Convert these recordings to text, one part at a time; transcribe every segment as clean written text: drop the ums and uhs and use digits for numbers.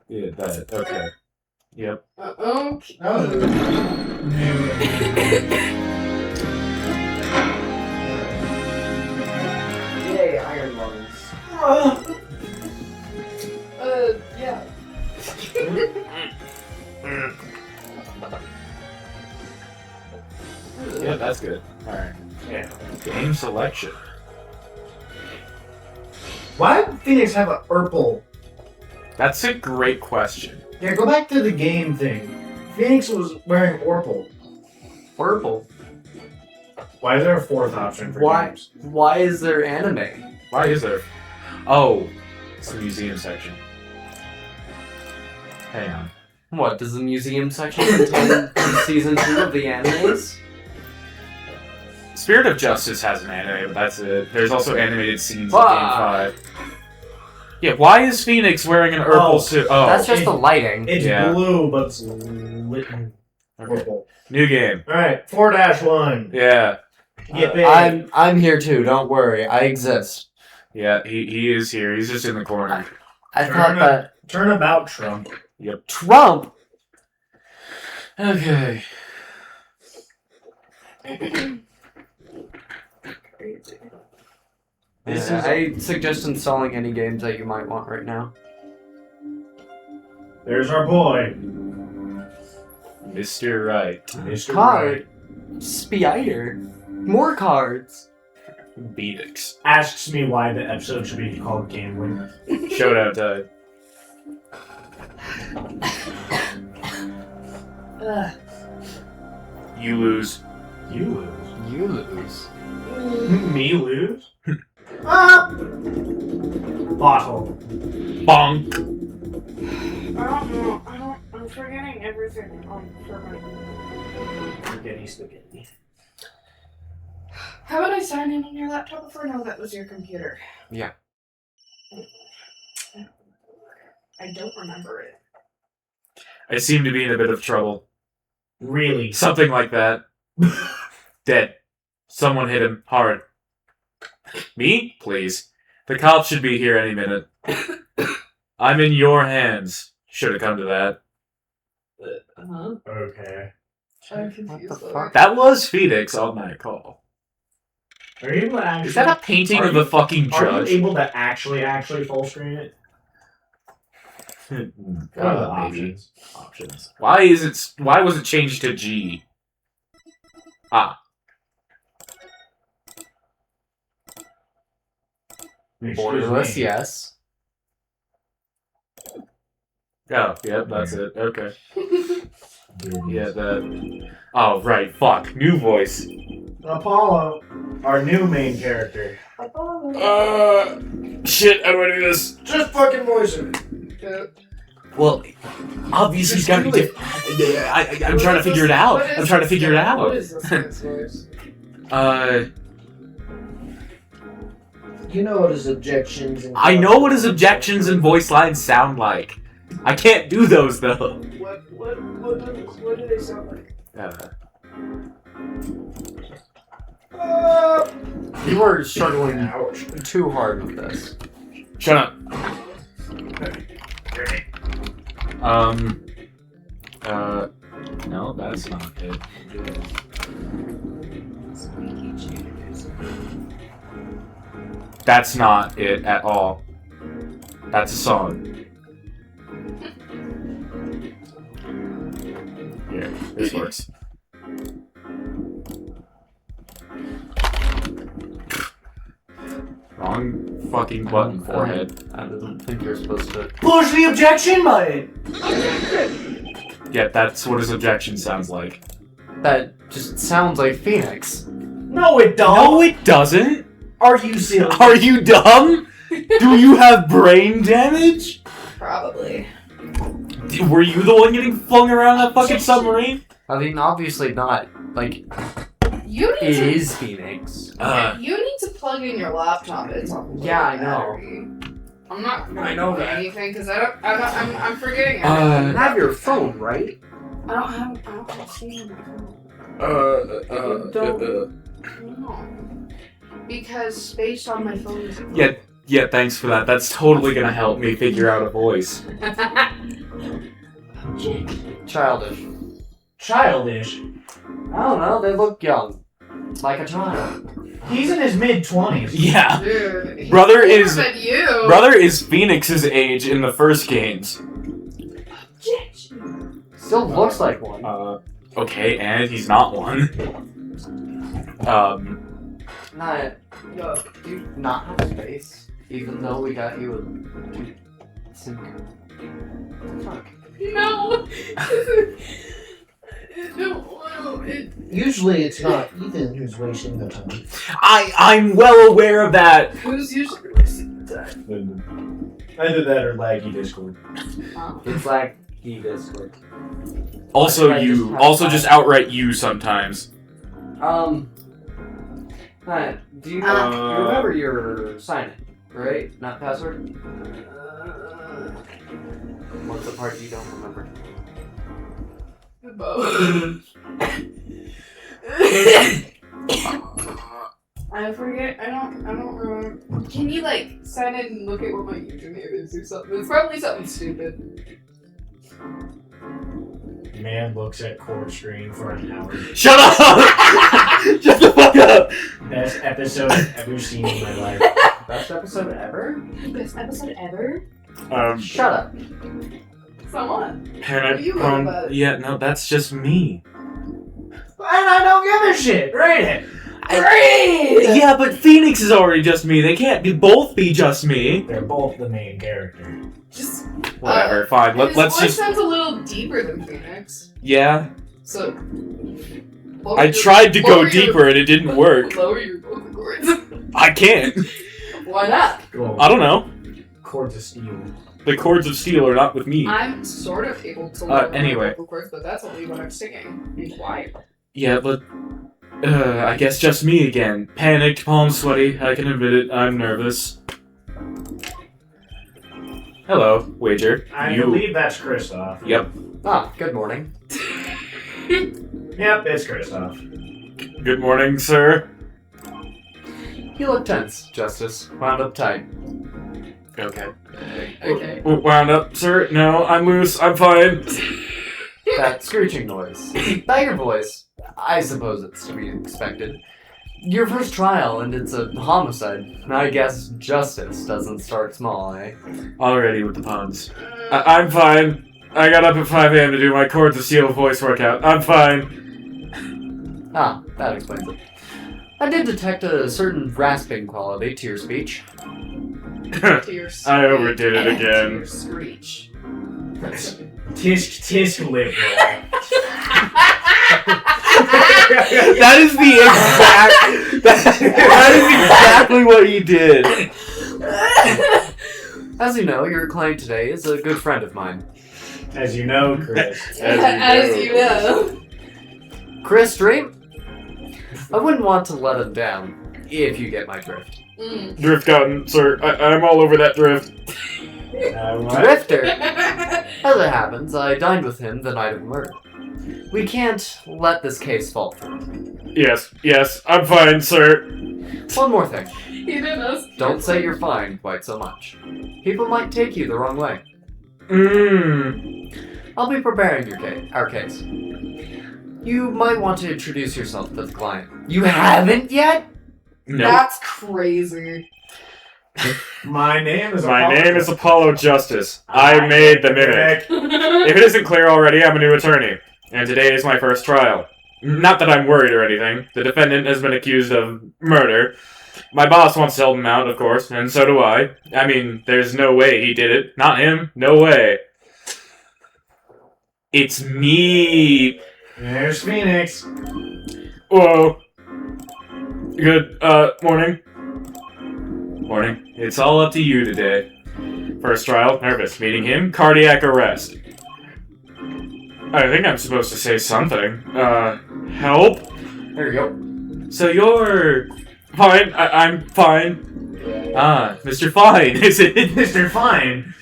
Yeah, that. Okay. Yep. Oh. Yay, iron lungs. Yeah. Yeah, that's good. Alright. Yeah. Game selection. Why did Phoenix have a purple? That's a great question. Yeah, go back to the game thing. Phoenix was wearing purple. Purple. Why is there a fourth option for games? Why is there anime? Why is there? Oh, it's the museum section. Hang on. What, does the museum section contain season 2 of the animes? Spirit of Justice has an anime, but that's it. There's also animated scenes in Game 5. Yeah, why is Phoenix wearing an purple suit? Oh, that's just the lighting. It's Yeah. blue, but it's lit purple. New game. Alright, 4-1. Yeah. I'm here too, don't worry. I exist. Yeah, he is here. He's just in the corner. I thought that... Turnabout Trump. Yep. Trump! Okay. I suggest installing any games that you might want right now. There's our boy. Mr. Right. Mr. Card. Spider. More cards. Beatix. Asks me why the episode should be called Game Winner. Showdown time. You lose. You lose. You lose. Me lose? Ah! Bottle. Bonk. I don't know. I'm forgetting everything on Fortnite. Spaghetti. How about I sign in on your laptop before? No, that was your computer. Yeah. I don't remember it. I seem to be in a bit of trouble. Really? Something like that. Dead. Someone hit him hard. Me? Please. The cops should be here any minute. I'm in your hands. Should have come to that. Okay. I'm confused. What the fuck? That was Phoenix on that call. Are you able to actually... Is that a painting of the fucking Are judge? you able to actually full screen it? What are the options? Why was it changed to G? Ah. Borderless, yes. Oh, yep, that's it. Okay. Yeah, that... Oh, right, fuck. New voice. Apollo, our new main character. Shit, how do I do this? Just fucking voice him. Well, obviously he's gotta be different. I'm trying to figure it out. I'm trying to figure it out. What is this guy's voice? You know what his objections and... I know what his objections and voice lines sound like. I can't do those, though. What do they sound like? You are struggling too hard with this. Shut up. No, that's not it. That's not it at all. That's a song. Here, this works. Wrong fucking button, forehead. I don't think you're supposed to... Push the objection button! Yeah, that's what his objection sounds like. That just sounds like Phoenix. No, it don't! No, it doesn't! Are you silly? Are you dumb? Do you have brain damage? Probably. Were you the one getting flung around that fucking submarine? I mean, obviously not. Like, You need it to. is Phoenix. You need to plug in your laptop. It's on. Yeah, I know. I'm not gonna I know do that. anything because I'm forgetting. You everything. have your phone, right? I don't have Steam on my phone. No. Because space on my phone is. Yeah, Yeah, thanks for that. That's totally gonna help me figure out a voice. Childish. Childish. I don't know, they look young. Like a child. He's in his mid-20s. Yeah. Dude, he's Brother older is- than you. Brother is Phoenix's age in the first games. Still looks like one. Okay, and he's not one. Nah, do you not have space? Even though we got you a SIM card. Fuck. No. No, Usually it's not Ethan who's wasting the time. I'm well aware of that. who's usually wasting the time? Either that or laggy Discord. It's like Discord. Also I you. just- Also just outright you sometimes. Hi, do you remember your sign in, right? Not password? What's the part you don't remember? I forget. I don't remember. Can you like sign in and look at what my username is or something? It's probably something stupid. Man looks at core screen for an hour. Shut up! Shut the fuck up! Best episode I've ever seen in my life. Best episode ever? Best episode ever? Shut up. Someone. Parent, You wrote about it. yeah, no, that's just me. And I don't give a shit. Rate it. Yeah, but Phoenix is already just me. They can't both be just me. They're both the main character. Just Whatever, fine. his Let's voice just. sounds a little deeper than Phoenix. Yeah. So. I tried to go deeper and it didn't work. Lower your vocal cords. I can't. Why not? Go. I don't know. Chords of steel. The chords of steel are not with me. I'm sort of able to lower Anyway. my vocal cords, but that's only when I'm singing in quiet. Yeah, but. I guess just me again. Panicked, palms sweaty. I can admit it. I'm nervous. Hello, Wager. I You. believe that's Kristoff. Yep. Ah, good morning. Yep, it's Kristoff. Good morning, sir. You look tense, Justice. Wound up tight. Okay. Okay. Wound up, sir? No, I'm loose. I'm fine. That screeching noise. Not your voice. I suppose it's to be expected. Your first trial, and it's a homicide. I guess justice doesn't start small, eh? Already with the puns. I'm fine. I got up at 5 a.m. to do my chords of steel voice workout. I'm fine. Ah, that explains it. I did detect a certain rasping quality to your speech. To your screech. I overdid it To again. your screech. Tisk liberal. That is the exact. That is exactly what he did. As you know, your client today is a good friend of mine. As you know, Chris. As you know. Chris Dream? I wouldn't want to let him down, if you get my drift. Mm. Drift gotten, sir. I'm all over that drift. What? Drifter! As it happens, I dined with him the night of the murder. We can't let this case fall through. Yes, I'm fine, sir. One more thing. He didn't ask. Don't say you're fine quite so much. People might take you the wrong way. I'll be preparing our case. You might want to introduce yourself to the client. You haven't yet? No. That's crazy. My name is My name is Apollo Justice. I made the mimic. If it isn't clear already, I'm a new attorney. And today is my first trial. Not that I'm worried or anything. The defendant has been accused of murder. My boss wants to help him out, of course, and so do I. I mean, there's no way he did it. Not him. No way. It's me. There's Phoenix. Whoa. Good, morning. Morning. It's all up to you today. First trial, nervous. Meeting him, cardiac arrest. I think I'm supposed to say something. Help? There you go. So you're... Fine, I'm fine. Ah, Mr. Fine, is it? Mr. Fine.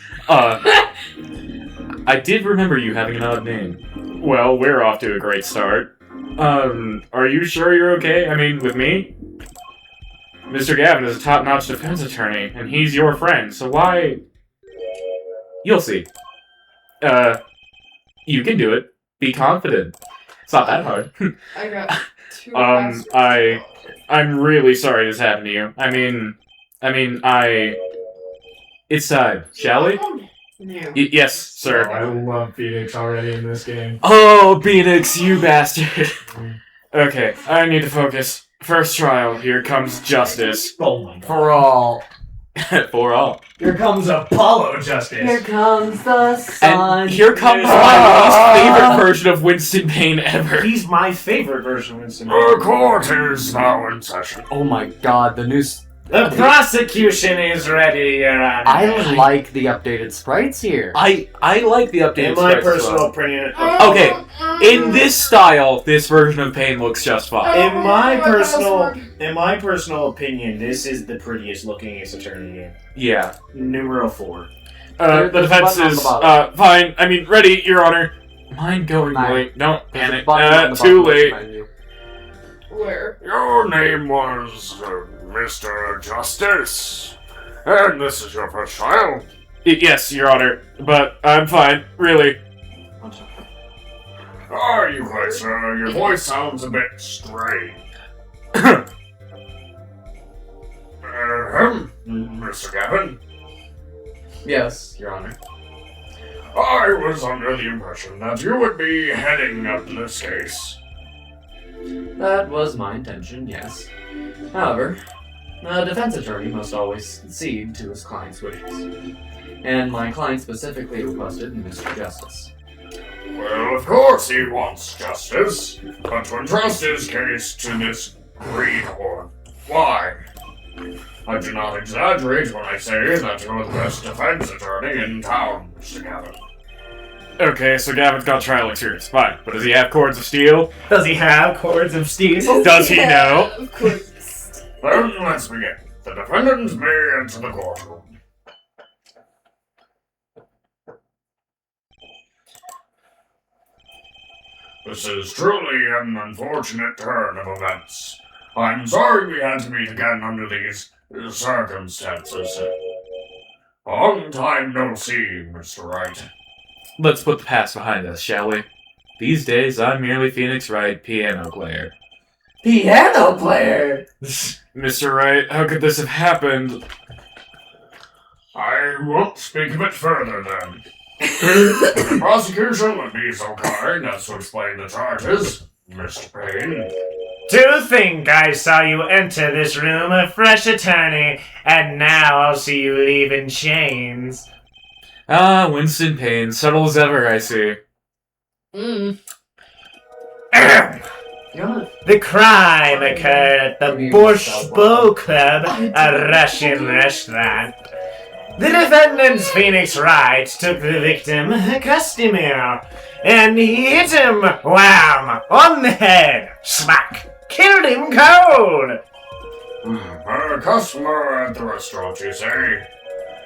I did remember you having an odd name. Well, we're off to a great start. Are you sure you're okay? I mean, with me? Mr. Gavin is a top-notch defense attorney, and he's your friend, so why... You'll see. You can do it. Be confident. It's not that hard. I got 2 passwords. I'm really sorry this happened to you. It's time, shall we? No. Yes, Oh, sir. I love Phoenix already in this game. Oh, Phoenix, you bastard. Okay, I need to focus. First trial, here comes justice. Oh my god. For all. For all. Here comes Apollo Justice. Here comes the sun. And here comes my least favorite version of Winston Payne ever. He's my favorite version of Winston. The court is now in session. Oh my god, the news. The prosecution is ready, Your Honor. I like the updated sprites here. I like the updated In my sprites as personal well. opinion, Okay, in this style, this version of Payne looks just fine. in my password. personal opinion, this is the prettiest looking Ace Attorney game. Yeah. Numero 4. The There's a defense button on the is, bottom. fine. I mean, ready, Your Honor. Mind going Nine. late. Don't There's a panic. button on the Too bottom of this late. menu. Where? Your name was Mr. Justice. And this is your first trial. Yes, Your Honor. But I'm fine, really. Are you quite sure? Your voice sounds a bit strange. Mr. Gavin? Yes, Your Honor. I was under the impression that you would be heading up this case. That was my intention, yes. However, a defense attorney must always cede to his client's wishes. And my client specifically requested Mr. Justice. Well, of course he wants justice, but to entrust his case to this greenhorn. Why? I do not exaggerate when I say that you're the best defense attorney in town, Mr. Gavin. Okay, so Gavin's got trial experience. Fine. But does he have cords of steel? Does he have cords of steel? Does he know? Of course. Then let's begin. The defendant may enter the courtroom. This is truly an unfortunate turn of events. I'm sorry we had to meet again under these circumstances. Long time no see, Mr. Wright. Let's put the past behind us, shall we? These days, I'm merely Phoenix Wright, piano player. Piano player! Mr. Wright, how could this have happened? I won't speak of it further then. If the prosecution would be so kind as to explain the charges, Mr. Payne. To think I saw you enter this room a fresh attorney, and now I'll see you leave in chains. Ah, Winston Payne, subtle as ever, I see. The crime occurred at the Borscht Bow Club, a Russian restaurant. The defendant's Phoenix Wright took the victim, a customer, and he hit him, wham, on the head, smack, killed him cold. A customer at the restaurant, you say?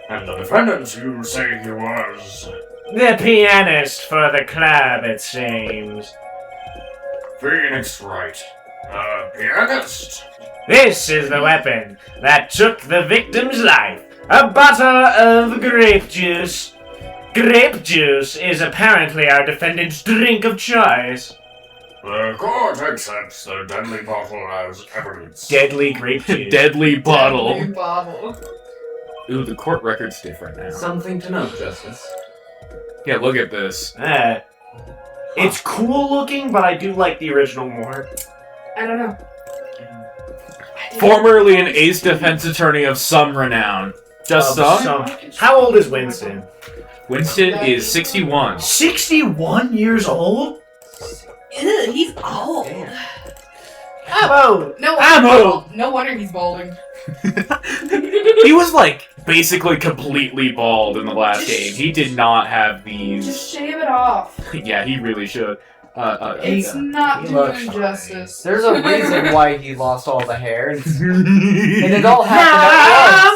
And the defendant, you say he was? The pianist for the club, it seems. Phoenix Wright. A pianist? This is the weapon that took the victim's life. A bottle of grape juice. Grape juice is apparently our defendant's drink of choice. The court accepts the deadly bottle as evidence. Deadly grape juice. Deadly New bottle. bottle. Ooh, the court record's different now. Something to note, Justice. Yeah, look at this. It's cool looking, but I do like the original more. I don't know. Formerly an ace defense attorney of some renown. Just some? How old is Winston? Winston is 61. 61 years old? Ew, he's old. Whoa! No I'm wonder, old. no wonder he's balding. He was like basically completely bald in the last game. He did not have these. Just shave it off. Yeah, he really should. It's not he looks doing fine. justice. There's a reason why he lost all the hair. And it all happened at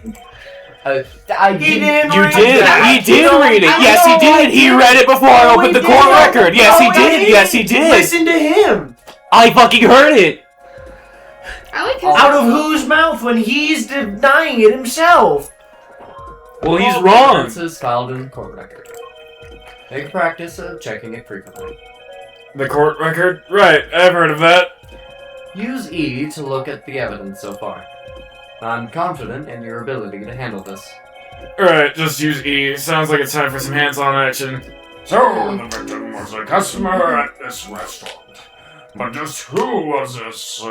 once. I He didn't. didn't You read did. that. He did read it. Yes, he did. He read it before I opened the court record. Yes, he did. Yes, he did. Listen to him. I fucking heard it. I like his Out of whose mouth when he's denying it himself? Well, he's All wrong. evidence is filed in the court record. Make a practice of checking it frequently. The court record? Right, I've heard of that. Use E to look at the evidence so far. I'm confident in your ability to handle this. Right, just use E. Sounds like it's time for some hands-on action. So, the victim was a customer at this restaurant. But just who was this,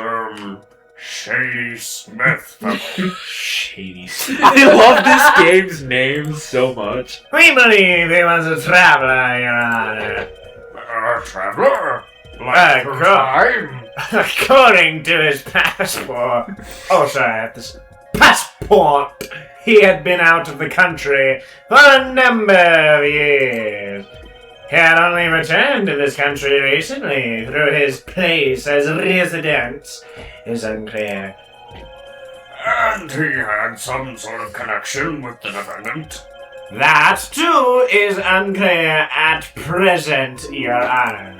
Shady Smith fellow? Shady. I love this game's name so much. We believe he was a traveler, Your Honor. A traveler? Like Good. time? According to his passport. Oh, sorry, this passport. He had been out of the country for a number of years. He had only returned to this country recently through his place as residence is unclear. And he had some sort of connection with the defendant? That, too, is unclear at present, Your Honor.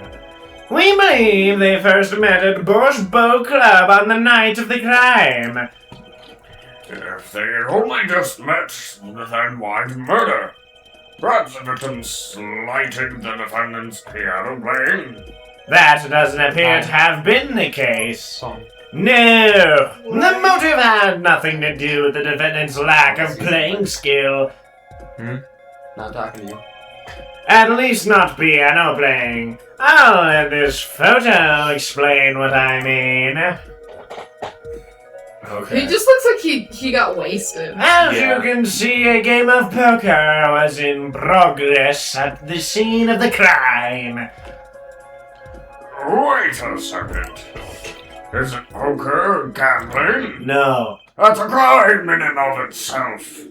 We believe they first met at Bush Bow Club on the night of the crime. If they had only just met, then why murder? Perhaps the victim slighted the defendant's piano playing? That doesn't appear to have been the case. Song. No! The motive had nothing to do with the defendant's lack of playing skill. Not talking to you. At least not piano playing. I'll let this photo explain what I mean. He just looks like he got wasted. As Yeah. you can see, a game of poker was in progress at the scene of the crime. Wait a second. Is it poker, gambling? No. That's a crime in and of itself.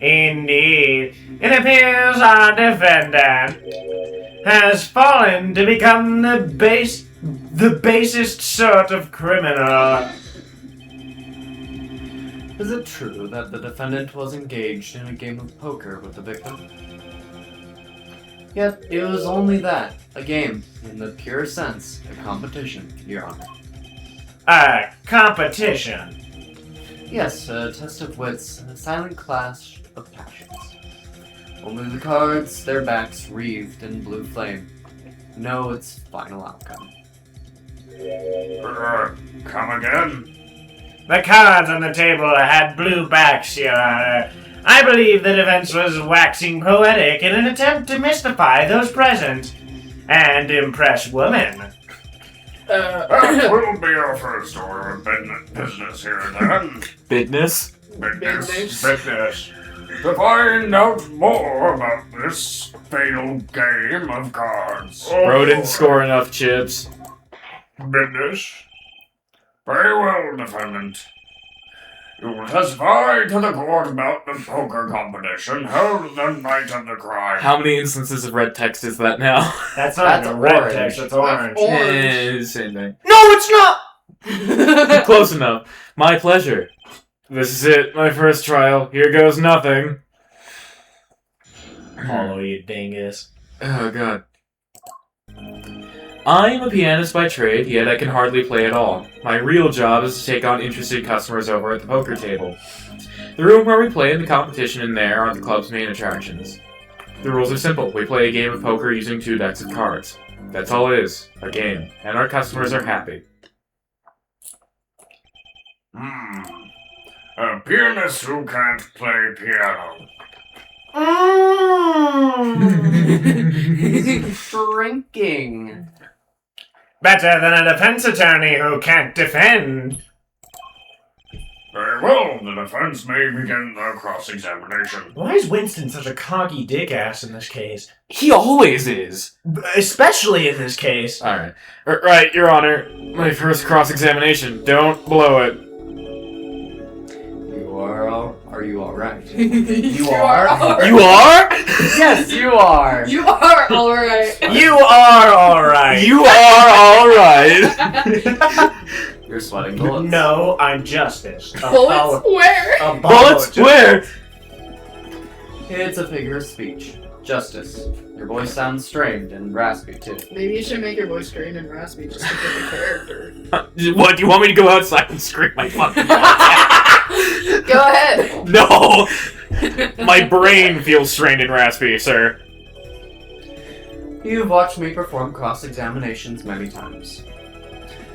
Indeed, it appears our defendant has fallen to become the basest sort of criminal. Is it true that the defendant was engaged in a game of poker with the victim? Yet, it was only that, a game, in the pure sense, a competition, Your Honor. A competition. Yes, a test of wits and a silent clash of passions. Only the cards, their backs wreathed in blue flame, know its final outcome. Come again? The cards on the table had blue backs, Your Honor. I believe the defense was waxing poetic in an attempt to mystify those present and impress women. That will be our first order of business here then. Business? Business. To find out more about this fatal game of cards. Bro didn't score enough chips. Business. Very well, defendant. You will testify to the court about the poker competition held the night of the crime. How many instances of red text is that now? That's not That's even red orange. text, that's orange. Same thing. No, it's not! Close enough. My pleasure. This is it, my first trial. Here goes nothing. Hollow, you dingus. Oh, God. I'm a pianist by trade, yet I can hardly play at all. My real job is to take on interested customers over at the poker table. The room where we play in the competition and there are the club's main attractions. The rules are simple. We play a game of poker using 2 decks of cards. That's all it is, a game, and our customers are happy. A pianist who can't play piano. Drinking. Better than a defense attorney who can't defend. Very well, the defense may begin the cross-examination. Why is Winston such a cocky dick-ass in this case? He always is! Especially in this case. Alright. Right, Your Honor. My first cross-examination. Don't blow it. Are you alright? You You are? Yes, you are! You are alright. You are alright. You are alright! You're sweating bullets. No, I'm justice. Bullets where? Bullets where? It's a figure of speech. Justice. Your voice sounds strained and raspy, too. Maybe you should make your voice strained and raspy just to fit the character. What, do you want me to go outside and scream my fucking Go ahead! No! My brain feels strained and raspy, sir. You've watched me perform cross-examinations many times.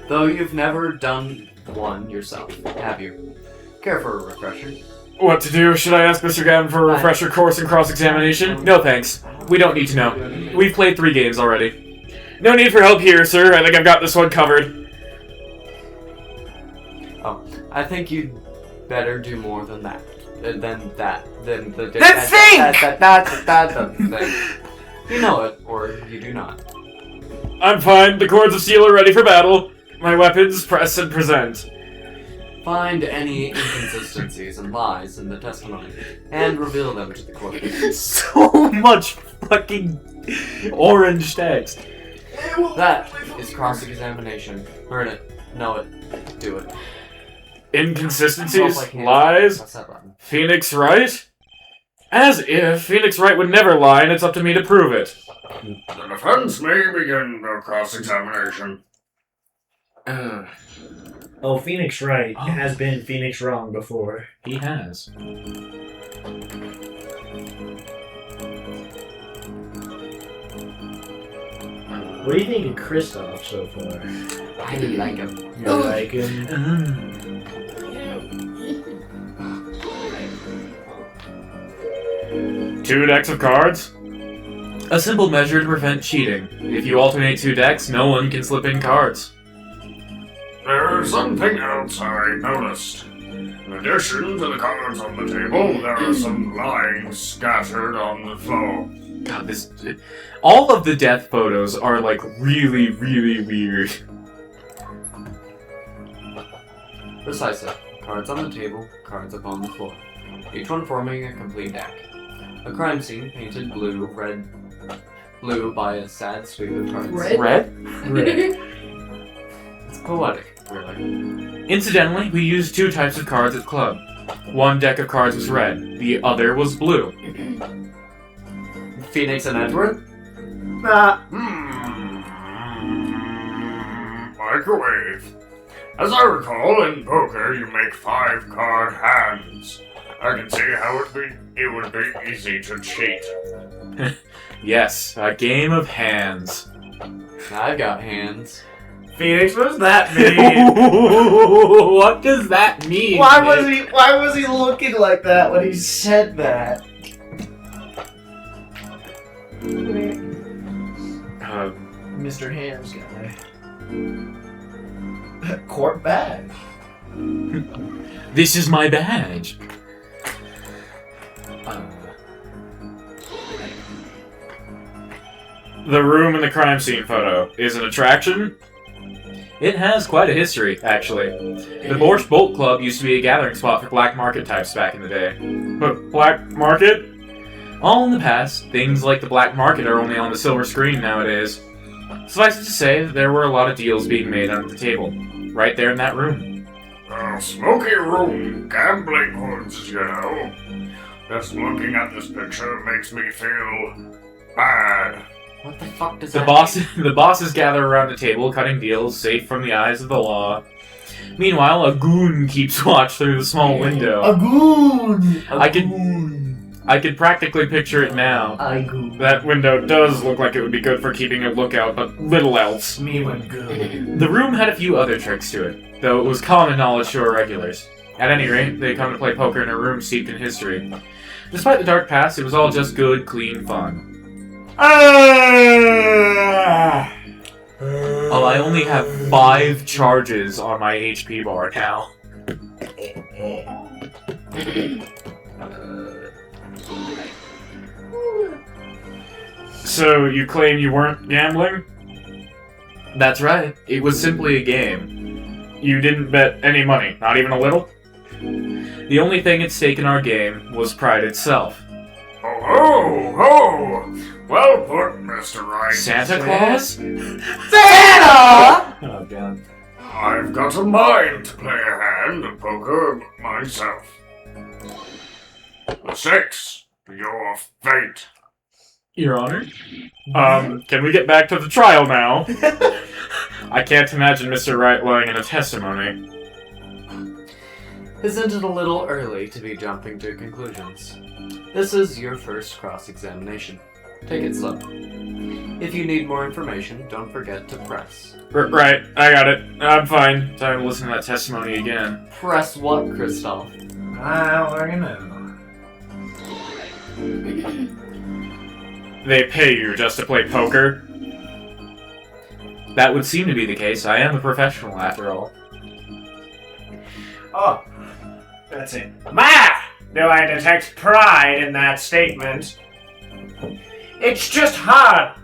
Though you've never done one yourself, have you? Care for a refresher? What to do? Should I ask Mr. Gavin for a refresher course in cross-examination? No thanks. We don't need to know. We've played 3 games already. No need for help here, sir. I think I've got this one covered. Oh, I think you'd better do more than that. Than the thing! You know it, or you do not. I'm fine. The cords of steel are ready for battle. My weapons, press and present. Find any inconsistencies and lies in the testimony, and reveal them to the court. So much fucking orange text. That is cross-examination. Learn it. Know it. Do it. Inconsistencies? Lies? Phoenix Wright? As if Phoenix Wright would never lie, and it's up to me to prove it. The defense may begin their cross-examination. Oh, Phoenix Wright has been Phoenix wrong before. He has. What do you think of Kristoff so far? I like him. You like him? 2 decks of cards? A simple measure to prevent cheating. If you alternate 2 decks, no one can slip in cards. There's something else I noticed. In addition to the cards on the table, there are some lines scattered on the floor. God, this... All of the death photos are, like, really, really weird. Precisely. Cards on the table, cards upon the floor. Each one forming a complete deck. A crime scene painted blue by a sad sweep of cards. Red? It's poetic, really. Incidentally, we used 2 types of cards at club. One deck of cards was red, the other was blue. Phoenix and Edward? Microwave. As I recall, in poker you make 5-card hands. I can see how it would be easy to cheat. Yes, a game of hands. I've got hands. Phoenix, what does that mean? What does that mean? Why was he looking like that when he said that? Mr. Hands guy. Court bag. This is my badge. The room in the crime scene photo is an attraction? It has quite a history, actually. The Borscht Bolt Club used to be a gathering spot for black market types back in the day. But black market? All in the past, things like the black market are only on the silver screen nowadays. Suffice it to say, there were a lot of deals being made under the table, right there in that room. Smoky room, gambling hoods, you know. Just looking at this picture makes me feel bad. What the fuck does The that mean? the bosses gather around the table, cutting deals, safe from the eyes of the law. Meanwhile, a goon keeps watch through the small window. A goon! I could practically picture it now. A goon. That window does look like it would be good for keeping a lookout, but little else. Me when good. The room had a few other tricks to it, though it was common knowledge to our regulars. At any rate, they come to play poker in a room steeped in history. Despite the dark past, it was all just good, clean fun. Oh, I only have 5 charges on my HP bar now. So, you claim you weren't gambling? That's right. It was simply a game. You didn't bet any money, not even a little? The only thing at stake in our game was pride itself. Oh, ho, ho! Well put, Mr. Wright. Santa Claus? Santa! Oh god. I've got a mind to play a hand of poker myself. The 6. your fate. Your Honor? Can we get back to the trial now? I can't imagine Mr. Wright lying in a testimony. Isn't it a little early to be jumping to conclusions? This is your first cross-examination. Take it slow. If you need more information, don't forget to press. Right, I got it. I'm fine. Time to listen to that testimony again. Press what, Christoph? I'll let you know. They pay you just to play poker? That would seem to be the case. I am a professional, after all. Oh, that's it. Ma! Do I detect pride in that statement? It's just hard.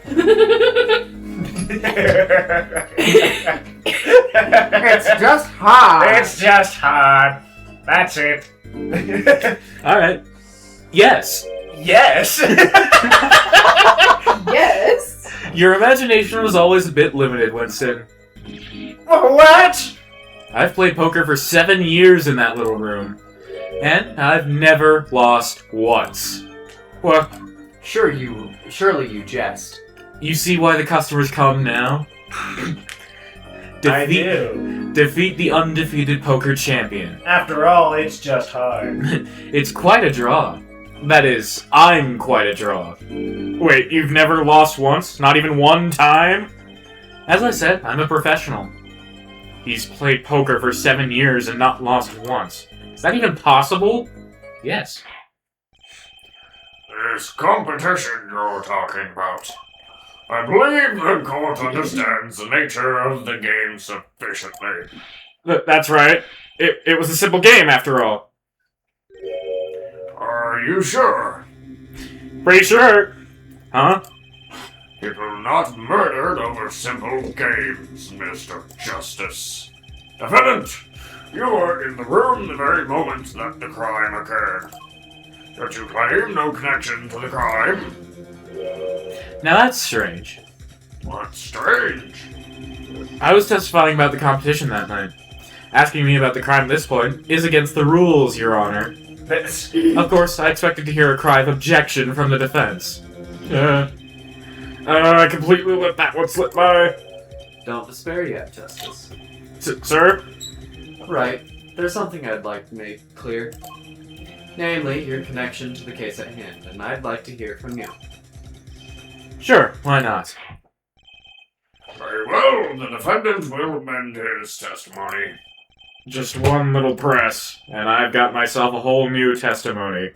It's just hard. It's just hard. That's it. Alright. Yes. Yes. Yes. Your imagination was always a bit limited, Winston. What? I've played poker for 7 years in that little room. And I've never lost once. What? Surely you jest. You see why the customers come now? I do. Defeat the undefeated poker champion. After all, it's just hard. It's quite a draw. That is, I'm quite a draw. Wait, you've never lost once? Not even one time? As I said, I'm a professional. He's played poker for 7 years and not lost once. Is that even possible? Yes. This competition you're talking about. I believe the court understands the nature of the game sufficiently. That's right. It was a simple game, after all. Are you sure? Pretty sure. Huh? People not murdered over simple games, Mr. Justice. Defendant, you were in the room the very moment that the crime occurred. Yet you claim no connection to the crime. Now that's strange. What's strange? I was testifying about the competition that night. Asking me about the crime at this point is against the rules, Your Honor. Of course, I expected to hear a cry of objection from the defense. I completely let that one slip by. Don't despair yet, Justice. Sir? Right. There's something I'd like to make clear. Namely, your connection to the case at hand, and I'd like to hear from you. Sure, why not? Very well, the defendant will amend his testimony. Just one little press, and I've got myself a whole new testimony.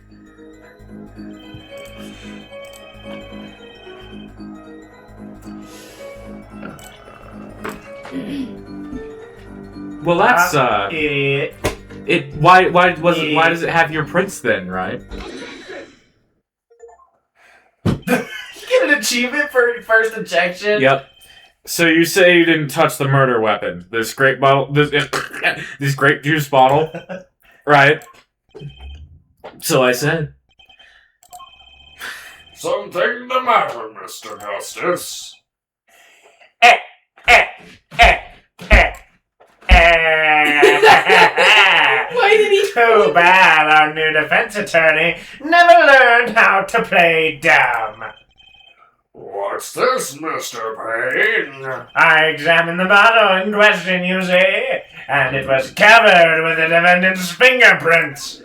Well, that's Idiot. why does it have your prints then, right? You get an achievement for first objection? Yep. So you say you didn't touch the murder weapon, this grape bottle, this grape juice bottle, right? So I said. Something the matter, Mr. Justice? Why did he? Too bad our new defense attorney never learned how to play dumb. What's this, Mr. Payne? I examined the bottle in question, you see, and it was covered with the defendant's fingerprints.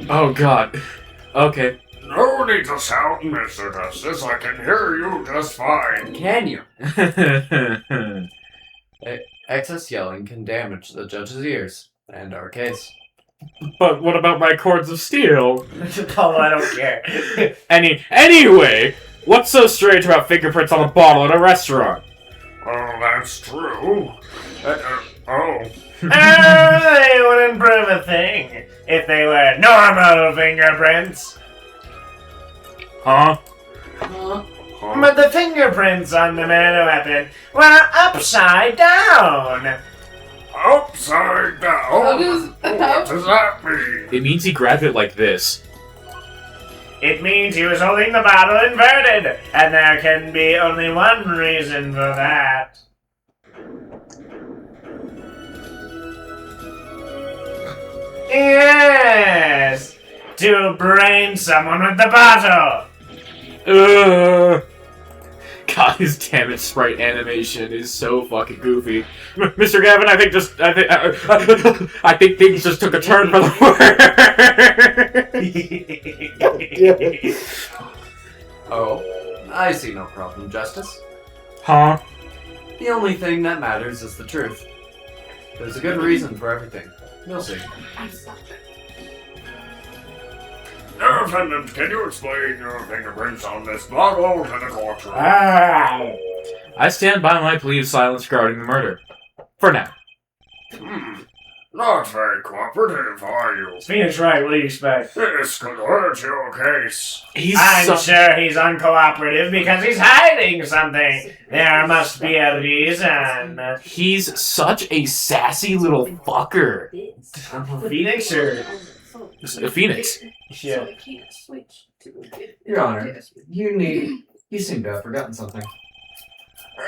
Oh God. Okay. No need to shout, Mr. Justice. I can hear you just fine. Can you? Excess yelling can damage the judge's ears, and our case. But what about my cords of steel? Oh, I don't care. Anyway, what's so strange about fingerprints on a bottle at a restaurant? Oh, that's true. Oh. They wouldn't prove a thing if they were normal fingerprints. Huh? But the fingerprints on the murder weapon were upside down. Upside down? How does What does that mean? It means he grabbed it like this. It means he was holding the bottle inverted, and there can be only one reason for that. Yes! To brain someone with the bottle! God, his damage sprite animation is so fucking goofy. Mr. Gavin, I think things just took a turn for the worse. Oh, I see no problem, Justice. Huh? The only thing that matters is the truth. There's a good reason for everything. You'll see. Defendant, can you explain your fingerprints on this bottle to the courtroom? I stand by my plea of silence regarding the murder. For now. Not very cooperative, are you? Phoenix Wright, what do you expect? This could hurt your case. I'm sure he's uncooperative because he's hiding something. There must be a reason. He's such a sassy little fucker. Phoenix or... Phoenix. Yeah. Your Honor, you seem to have forgotten something.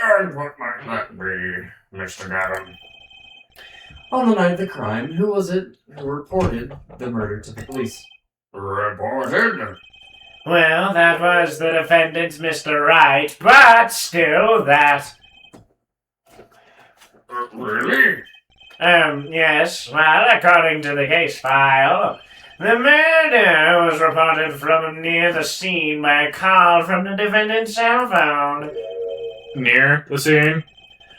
And what might that be, Mr. Gavin? On the night of the crime, who was it who reported the murder to the police? Reported? Well, that was the defendant, Mr. Wright, but still that... Really? Yes, well, according to the case file, the murder was reported from near the scene by a call from the defendant's cell phone. Near the scene?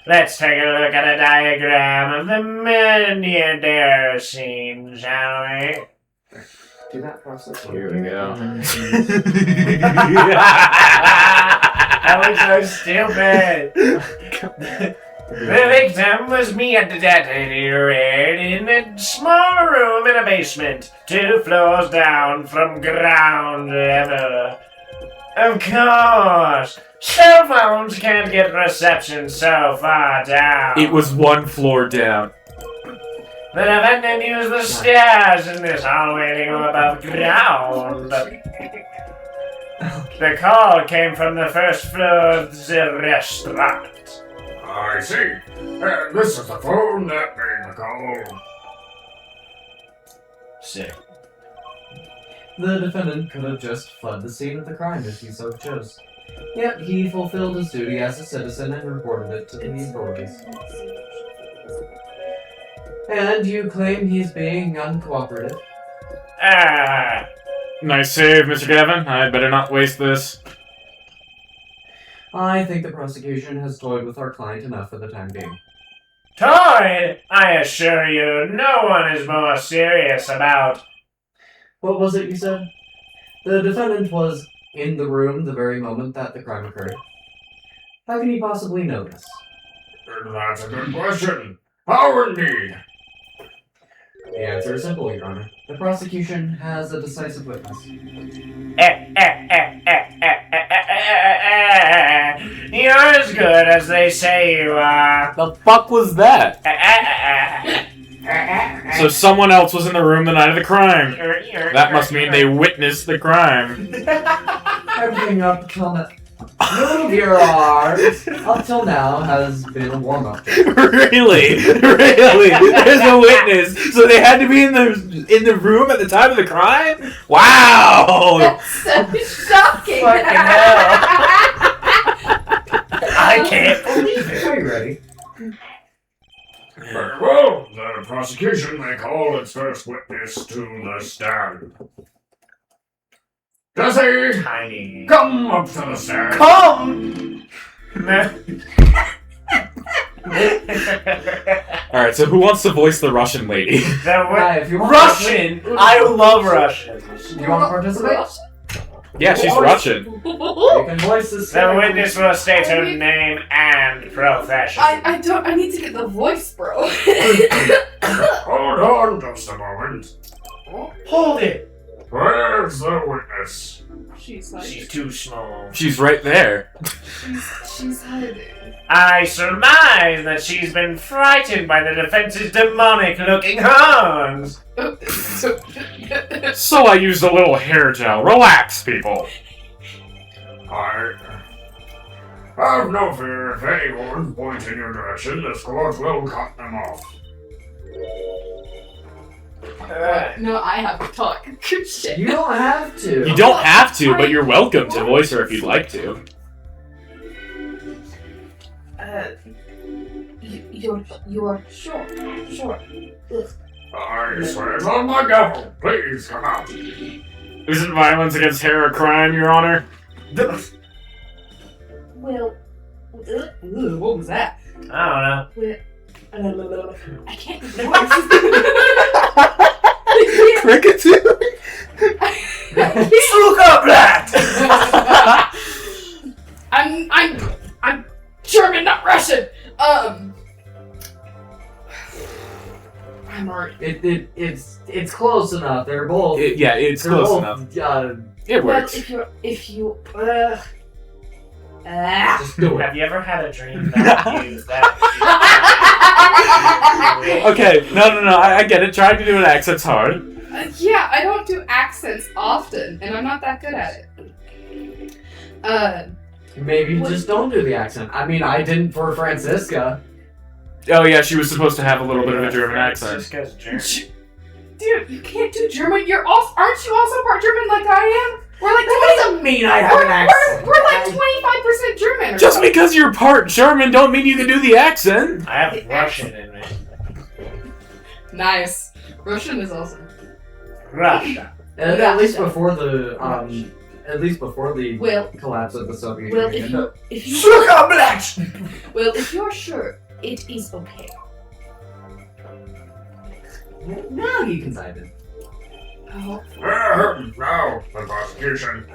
Let's take a look at a diagram of the murder scene, shall we? Do that process. Here we go. That was so stupid. The victim was meandered in a small room in a basement, 2 floors down from ground level. Of course, cell phones can't get reception so far down. It was 1 floor down. The defendant used the stairs in this hallway to go above ground. The call came from the first floor of the restaurant. I see. And this is the phone that made the call. Sick. The defendant could have just fled the scene of the crime if he so chose. Yet he fulfilled his duty as a citizen and reported it to the authorities. And you claim he's being uncooperative? Nice save, Mr. Gavin. I'd better not waste this. I think the prosecution has toyed with our client enough for the time being. Toy! I assure you, no one is more serious about... What was it you said? The defendant was in the room the very moment that the crime occurred. How can you possibly know this? That's a good question. How indeed? The answer is simple, Your Honor. The prosecution has a decisive witness. You're as good as they say you are. The fuck was that? So someone else was in the room the night of the crime. That must mean they witnessed the crime. Everything up till now. None of your art up till now has been a warm-up. Really? There's a witness, so they had to be in the room at the time of the crime? Wow! That's so shocking. Fucking hell. I can't believe it. Are you ready? Very well. The prosecution may call its first witness to the stand. Jesse! Tiny. Come up to the stand. Come! Alright, so who wants to voice the Russian lady? If you want Russian! I love Russian. You want to participate? Yeah, she's Russian. You can voice this. The witness will state her name and profession. I need to get the voice, bro. Hold on just a moment. Hold it! Where's the witness? She's She's too small. She's right there. She's hiding. I surmise that she's been frightened by the defense's demonic-looking horns. So I used a little hair gel. Relax, people. Have no fear, if anyone points in your direction, the squad will cut them off. No, I have to talk. Shit. You don't have to. You don't have to, but you're welcome to voice her if you'd like to. You're sure. Ugh. I swear it's on my gavel. Please come out. Isn't violence against hair a crime, Your Honor? Well, what was that? I I can't do voice. Crickets. don't know. Sugar Blatt! I'm German, not Russian. I'm already. It's close enough. They're both. It's they're close both, enough. It works. Well, if you. Just do it. Have you ever had a dream that you that? Okay, no, I get it. Trying to do an accent's hard. Yeah, I don't do accents often, and I'm not that good at it. Maybe you just don't do the accent. I mean, I didn't for Francisca. Oh yeah, she was supposed to have a little bit of a German accent. Just goes German. Dude, you can't do German. Aren't you also part German like I am? We're like That doesn't mean I have an accent. We're like 25% German. Or Just something. because you're part German don't mean you can do the accent. I have Russian in me. Nice. Russian is awesome. Russia. At least before the Well, collapse of the Soviet well, Union. if you Sugar Blatt! well, if you're sure, it is okay. Now you can type it. Oh, Now, the prosecution.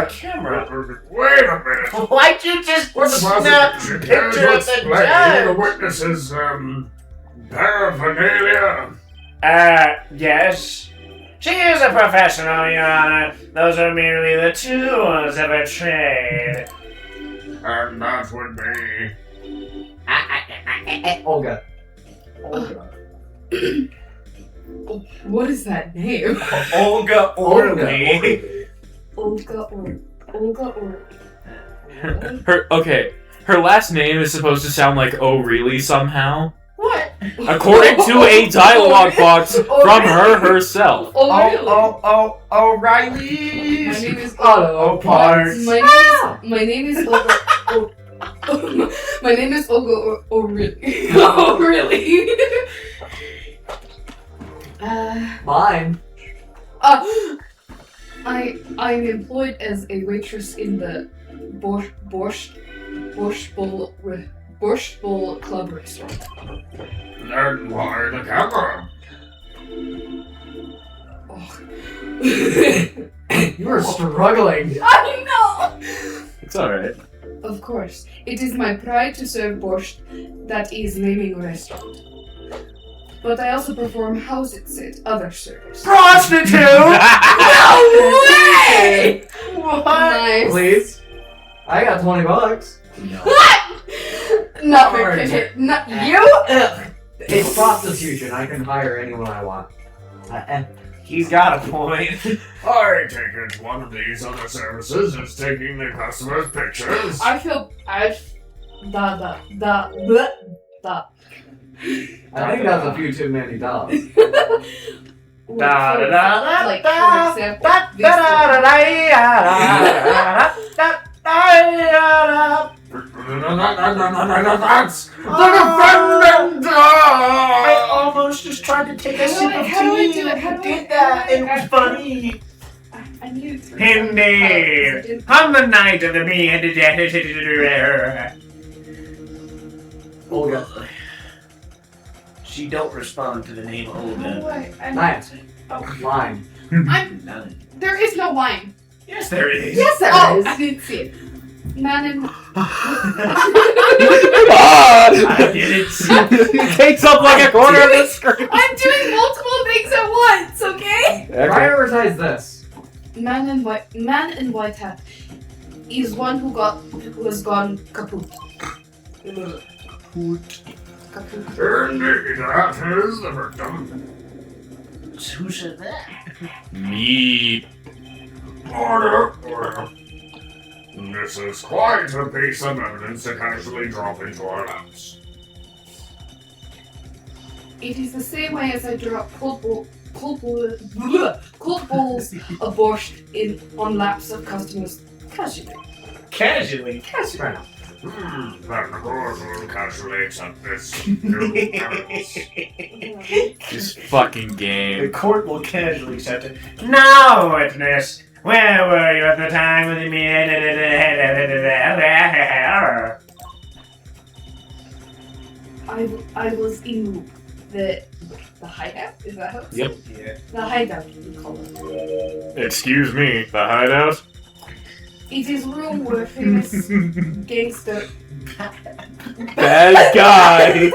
Camera. Wait a minute. Why'd you just The snap prosecution picture can of explain the the judge? witness's, paraphernalia. Yes. She is a professional, Your Honor. Those are merely the tools of her trade. And that would be... Olga. what is that name? Olga Orly. Olga or. Her last name is supposed to sound like "oh really" somehow, What? according to a dialogue box from her herself. Oh, really? O'Reilly. My name is Auto parts. My name is Olga. My name is Olga. Oh, really? Oh, really? Mine. I'm employed as a waitress in the Borscht Bowl Club restaurant. Then why the camera? Oh. You are struggling. I know! It's alright. Of course. It is my pride to serve borscht that is naming restaurant. But I also perform house sit other service. Prostitute! No way! What? Nice. Please. I got $20. Not Alright. very Not you? It's prostitution. I can hire anyone I want. He's got a point. I take it one of these other services is taking the customer's pictures. I feel I I think that's a few too many dollars. Like, for example, That's the defendant! I almost just tried to take a sip of How do I tea. do it? How do I Did that? It was funny. I need to. Indeed. On the night of the Olga. She don't respond to the name Olga. Nice. Line. There is no line. Yes, there is. Yes, there Oh, is. I didn't see it. Man in. I didn't see. It takes up like a corner of the screen. I'm doing multiple things at once. Okay. Prioritize this. Man in white hat is one who has gone kaput. Kaput. Indeed, that is the victim. Who said that? Me. Order. This is quite a piece of evidence to casually drop into our laps. It is the same way as I drop cold balls of borscht on laps of customers casually. Casually. Then the court will casually accept this new evidence. This fucking The game. court will casually accept it. Now, witness, where were you at the time of the meeting? I was in the hideout. Is that how it's Yep. Yeah. the hideout? We call it. Excuse me, the hideout? It is room where famous gangster Bad guy!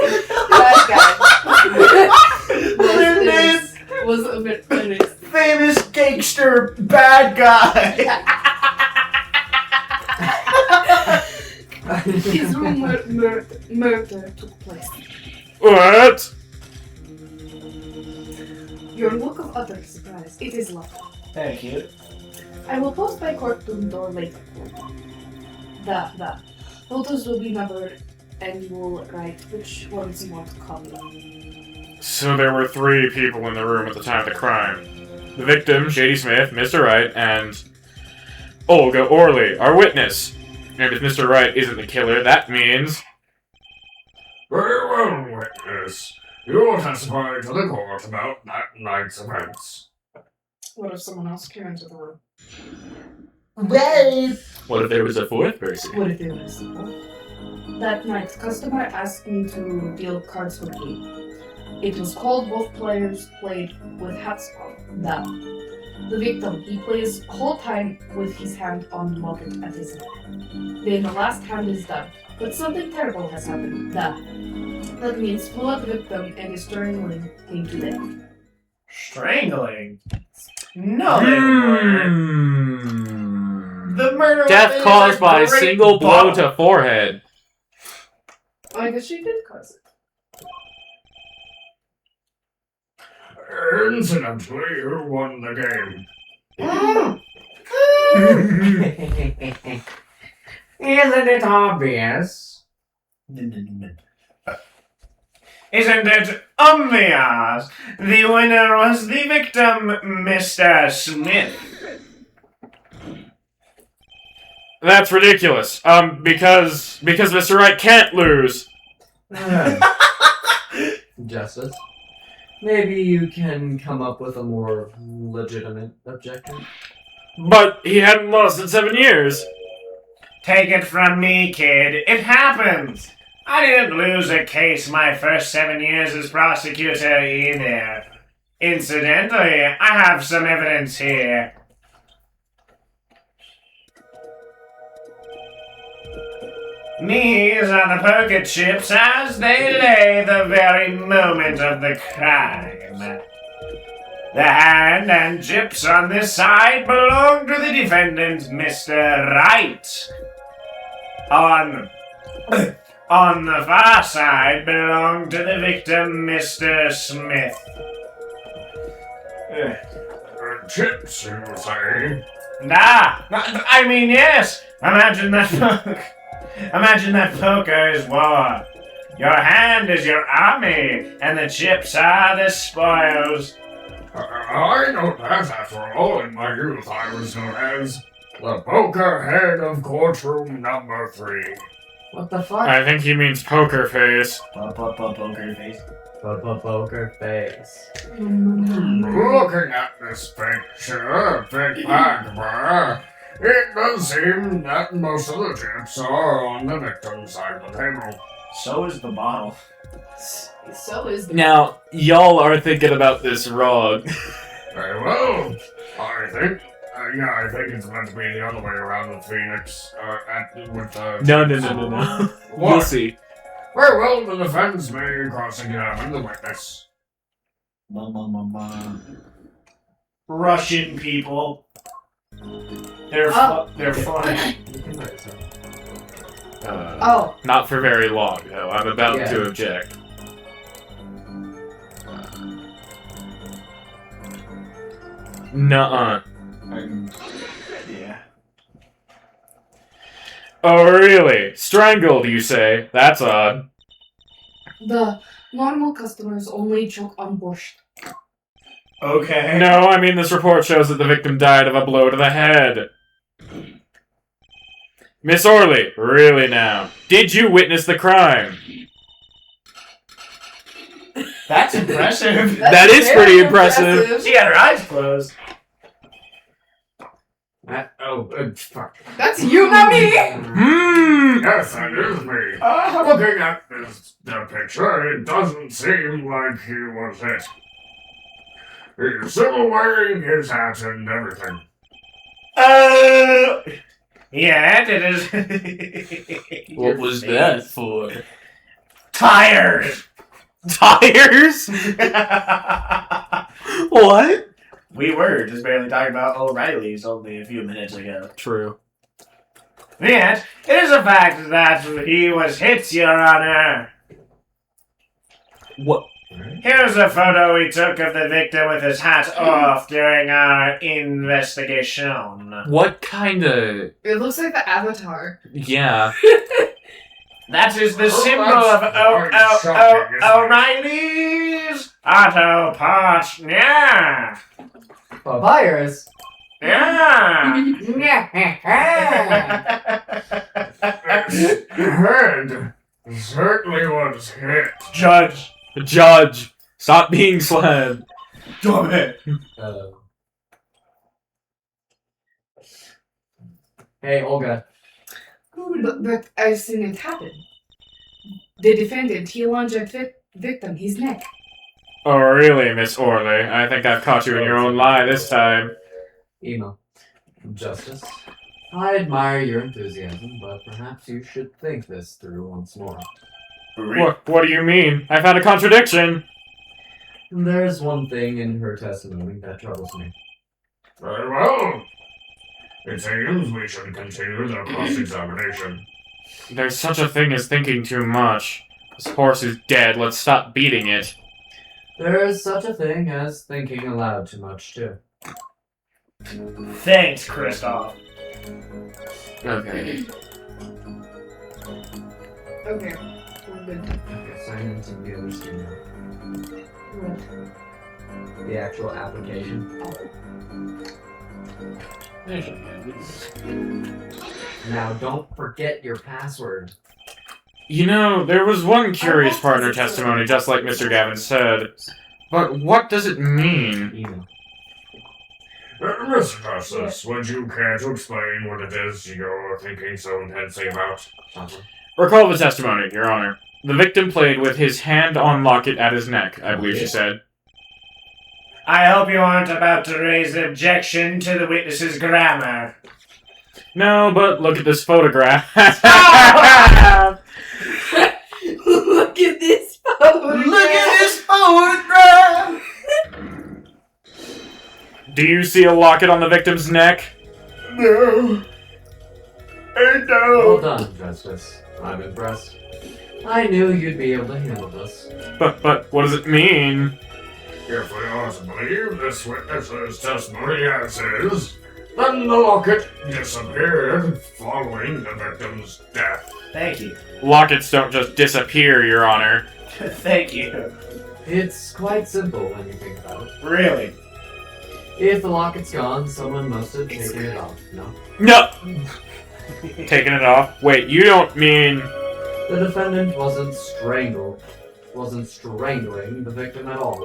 bad guy was a bit Famous gangster bad guy. His room where murder took place. What? Your look of utter surprise. It is lovely. Thank you. I will post my courtroom door later. The photos will be numbered and you will write which ones you want to copy. So there were 3 people in the room at the time of the crime. The victim, Shady Smith, Mr. Wright, and Olga Orley, our witness. And if Mr. Wright isn't the killer, that means... Very well, witness. You will testify to the court about that night's events. What if someone else came into the room? Well, What if there was a 4th person? What if it was simple? That night, customer asked me to deal cards with me. It was called both players played with hats on. The victim, he plays whole time with his hand on the locket at his neck. Then the last hand is done. But something terrible has happened. That means pull out the victim and is strangling him to death. Strangling? No, they weren't. The murder Death weapon is caused a by a great single blow bottle. to forehead. I guess she did cause it. Incidentally, who won the game? Isn't it obvious? Isn't it obvious? The winner was the victim, Mr. Smith. That's ridiculous. Because Mr. Wright can't lose. Justice. Maybe you can come up with a more legitimate objection. But he hadn't lost in 7 years. Take it from me, kid. It happens. I didn't lose a case my first 7 years as prosecutor either. Incidentally, I have some evidence here. These are the poker chips as they lay the very moment of the crime. The hand and chips on this side belong to the defendant, Mr. Wright. On the far side belong to the victim, Mr. Smith. Chips, you say? I mean, yes. Imagine that poker is war. Your hand is your army, and the chips are the spoils. I know that after all. In my youth, I was known as the poker head of courtroom number 3. What the fuck? I think he means poker face. Poker face. Poker face. Looking at this picture, big bag, it does seem that most of the chips are on the victim's side of the table. So is the bottle. So is the Now, y'all are thinking about this wrong. Very well. I think it's meant to be the other way around with Phoenix. No. What? You'll see. Very well, the defense may cross-examine the witness. Russian people. They're funny. Oh, Not for very long, though. I'm about Yeah. to object. Nuh-uh. Yeah. Oh, really? Strangled, you say? That's odd. The normal customers only choke on borscht. Okay. No, I mean this report shows that the victim died of a blow to the head. Miss Orley, really now? Did you witness the crime? That's impressive. That is very pretty impressive. She had her eyes closed. Fuck. That's you, not me! Yes, that is me. Looking at the picture, it doesn't seem like he was hit. He's still wearing his hat and everything. Yeah, it is. What was that for? Tires! Tires? What? We were just barely talking about O'Reilly's only a few minutes ago. True. Yet, it is a fact that he was hit, Your Honor. What? Here's a photo we took of the victim with his hat off during our investigation. What kind of... It looks like the Avatar. Yeah. That is the symbol that's of quite shocking, isn't it? O'Reilly's Auto Parts. Yeah. Papyrus? Yeah. His head certainly was hit. Judge. Judge, stop being slammed. Damn it. Hey, Olga. But I've seen it happen. The defendant, he lunged at victim, his neck. Oh, really, Miss Orley? I think I've caught you in your own lie this time. Emo. Justice. I admire your enthusiasm, but perhaps you should think this through once more. What do you mean? I've had a contradiction. There's one thing in her testimony that troubles me. Very well. It seems we should continue the cross-examination. There's such a thing as thinking too much. This horse is dead. Let's stop beating it. There is such a thing as thinking aloud too much, too. Thanks, Kristoff. Okay. Okay, we're good. Okay, sign into the other screen now. What? The actual application. Now, don't forget your password. You know, there was one curious part in her testimony, just like Mr. Gavin said. But what does it mean? Email. Mr. Justice, would you care to explain what it is you're thinking so intensely about? Recall the testimony, Your Honor. The victim played with his hand on locket at his neck, I believe she said. I hope you aren't about to raise an objection to the witness's grammar. No, but look at this photograph. Look at this photo! Look at this photograph! Do you see a locket on the victim's neck? No. I Well don't. done, Justice. I'm impressed. I knew you'd be able to handle this. But what does it mean? If we are to believe this witness's testimony as is, then the locket disappeared following the victim's death. Thank you. Lockets don't just disappear, Your Honor. Thank you. It's quite simple when you think about it. Really? If the locket's gone, someone must have taken it off, no? No! Taking it off? Wait, you don't mean... The defendant wasn't strangling the victim at all.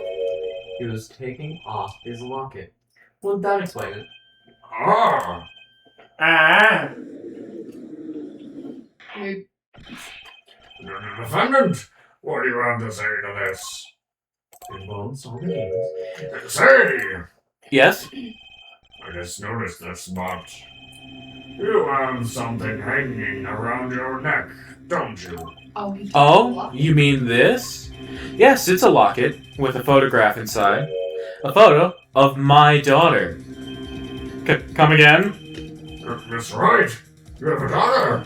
He was taking off his locket. Wouldn't that explain it? Ah. Ah. Wait, The defendant, what do you have to say to this? It won't solve the games. Say! Yes? I just noticed this, but you have something hanging around your neck, don't you? oh, he Oh? You mean this? Yes, it's a locket with a photograph inside. A photo of my daughter. Come again? Miss Wright, you have a daughter.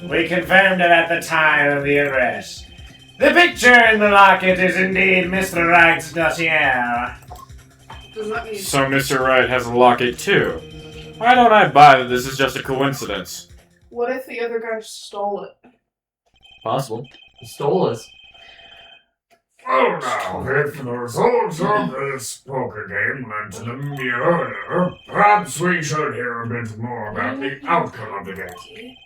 We confirmed it at the time of the arrest. The picture in the locket is indeed Mr. Wright's dossier. Does that mean So Mr. Wright has a locket too. Why don't I buy that this is just a coincidence? What if the other guy stole it? Possible. Stole us. Oh, now, if the results of this poker game led to the murder, perhaps we should hear a bit more about the outcome of the game.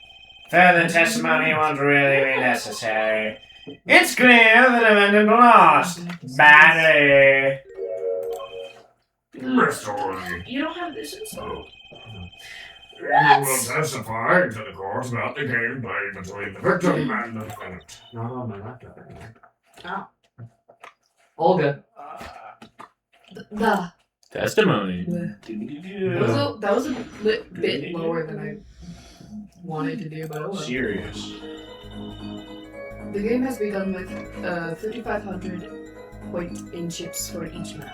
Further testimony won't really be necessary. It's clear the defendant lost. Badly. Mr. Orley, You don't have this installed. you will testify to the court about the game played between the victim and the defendant. Not on my laptop anymore. Oh. Olga. The. Testimony. That was a bit lower than I wanted to do, but oh well. Serious. The game has begun with 3,500 point in chips for each man.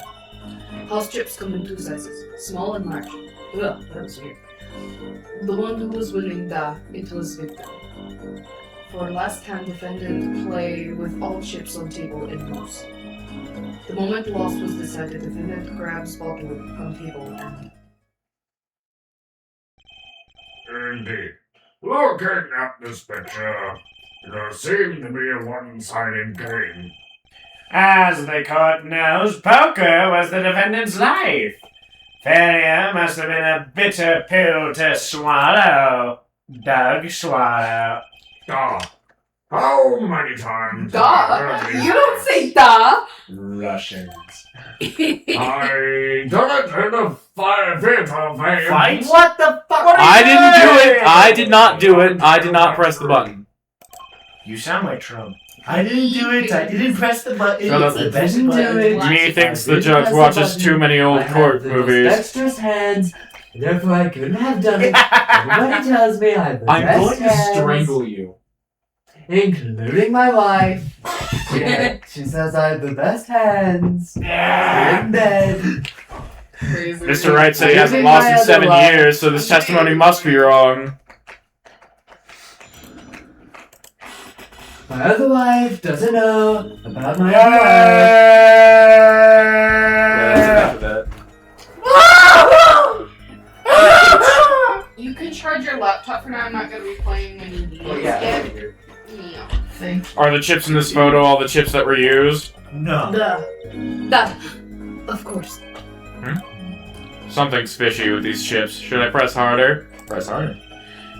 House chips come in two sizes, small and large. Ugh, that was weird. The one who was winning, it was victim. For last hand, defendant play with all chips on table and moves. The moment lost was decided, defendant grabs bottle from table and... Indeed. Looking at this picture, there seems to be a one-sided game. As the court knows, poker was the defendant's life. Failure must have been a bitter pill to swallow. Doug Swallow. How many times have I heard these You don't words? say da! Russians. I done it in a fit of fame. Fight? What the fuck? I didn't do it. I did not do it. I did not press the button. You sound like Trump. I didn't do it. I didn't press the button. Shut It's up. the best Didn't do button. it. Me thinks I the didn't judge press the watches button. too many old I had court the most movies. dexterous hands, therefore I couldn't have done it. Everybody tells me I have the I'm best going to hands, strangle you. including my wife. Yeah, she says I have the best hands. In bed. Crazy. Mr. Wright said he hasn't Including lost my in other 7 wife. years, so this testimony must be wrong. My other wife doesn't know about my other wife. Yeah, that's enough of that. You can charge your laptop for now. I'm not going to be playing any games Oh, yeah. yet. Yeah. Thank Are the chips in this photo all the chips that were used? No. Of course. Something's fishy with these chips. Should I press harder? Press harder.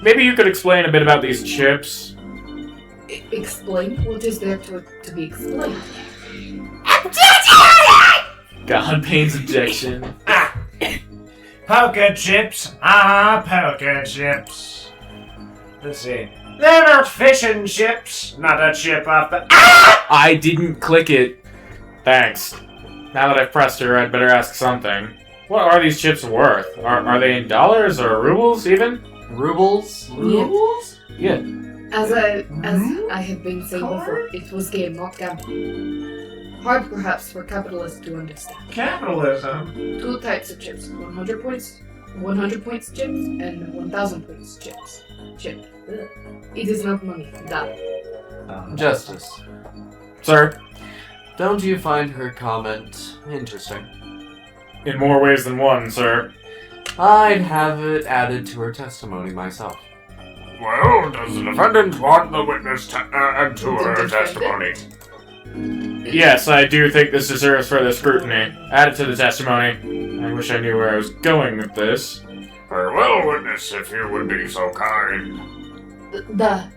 Maybe you could explain a bit about these chips. Explain? What is there to be explained? God, Payne's objection. Poker chips. Poker chips. Let's see. They're not fish and chips. Not a chip off the. I didn't click it. Thanks. Now that I've pressed her, I'd better ask something. What are these chips worth? Are they in dollars or rubles even? Rubles? Rubles? Yeah. As I had been saying before, it was game, not gamble. Hard perhaps for capitalists to understand. Capitalism. Two types of chips: 100 points chips and 1,000 points chips. Ugh. It is not money. Justice. Sir, Don't you find her comment interesting? in more ways than one, sir. I'd have it added to her testimony myself. Well, does the defendant want the witness to add to her testimony? Yes, I do think this deserves further scrutiny. Add it to the testimony. I wish I knew where I was going with this. Very well, witness, if you would be so kind.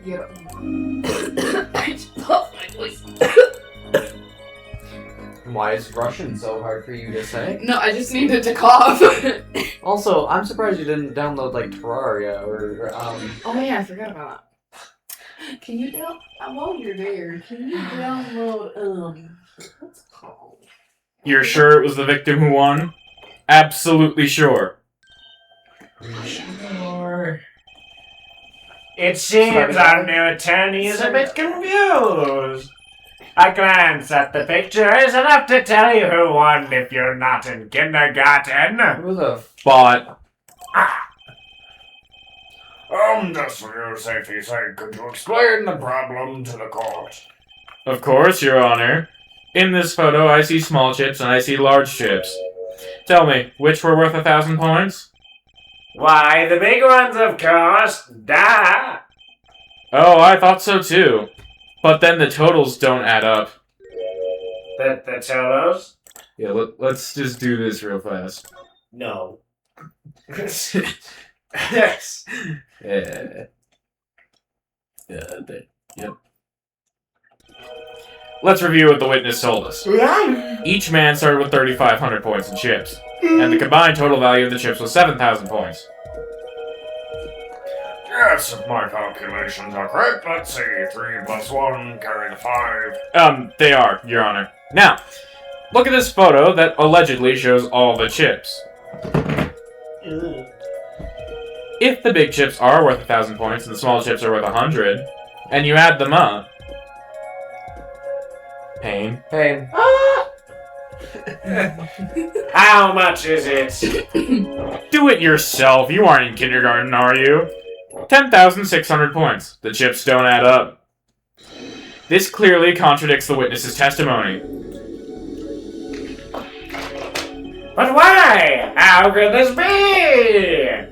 Your I just lost my voice. Why is Russian so hard for you to say? No, I just needed to cough. Also, I'm surprised you didn't download like Terraria or Oh yeah, I forgot about that. Can you while you're there, can you download what's it called? You're sure it was the victim who won? Absolutely sure. Sure. It seems our new attorney is a bit confused. A glance at the picture is enough to tell you who won if you're not in kindergarten. who the But Just for your safety's sake, could you explain the problem to the court? of course, Your Honor. In this photo, I see small chips and I see large chips. Tell me, which were worth 1,000 points? Why, the big ones, of course. Duh. Oh, I thought so too. But then the totals don't add up. The totals? Yeah, let's just do this real fast. No. Yes. Yeah. Yep. Let's review what the witness told us. Each man started with 3,500 points in chips, and the combined total value of the chips was 7,000 points. Yes, if my calculations are correct, let's see. 3 plus 1 carry the 5. They are, Your Honor. Now, look at this photo that allegedly shows all the chips. If the big chips are worth 1,000 points and the small chips are worth 100, and you add them up... Pain. How much is it? Do it yourself. You aren't in kindergarten, are you? 10,600 points. The chips don't add up. This clearly contradicts the witness's testimony. But why? How could this be?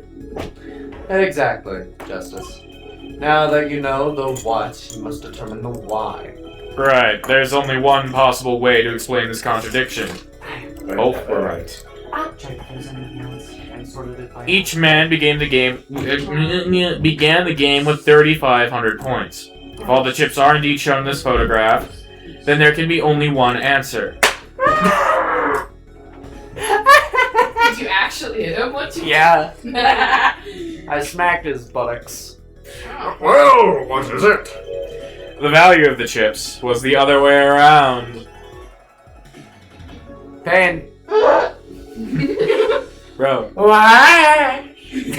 Exactly, Justice. Now that you know the what, you must determine the why. Right, there's only one possible way to explain this contradiction. Both were right. I'll check if there's anything else. I sorted it by Each man began the game with 3,500 points. If all the chips are indeed shown in this photograph, then there can be only one answer. Did you actually hit him? What you? Yeah, I smacked his buttocks. Well, what is it? The value of the chips was the other way around. Pain. Bro, Why?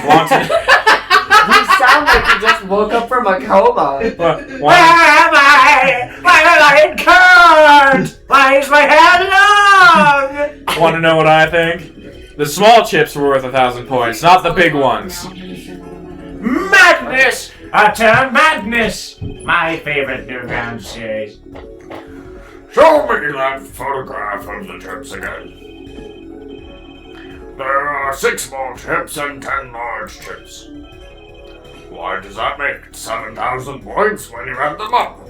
want to... You sound like you just woke up from a coma. Where am I? Why am I in court? Why is my hair long? Want to know what I think? The small chips were worth 1,000 points, not the big ones. Madness! Utter madness! My favorite Newground series. Show me that photograph of the chips again. There are 6 small chips and 10 large chips. Why does that make 7,000 points when you add them up?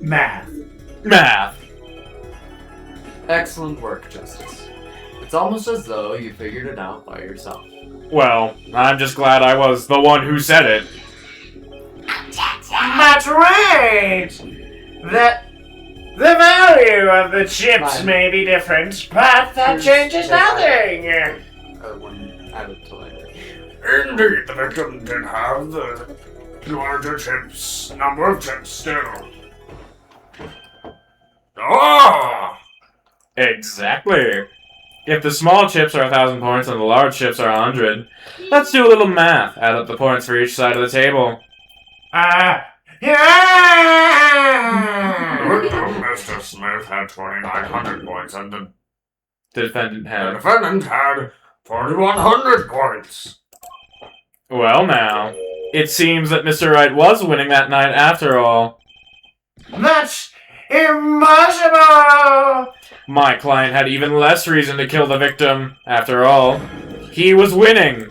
Math. Math. Excellent work, Justice. It's almost as though you figured it out by yourself. Well, I'm just glad I was the one who said it. That's right! The value of the chips Fine. may be different, but that Here's- changes nothing! When added to later. Indeed, the victim did have the larger chips, number of chips still. Ah! Exactly. If the small chips are 1,000 points and the large chips are 100, let's do a little math. Add up the points for each side of the table. Yeah! Mr. Smith had 2,900 points and the The defendant defendant had 4,100 points. Well now, it seems that Mr. Wright was winning that night after all. That's impossible! My client had even less reason to kill the victim. After all, he was winning.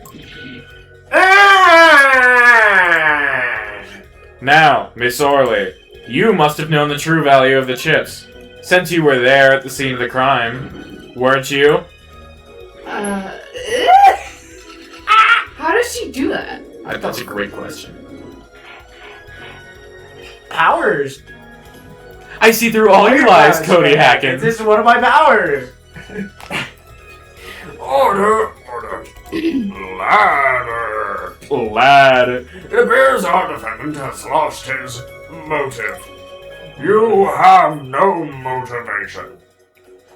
Now, Miss Orley, you must have known the true value of the chips, since you were there at the scene of the crime, weren't you? How does she do that? That's a great question. Powers! I see through all your lies, Cody Hackins. This is one of my powers! Order! Ladder! Lad. It appears our defendant has lost his motive. You have no motivation.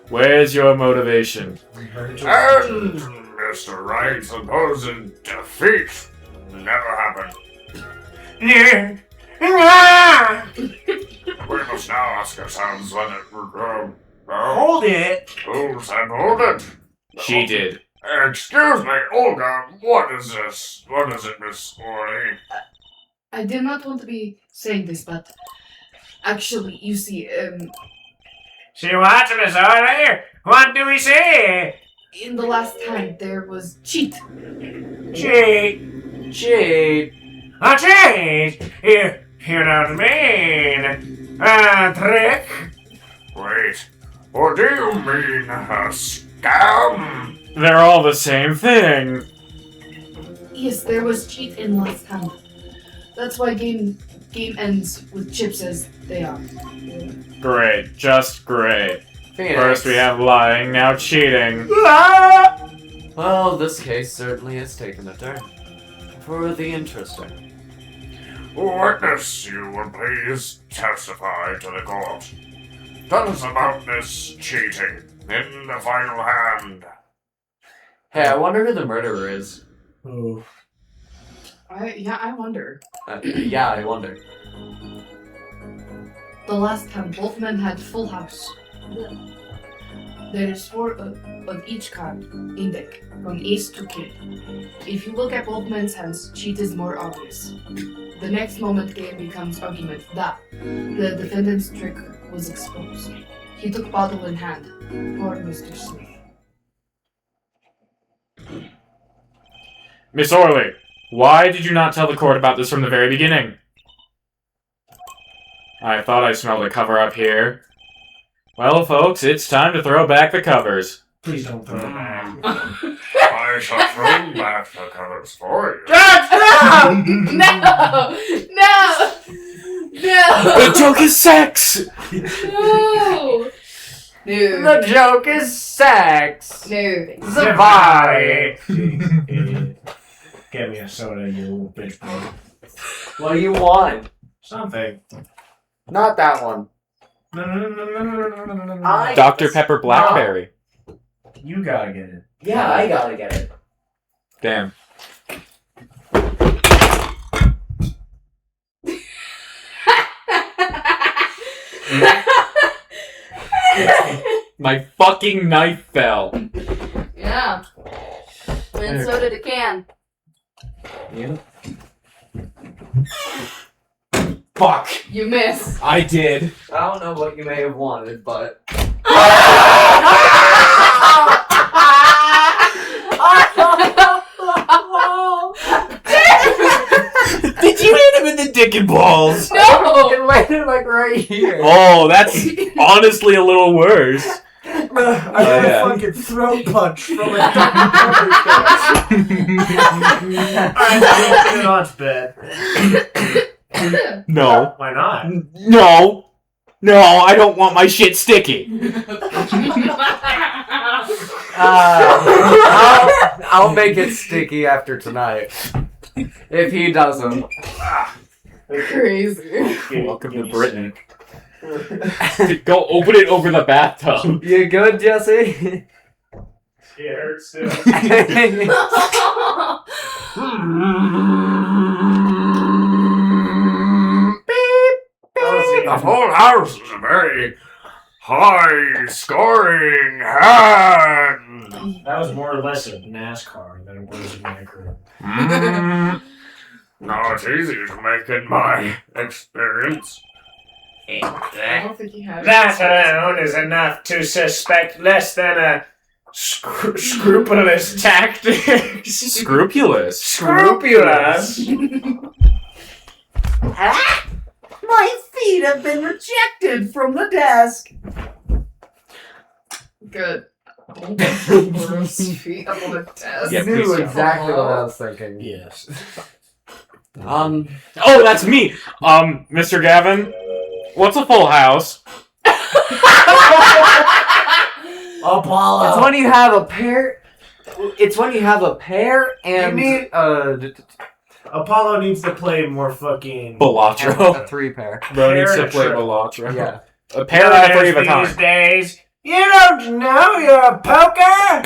Where's your motivation? And Mr. Wright's supposed defeat never happened. We must now ask ourselves whether... Hold it! Who said hold it? She did. Excuse me, Olga, what is this? What is it, Miss Orley? I did not want to be saying this, but actually, you see, She watched Miss Orley? What do we see? in the last time there was cheat. Cheat! Cheat. A cheat! You don't mean a trick? Wait, what do you mean a scam? They're all the same thing. Yes, there was cheat in last hand. That's why game ends with chips as they are. Great, just great. Phoenix. First we have lying, now cheating. Well, this case certainly has taken a turn. For the interesting. Witness, you will please testify to the court. Tell us about this cheating in the final hand. Hey, I wonder who the murderer is. Oh. I wonder. Yeah, I wonder. The last time both men had full house. There is 4 of each card in deck, from ace to king. If you look at both men's hands, cheat is more obvious. The next moment game becomes argument that the defendant's trick was exposed. He took bottle in hand. Poor Mr. Smith. Miss Orley, why did you not tell the court about this from the very beginning? I thought I smelled a cover up here. Well, folks, it's time to throw back the covers. Please don't throw it back. I shall throw back the covers for you. Judge, no! No! No! The joke is sex! No! No. The joke is sex! No. Survive! Get me a soda, you little bitch boy. What do you want? Something. Not that one. No. Dr. Pepper Blackberry. You gotta get it. Yeah, I gotta get it. Damn. My fucking knife fell. Yeah. And so did a can. Yeah. Fuck! You miss. I did. I don't know what you may have wanted, but... Did you hit him in the dick and balls? No! It landed like right here. Oh, that's honestly a little worse. I got yeah. a fucking throat punch from a Dr. Pepper can. Alright, put it on to bed. No. Why not? No. No, I don't want my shit sticky. I'll make it sticky after tonight. If he doesn't. Crazy. Welcome to Britain. Go open it over the bathtub. You good, Jesse? It hurts too. The full house is a very high-scoring hand. That was more or less a NASCAR than it was a micro. Not easy to make in my experience. I don't think you have. That alone is enough to suspect less than a scrupulous tactics. Scrupulous. Scrupulous? My feet have been rejected from the desk. Good. Gross feet up on the desk. Yeah, You knew please exactly what I was thinking. Yes. Oh, that's me. Mr. Gavin, what's a full house? Apollo. It's when you have a pair. It's when you have a pair and You need- Apollo needs to play more fucking. Balatro. a 3 pair. Bro needs to Pair play and Balatro. Yeah. A pair and a three of a These time. days, you don't know you're a poker?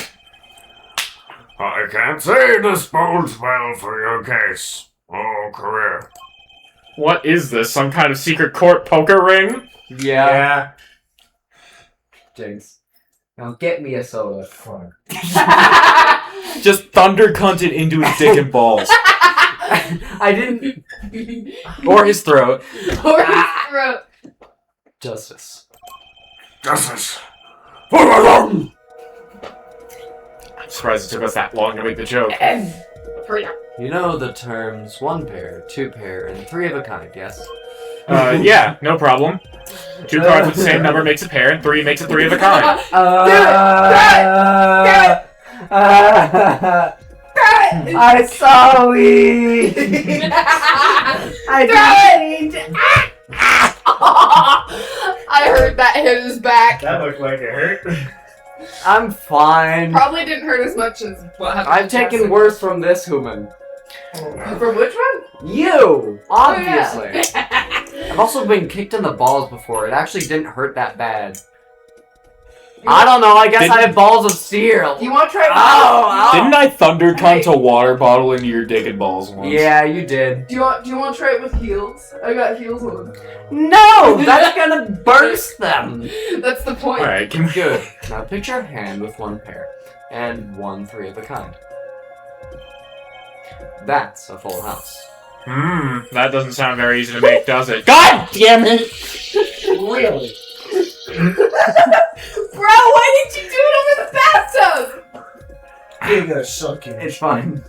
I can't say this bodes well for your case or career. What is this? Some kind of secret court poker ring? Yeah. Jinx. Now get me a soda. Fuck. Just thunder cunt it into his dick and balls. I didn't. Or his throat. Or his throat. Justice. Justice. For the wrong. I'm surprised it took us that long to make the joke. You know the terms one pair, two pair, and three of a kind, yes? Yeah, no problem. 2 cards with the same number makes a pair, and 3 makes a 3 of a kind. I'm sorry! I heard that hit his back. That looked like it hurt. I'm fine. Probably didn't hurt as much as what happened. I've taken worse from this human. From which one? You! Obviously. Oh, yeah. I've also been kicked in the balls before. It actually didn't hurt that bad. I don't know, I guess I have balls of steel. You want to try? Oh! Didn't I thunder cunt a water bottle into your dick and balls once? Yeah, you did. Do you want to try it with heels? I got heels on. No! That's gonna burst them! That's the point. Alright, can we... Good. Now picture a hand with one pair, and one three of a kind. That's a full house. That doesn't sound very easy to make, does it? God damn it! Really? Bro, why did you do it over the bathtub? You're gonna suck it. It's fine.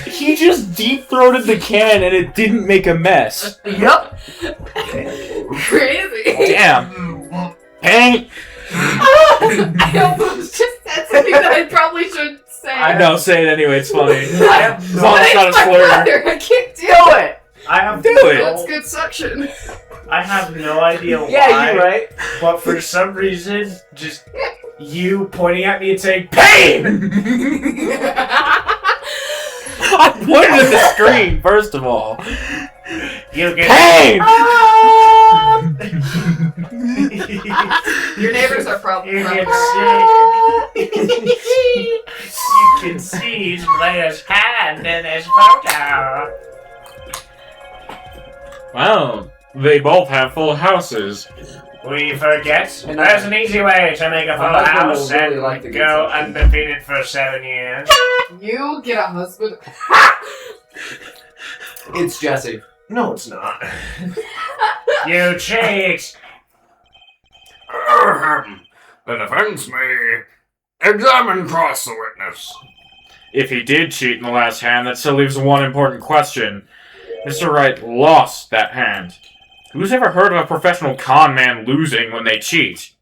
He just deep-throated the can and it didn't make a mess. Yup! Crazy. Damn. Paint! I almost just said something that I probably shouldn't say. I know, say it anyway, it's funny. I have As no, long as it's not a slur. I can't do Do it! I have Do it. That's good suction. I have no idea why. Yeah, you're right. But for some reason, just you pointing at me and saying pain. I pointed at the screen, first of all. You get Pain! Your neighbors are probably You from can see his player's hand in his photo. Wow, they both have full houses. We forget. And There's an easy way to make a full My husband house will really and like the good go stuff. undefeated for 7 years. You get a husband. It's Jesse. No, it's not. You cheat. The defense may examine cross the witness. If he did cheat in the last hand, that still leaves one important question. Mr. Wright lost that hand. Who's ever heard of a professional con man losing when they cheat?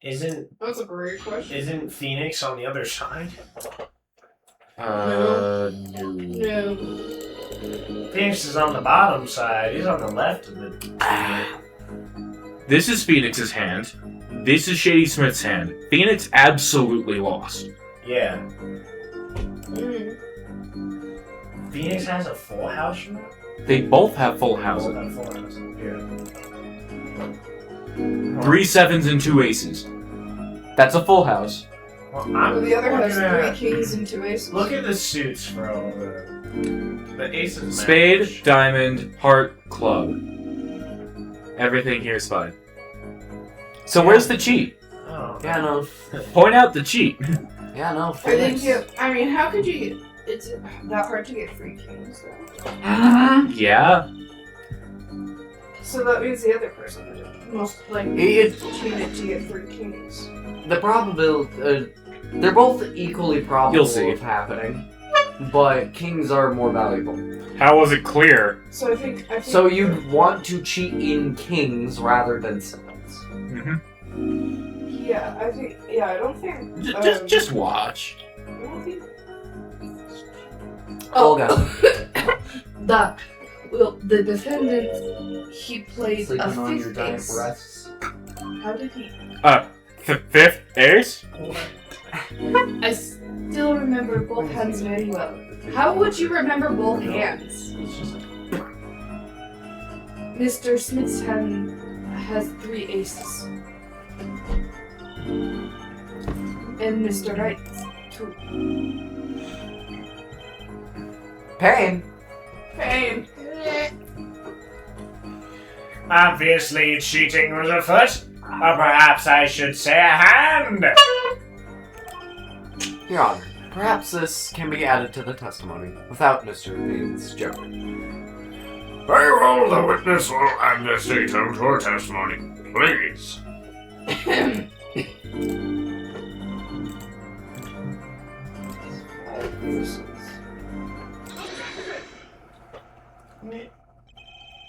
Isn't That's a great question. Phoenix on the other side? No. No. Phoenix is on the bottom side. He's on the left of the. This is Phoenix's hand. This is Shady Smith's hand. Phoenix absolutely lost. Yeah. Mm. Phoenix has a full house now? They both have full Oh, houses. not a full house. Yeah. 3 sevens and 2 aces. That's a full house. Well, Well, the other has looking at- 3 kings and 2 aces. Look at the suits for all the aces. Spade, match. diamond, heart, club. Everything here is fine. So where's the cheat? Oh. Yeah, no. Point out the cheat. Yeah, no. I think Phoenix. I mean, how could you get... It's that hard to get 3 kings, though. Yeah. So that means the other person most likely It- cheated to get 3 kings. The probability, they're both equally probable You'll see. of happening, but kings are more valuable. How was it clear? So I think So you'd want to cheat in kings rather than sevens. Mm-hmm. Yeah, I think... Yeah, I don't think... Just watch. I don't think... Olga. The defendant, he played Sleeping a on your 5th giant ace. breasts. How did he... Fifth ace? I still remember both hands very well. How would you remember both hands? Mr. Smith's hand has 3 aces. And Mr. Wright's 2. Pain. Pain. Obviously, cheating was afoot. Or perhaps I should say a hand. Your Honor, perhaps this can be added to the testimony without Mr. Payne's joke. Very well, the witness will add this detail to her testimony. Please.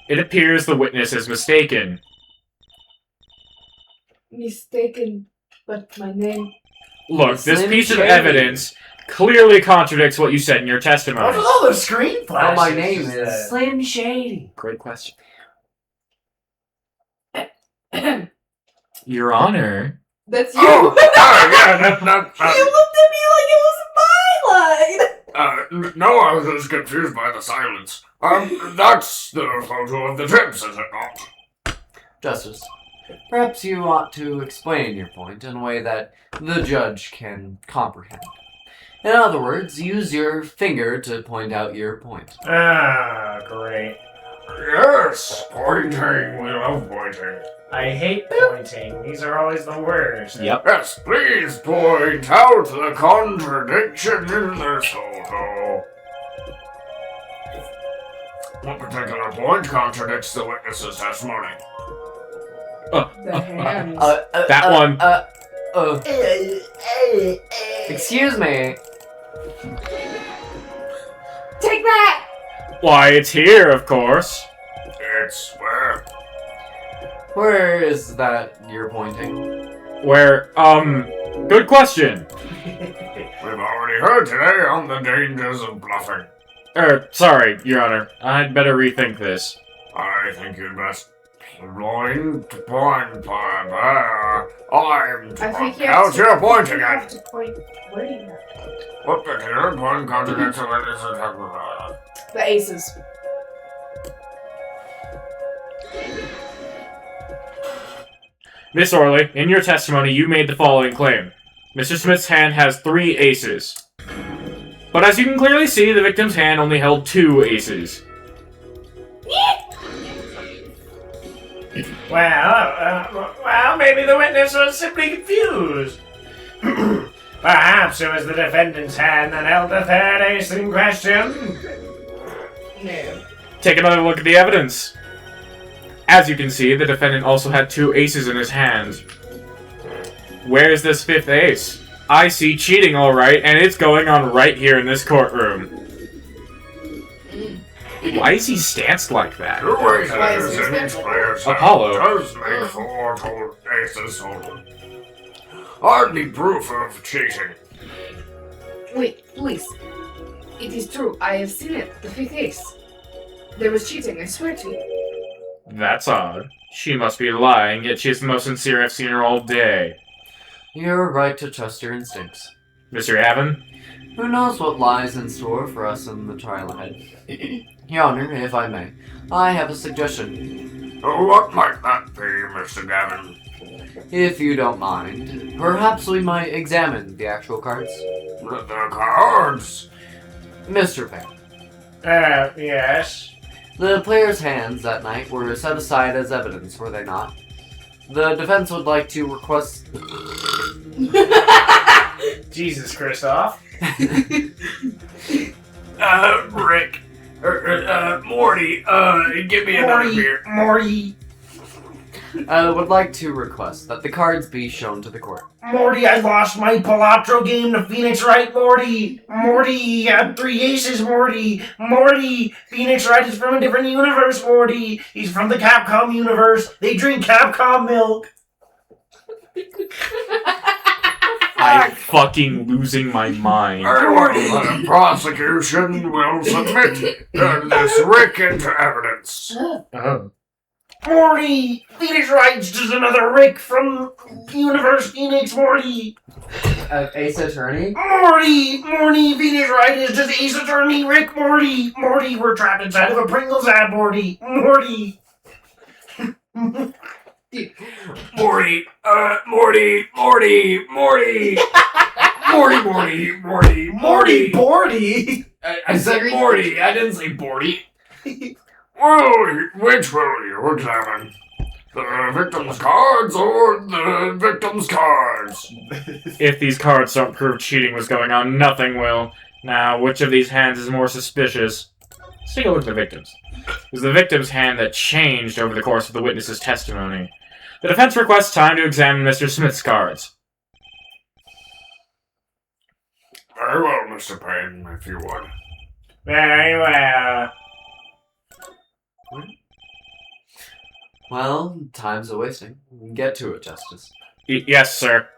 It appears the witness is mistaken. Mistaken, but my name. Look, this Slim piece of Shady. evidence clearly contradicts what you said in your testimony. What's with all those screen Oh, flashes? my name Just, is Slim Shady. Great question. Your Honor. That's you. Oh, yeah, that. You looked at me like it was my line. No, I was just confused by the silence. That's the photo of the tips, is it not? Justice, perhaps you ought to explain your point in a way that the judge can comprehend. In other words, use your finger to point out your point. Ah, great. Yes, pointing. We love pointing. I hate pointing. These are always the worst. Yep. Yes, please point out the contradiction in this photo. What particular point contradicts the witness's testimony? The hands. That one. Excuse me. Take that. Why, it's here, of course. It's where? Where is that you're pointing? Where, good question. We've already heard today on the dangers of bluffing. Sorry, Your Honor. I'd better rethink this. I think you'd best going to point by there. I'm to I think point you have out to. your point You again. have to point. Where do you have? What particular point contradicts the witness's testimony? The aces. Miss Orley, in your testimony, you made the following claim. Mr. Smith's hand has 3 aces. But as you can clearly see, the victim's hand only held 2 aces. Well, maybe the witness was simply confused. Perhaps it was the defendant's hand that held the third ace in question. No. Take another look at the evidence. As you can see, the defendant also had 2 aces in his hand. Where's this 5th ace? I see cheating alright, and it's going on right here in this courtroom. Why is he stanced like that? Two Why is aces he in each special? player's hand Apollo. does make 4 total aces total. Hardly proof of cheating. Wait, please. It is true. I have seen it. The 5th ace. There was cheating. I swear to you. That's odd. She must be lying, yet she's the most sincere I've seen her all day. You're right to trust your instincts. Mr. Avon? Who knows what lies in store for us in the trial ahead? Your Honor, if I may, I have a suggestion. What might that be, Mr. Gavin? If you don't mind, perhaps we might examine the actual cards. The cards? Mr. Payne, Yes. the players' hands that night were set aside as evidence, were they not? The defense would like to request... Jesus, Christoph. Rick. Morty, give me another beer. Morty. would like to request that the cards be shown to the court. Morty, I lost my Palatro game to Phoenix Wright, Morty. Morty, he had 3 aces, Morty. Morty, Phoenix Wright is from a different universe, Morty. He's from the Capcom universe. They drink Capcom milk. I'm fucking losing my mind. Very well, the prosecution will submit this Rick into evidence. Oh. Morty, Phoenix Wright's just another Rick from Universe Phoenix, Morty. Ace Attorney? Morty, Phoenix Wright is just Ace Attorney Rick, Morty. Morty, we're trapped inside of a Pringles ad, Morty. Morty. Morty, Borty. I said Morty, I didn't say Borty. Well, which will you examine? The victim's cards or the victim's cards? If these cards don't prove cheating was going on, nothing will. Now, which of these hands is more suspicious? Let's take a look at the victims. It was the victim's hand that changed over the course of the witness's testimony. The defense requests time to examine Mr. Smith's cards. Very well, Mr. Payne, if you would. Very well. Well, time's a wasting. Get to it, Justice. Yes, sir.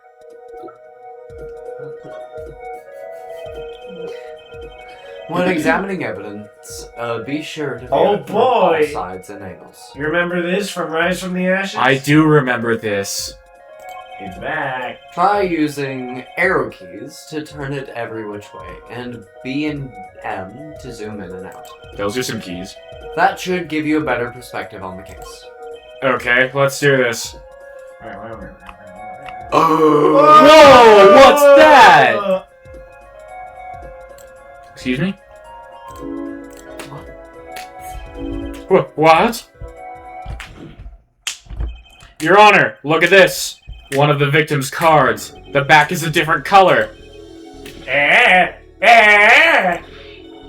When examining evidence, be sure to Oh, view it from all boy. sides and angles. You remember this from Rise from the Ashes? I do remember this. It's back. Try using arrow keys to turn it every which way, and B and M to zoom in and out. Those are some keys. That should give you a better perspective on the case. Okay, let's do this. Oh, Whoa, what's that? Excuse me? What? Your Honor, look at this. One of the victim's cards. The back is a different color.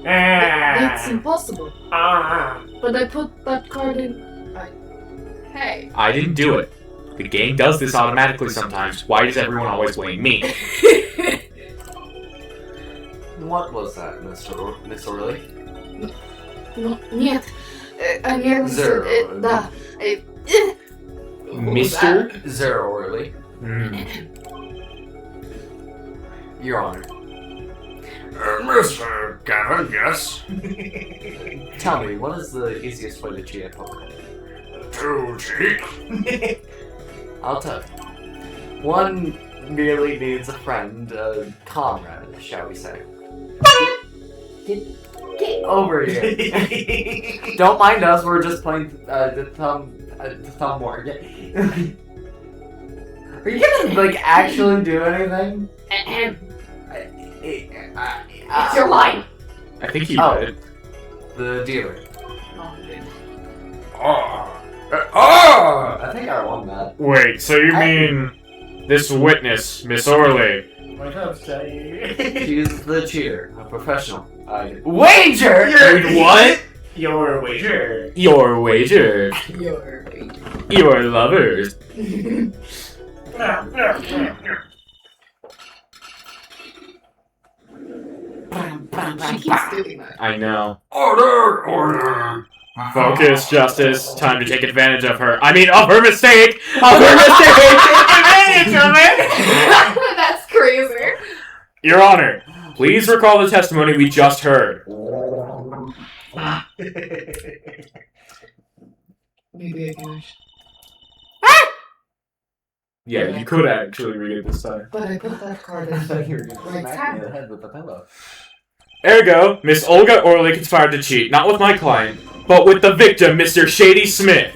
It's impossible. But I put that card in. Hey. I didn't do it. The game does this automatically sometimes. Why does everyone always blame me? What was that, Miss Orley? Нет. Нет. Zero. Да. Mister? Zero Orley. Your Honor. Mr. Gavin, yes? Tell me, what is the easiest way to cheat at poker? To cheat? I'll tell you. One merely needs a friend, a comrade, shall we say. Get over here. Don't mind us, we're just playing the thumb war. Are you gonna, like, actually do anything? It's your line. I think he Oh. did. The dealer. Oh! I think I won that. Wait, so you mean this witness, Miss Orley? What up, Say? She's the cheater, a professional. Wager! Wait, what? Your wager. Your wager. Your Your lovers. She keeps doing that. I know. Order! Order! Focus, Justice. Time to take advantage of her. I mean, of her mistake! Of her mistake! That's crazy. Your Honor, please recall the testimony we just heard. Maybe I can. Yeah, you could actually read it this time. But I put that card I in. thought you were gonna Right smack me in hand. the head with a pillow. Ergo, Miss Olga Orley conspired to cheat, not with my client, but with the victim, Mr. Shady Smith.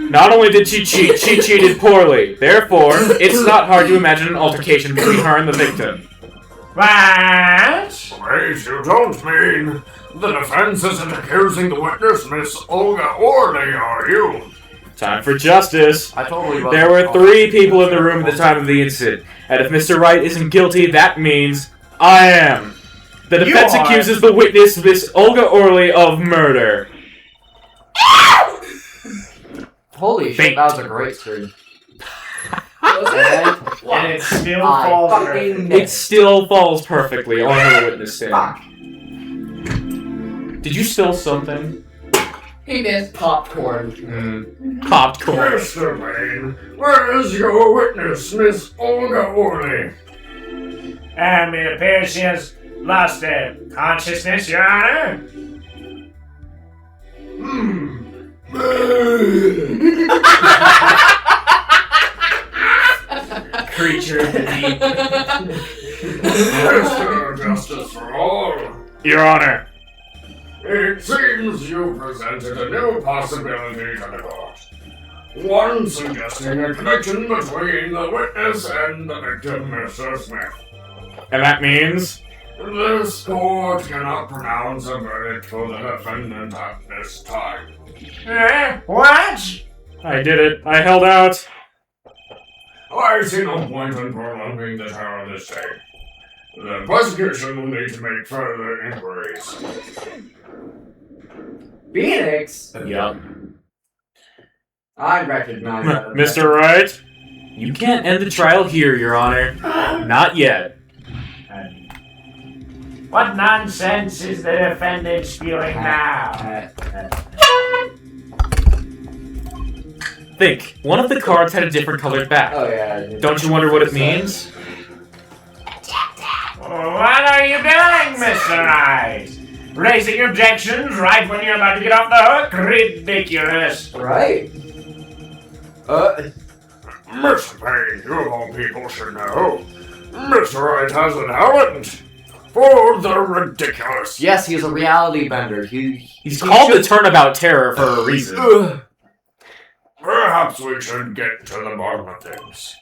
Not only did she cheat, she cheated poorly. Therefore, it's not hard to imagine an altercation between her and the victim. What? Wait, you don't mean the defense isn't accusing the witness, Miss Olga Orley, are you? Time for justice. I totally wasn't. There were 3 people in the room at the time of the incident, and if Mr. Wright isn't guilty, that means I am. The defense You are. accuses the witness, Miss Olga Orley, of murder. Holy shit, Bait. that was a great screen. And it still I falls. fucking It still falls perfectly on her witness stand. Fuck. Did you spill something? He did. Popcorn. Popcorn. Mr. Wayne, where is your witness, Miss Olga Orley? It appears she has lost consciousness, Your Honor. Creature of the deep. Mr. Justice for All, Your Honor. it seems you presented a new possibility to the court. One suggesting a connection between the witness and the victim, Mr. Smith. And that means? This court cannot pronounce a verdict for the defendant at this time. What? I did it. I held out. I see no point in prolonging the trial of this day. The prosecution will need to make further inquiries. Phoenix? Yup. I recognize that. Mr. Wright? You can't end the trial here, Your Honor. Not yet. What nonsense is the defendant spewing now? Think. One of the cards had a different colored back. Oh yeah. Don't you wonder what it means? What are you doing, Mr. Right? Raising objections right when you're about to get off the hook? Ridiculous. Right. Mr. Payne, you of all people should know. Mr. Wright has a talent for the ridiculous. Yes, he's a reality bender. He's called the Turnabout Terror for a reason. Perhaps we should get to the bottom of things.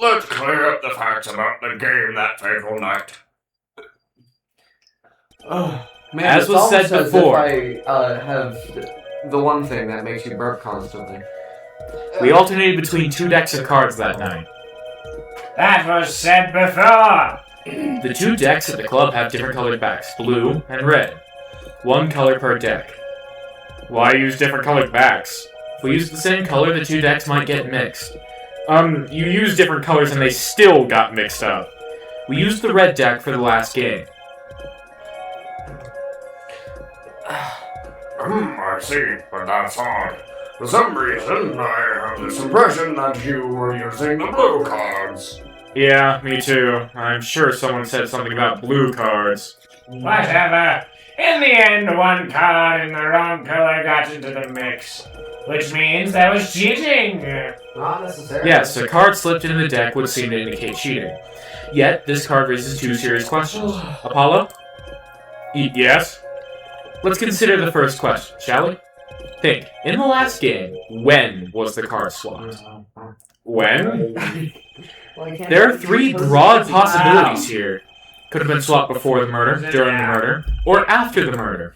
Let's clear up the facts about the game that fateful night. Man, As it's was said almost as before. if I have the one thing that makes you burp constantly. We alternated between 2 decks of cards that night. That was said before. The 2 decks at the club have different colored backs, blue and red. 1 color per deck. Why use different colored backs? If we use the same color, the 2 decks might get mixed. You used different colors and they still got mixed up. We used the red deck for the last game. I see, but that's odd. For some reason, I have this impression that you were using the blue cards. Yeah, me too. I'm sure someone said something about blue cards. Whatever. In the end, one card in the wrong color got into the mix. Which means that was cheating. Not necessarily. Yes, a card slipped into the deck would seem to indicate cheating. Yet, this card raises 2 serious questions. Apollo? Yes? Let's consider the first question, shall we? Think. In the last game, when was the card swapped? When? There are 3 broad possibilities here. Could have been swapped before the murder, during the murder, or after the murder.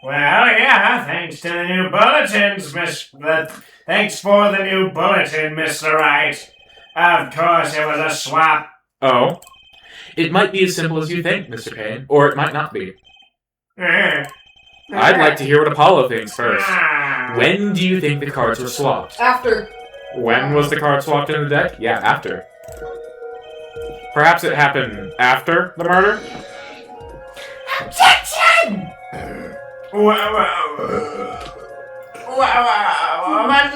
Well, yeah, thanks to the new bulletins, thanks for the new bulletin, Mr. Wright. Of course it was a swap. Oh? It might be as simple as you think, Mr. Payne, or it might not be. I'd like to hear what Apollo thinks first. When do you think the cards were swapped? After. When was the card swapped in the deck? Yeah, after. Perhaps it happened after the murder? Objection! What's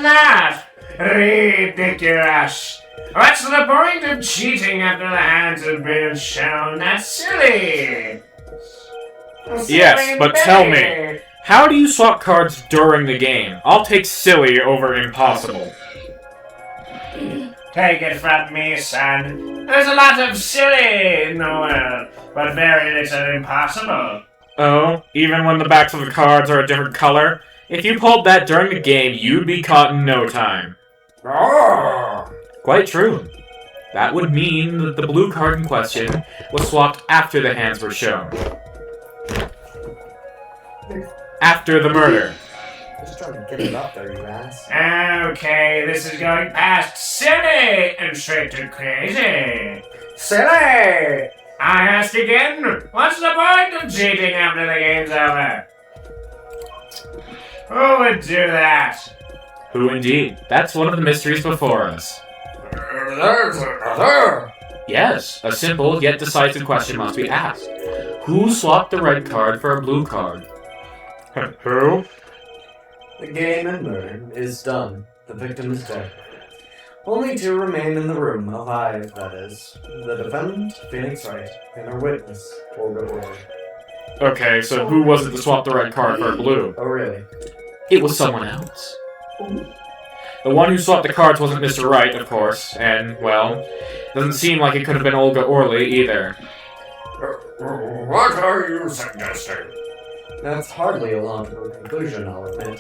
that? Ridiculous. What's the point of cheating after the hands have been shown? That's silly. Yes, but tell me, how do you swap cards during the game? I'll take silly over impossible. Take it from me, son. There's a lot of silly in the world, but very little impossible. Oh, even when the backs of the cards are a different color? If you pulled that during the game, you'd be caught in no time. Ah! Quite true. That would mean that the blue card in question was swapped after the hands were shown. After the murder. Just trying to get it up there, you ass. Okay, this is going past silly and straight to crazy. Silly! I ask again, what's the point of cheating after the game's over? Who would do that? Who indeed? That's one of the mysteries before us. There's another. Yes, a simple yet decisive question must be asked. Who swapped the red card for a blue card? Who? The game and murder is done. The victim is dead. Only 2 remain in the room, alive, that is. The defendant, Phoenix Wright, and her witness, Olga Orley. Okay, so who was it that swapped the red card for a blue? Oh, really? It was someone else. The one who swapped the cards wasn't Mr. Wright, of course, and, well, doesn't seem like it could have been Olga Orley either. What are you suggesting? That's hardly a logical conclusion, I'll admit.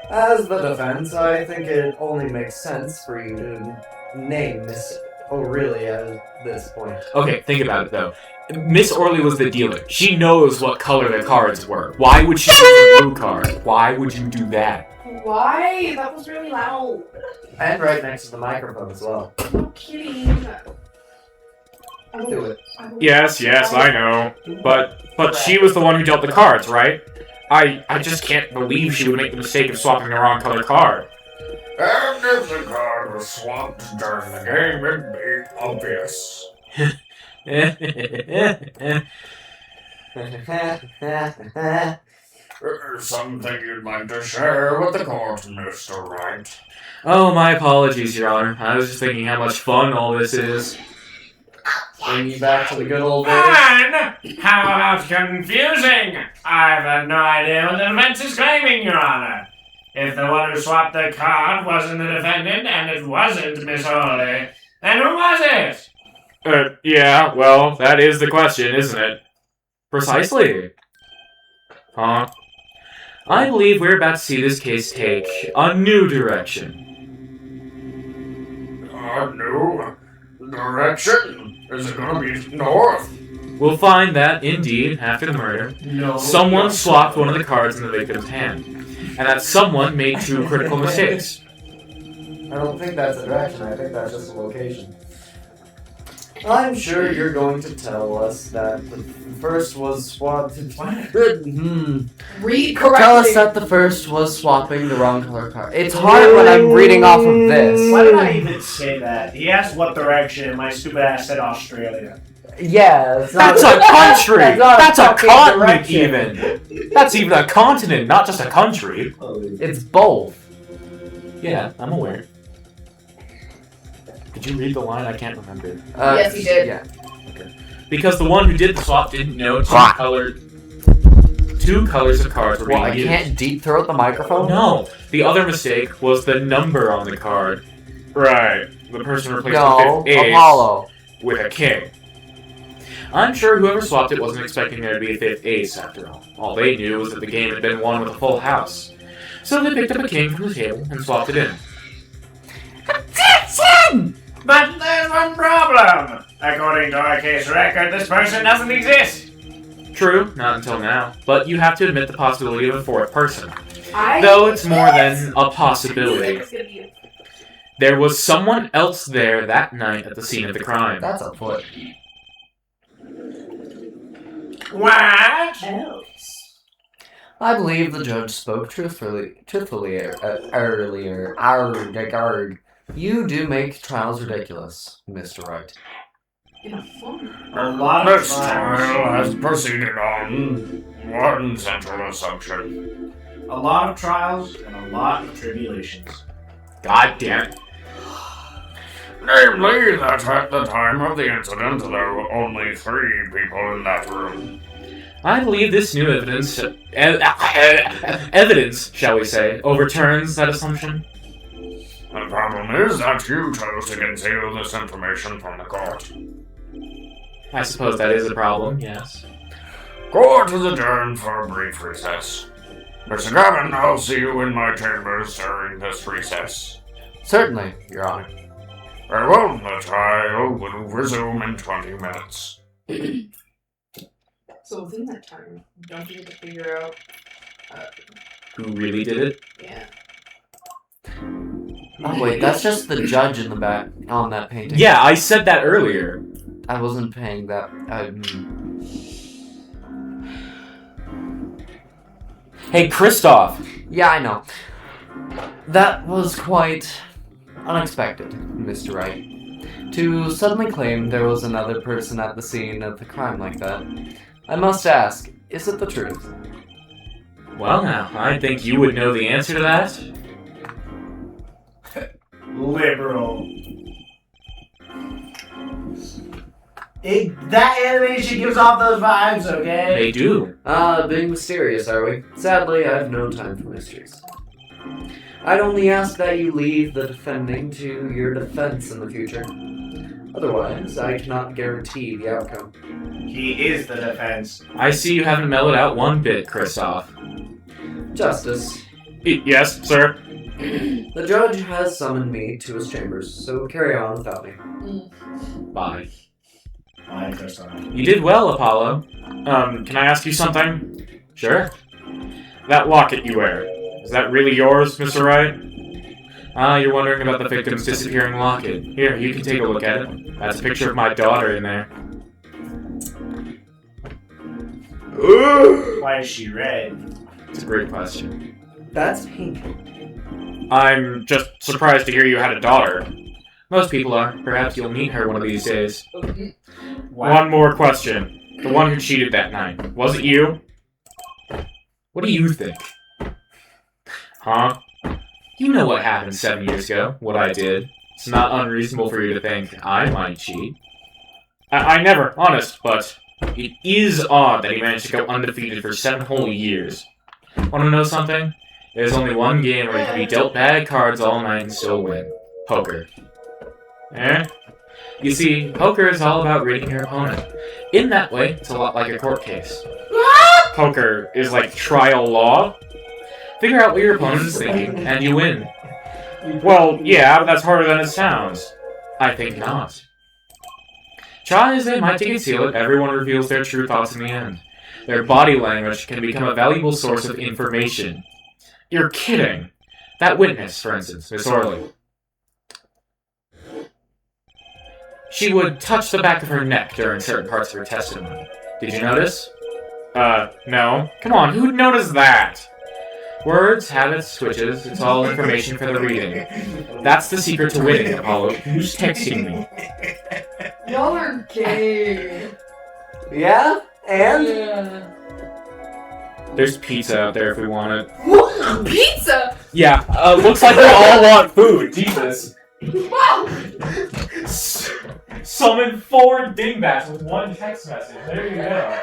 As the defense, I think it only makes sense for you to name Miss O'Reilly at this point. Okay, think about it though. Miss Orley was the dealer. She knows what color the cards were. Why would she use a blue card? Why would you do that? Why? That was really loud. And right next to the microphone as well. No kidding. Do it. Yes, I know. But she was the one who dealt the cards, right? I just can't believe she would make the mistake of swapping the wrong color card. And if the card was swapped during the game, it'd be obvious. Something you'd like to share with the court, Mr. Wright? Oh, my apologies, Your Honor. I was just thinking how much fun all this is. Bring you back to the good old days. Man! How about confusing? I've had no idea what the defense is claiming, Your Honor. If the one who swapped the card wasn't the defendant, and it wasn't Miss Hawley, then who was it? Yeah, well, that is the question, isn't it? Precisely. Huh? I believe we're about to see this case take a new direction. A new direction? Is it gonna be north? We'll find that, indeed, after the murder, someone swapped one of the cards in the victim's hand, and that someone made 2 critical mistakes. I don't think that's a direction, I think that's just a location. I'm sure you're going to tell us that the first was swapped. Read correctly. Tell us that the first was swapping the wrong color card. It's hard when I'm reading off of this. Why did I even say that? He asked what direction, and my stupid ass said Australia. Yeah, it's That's not, a country! That's a fucking continent, direction. even! That's even a continent, not just a country. It's both. Yeah, I'm aware. Did you read the line? I can't remember. Yes, he did. Yeah. Because the one who did the swap didn't know two colors of cards were Well, I being used. can't deep throat the microphone? No, the other mistake was the number on the card. Right. The person replaced No, the 5th ace Apollo. with a king. I'm sure whoever swapped it wasn't expecting there to be a 5th ace after all. All they knew was that the game had been won with a full house. So they picked up a king from the table and swapped it in. But there's one problem. According to our case record, this person doesn't exist. True, not until now. But you have to admit the possibility of a 4th person. I Though it's more than a possibility. There was someone else there that night at the scene of the crime. That's a foot. What? else. I believe the judge spoke truthfully earlier. Arg. You do make trials ridiculous, Mr. Wright. In a fun. A lot of This trials. trial has proceeded on one central assumption. A lot of trials and a lot of tribulations. God damn it. Namely, that at the time of the incident, there were only 3 people in that room. I believe this new evidence, evidence, shall we say, overturns that assumption. The problem is that you chose to conceal this information from the court. I suppose that is a problem, yes. Court is adjourned for a brief recess. Mr. Gavin, I'll see you in my chambers during this recess. Certainly, Your Honor. Very well, the trial will resume in 20 minutes. So within that time, don't you get to figure out? Who really did it? Yeah. Oh wait, that's just the judge in the back on that painting. Yeah, I said that earlier. I wasn't paying that. Hey, Kristoff! Yeah, I know. That was quite unexpected, Mr. Wright. To suddenly claim there was another person at the scene of the crime like that. I must ask, is it the truth? Well now, I think you would know the answer to that. Liberal. That animation gives off those vibes, okay? They do. Being mysterious, are we? Sadly, I have no time for mysteries. I'd only ask that you leave the defending to your defense in the future. Otherwise, I cannot guarantee the outcome. He is the defense. I see you haven't mellowed out one bit, Kristoff. Justice. Yes, sir. The judge has summoned me to his chambers, so carry on without me. Bye. I trust on You did well, Apollo. Can I ask you something? Sure. That locket you wear, is that really yours, Mr. Wright? Ah, you're wondering about the victim's disappearing locket. Here, you can take a look at it. That's a picture of my daughter in there. Why is she red? It's a great question. That's pink. I'm just surprised to hear you had a daughter. Most people are. Perhaps you'll meet her one of these days. One more question. The one who cheated that night. Was it you? What do you think? Huh? You know what happened 7 years ago, what I did. It's not unreasonable for you to think I might cheat. I never, honest, but it is odd that he managed to go undefeated for 7 whole years. Want to know something? There's only one game where you can be dealt bad cards all night and still win. Poker. Eh? You see, poker is all about reading your opponent. In that way, it's a lot like a court case. Poker is like trial law. Figure out what your opponent is thinking, and you win. Well, yeah, but that's harder than it sounds. I think not. Try as they might to conceal it, everyone reveals their true thoughts in the end. Their body language can become a valuable source of information. You're kidding. That witness, for instance, Miss Orley. She would touch the back of her neck during certain parts of her testimony. Did you notice? No. Come on, who'd notice that? Words, habits, switches, it's all information for the reading. That's the secret to winning, Apollo. Who's texting me? Y'all are gay. Yeah? And? Yeah. There's pizza out there if we want it. What? Pizza? Yeah, looks like we all want food. Jesus. Wow! Summon 4 dingbats with 1 text message. There you go.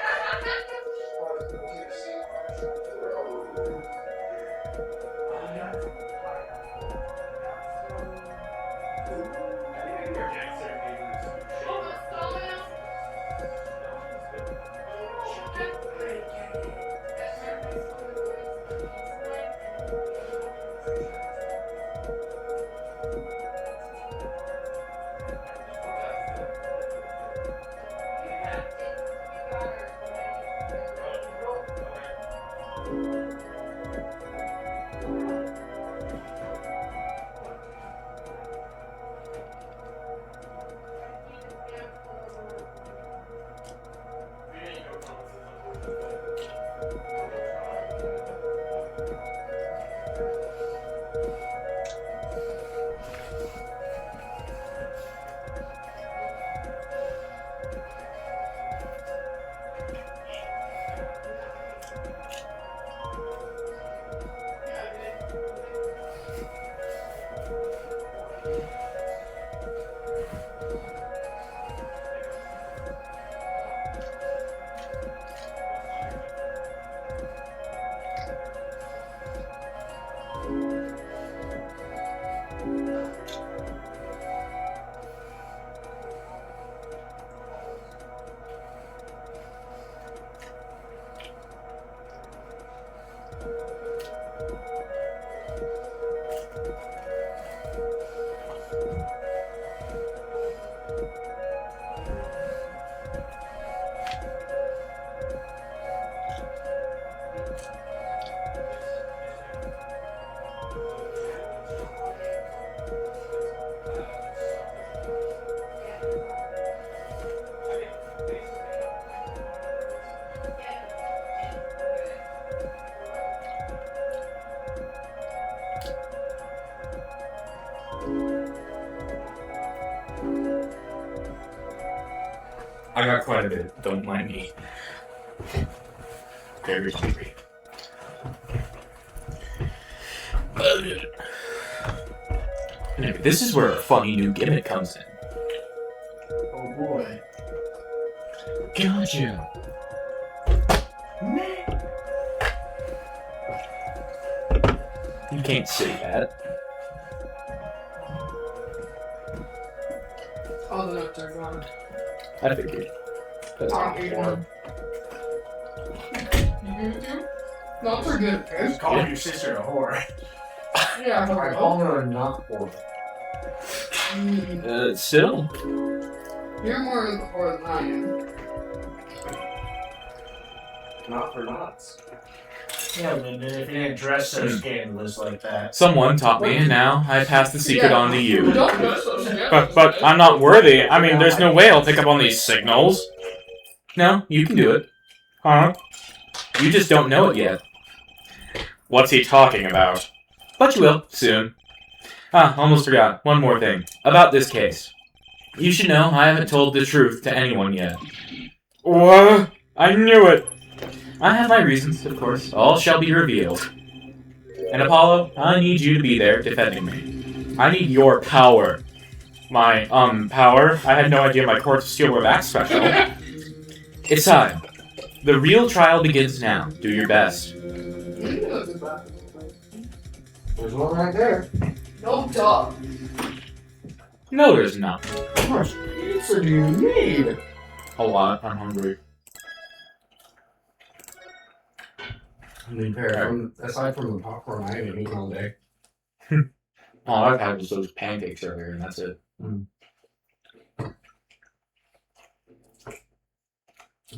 I got quite a bit, don't mind me. Very hungry. Anyway, this is where a funny new gimmick comes in. Oh boy. Gotcha. You can't say that. All the notes are gone. I figured. That's not Mm-hmm. Not for good, Just calling your sister a whore. Yeah, I call her a not whore. Still. You're more of a whore than I am. Not for knots. Yeah, Linda, if you didn't dress so scandalous like that. Someone taught me, and now I pass the secret on to you. Don't go so scandalous. But I'm not worthy. I mean, there's no way I'll pick up on these signals. No, you can do it. Huh? You just don't know it yet. What's he talking about? But you will, soon. Ah, almost forgot. One more thing. About this case. You should know I haven't told the truth to anyone yet. What? I knew it! I have my reasons, of course. All shall be revealed. And Apollo, I need you to be there defending me. I need your power. My, power? I had no idea my court of steel were that special. It's time. The real trial begins now. Do your best. There's one right there. No, duh. No, there's not. How much pizza do you need? A lot. I'm hungry. I mean, fair. Aside from the popcorn, I haven't eaten all day. All I've had was those pancakes earlier, and that's it.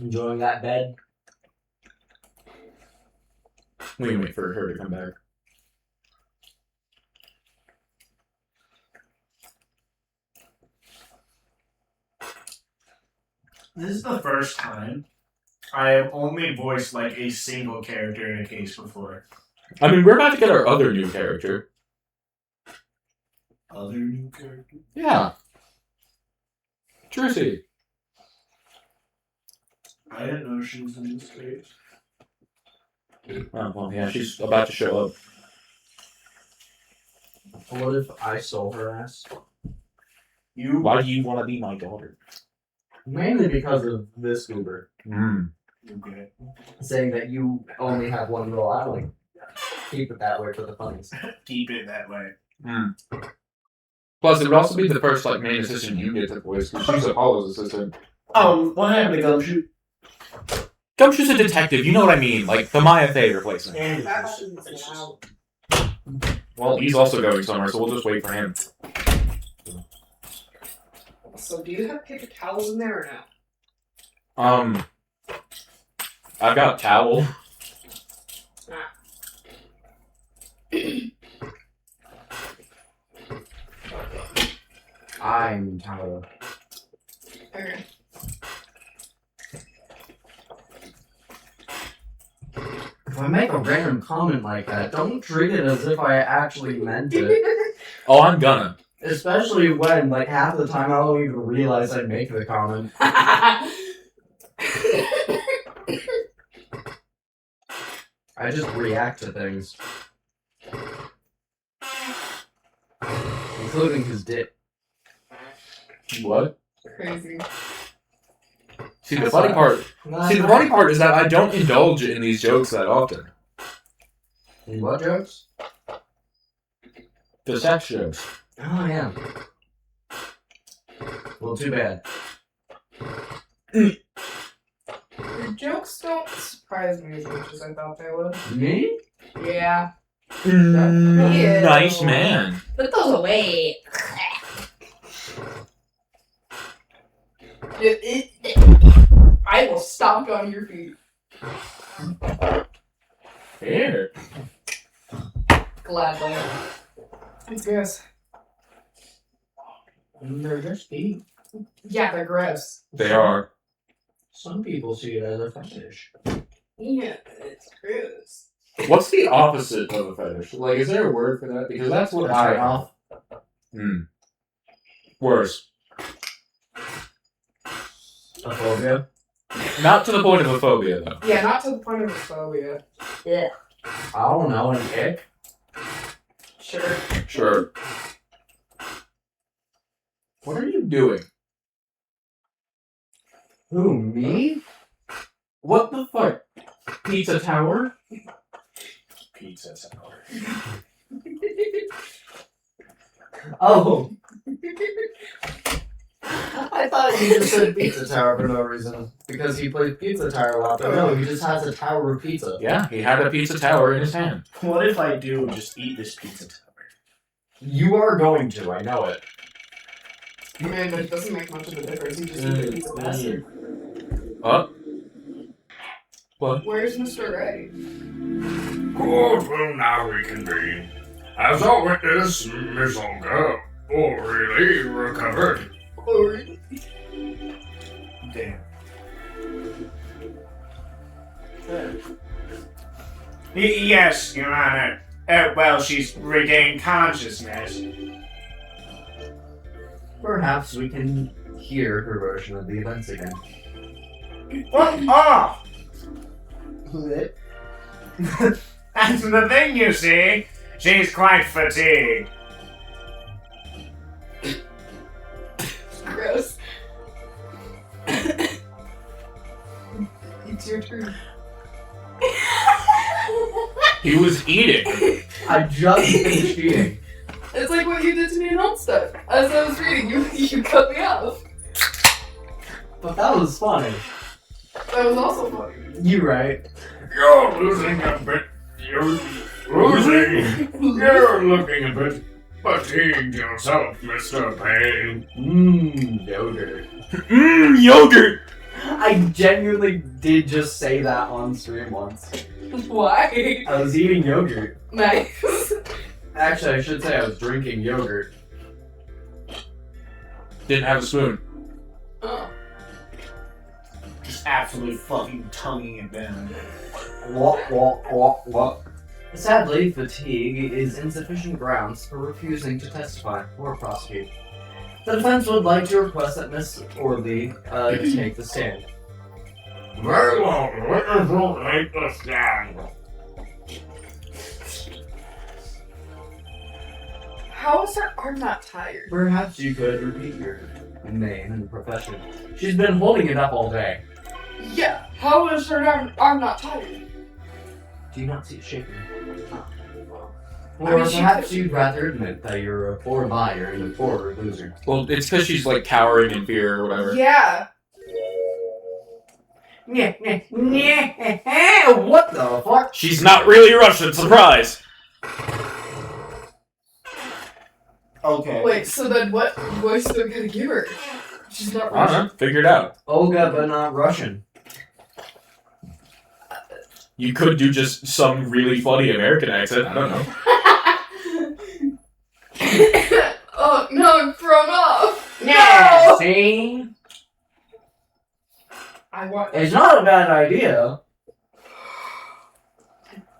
Enjoying that bed? We can wait for her to come back. This is the first time I have only voiced like a single character in a case before. I mean, we're about to get our other new character. Other new character? Yeah. Trucy. I didn't know she was in this case. Oh, well, yeah, she's about to show up. What if I stole her ass? You? Why do you want to be my daughter? Mainly because of this goober Okay. saying that you only have one little eye. Like, keep it that way for the funnies. Keep it that way. Plus, it would also be the first like main assistant you get to voice, because she's Apollo's assistant. What happened to Gumshoe? Gumshoe's a detective, you know what I mean? Like, the Maya Fey replacement. And Well, he's also going somewhere, so we'll just wait for him. So, do you have paper towels in there or no? I've got a towel. I'm Tyler. Okay. If I make a random comment like that, don't treat it as if I actually meant it. Oh, I'm gonna. Especially when, like, half the time I don't even realize I make the comment. I just react to things. Including his dick. What? Crazy. See, the funny part is that I don't indulge in these jokes that often. What jokes? The sex jokes. Oh, yeah. Well, too bad. The jokes don't surprise me as much as I thought they would. Me? Yeah. Ew. Nice man. Put those away. I will stomp on your feet. Here. Gladly. It's gross. They're just feet. Yeah, they're gross. They are. Some people see it as a fetish. Yeah, it's gross. What's the opposite of a fetish? Like, is there a word for that? Because that's what I... off. Worse. A phobia? Not to the point of a phobia, though. Yeah, not to the point of a phobia. Yeah. I don't know, an ick? Sure. Sure. What are you doing? Who, me? What the fuck? Pizza Tower? Pizza Tower. Oh! I thought he just said Pizza Tower for no reason. Because he plays Pizza Tower a lot, but no, he just has a tower of pizza. Yeah, he had a pizza tower in his hand. What if I do just eat this Pizza Tower? You are going to, I know it. Man, but it doesn't make much of a difference. You just eat the pizza faster. What? Where's Mr. Ray? Good, well now we convene. As our witness, Miss Olga, already recovered. Damn. Yes, Your Honor. Well, she's regained consciousness. perhaps we can hear her version of the events again. What off? That's the thing, you see. She's quite fatigued. Gross. It's your turn. He was eating. I just finished eating. It's like what you did to me in Homestuck. As I was reading, you cut me off. But that was funny. That was also funny. You right. You're losing a bit. You're losing. You're looking a bit fatigued yourself, Mr. Payne. Yogurt. Yogurt! I genuinely did just say that on stream once. Why? I was eating yogurt. Nice. Actually, I should say I was drinking yogurt. Didn't have a spoon. Oh. Just absolutely fucking tonguing it down. What? Sadly, fatigue is insufficient grounds for refusing to testify or prosecute. The defense would like to request that Miss Orley take the stand. Very well, witness will take the stand. How is her arm not tired? Perhaps you could repeat your name and profession. She's been holding it up all day. Yeah. How is her arm not tired? Do you not see it shaking? I Or mean, she perhaps could- you'd rather admit that you're a poor liar and a poor loser. Well, it's because she's like cowering in fear or whatever. Yeah. What the fuck? She's not really Russian, surprise! Okay. Wait, so then what voice they're gonna give her? She's not I don't Russian. know, figure it out. Olga, but not Russian. You could do just some really funny American accent, I don't know. Oh no, I'm thrown off. Yeah, No! see? I want. It's not a bad idea.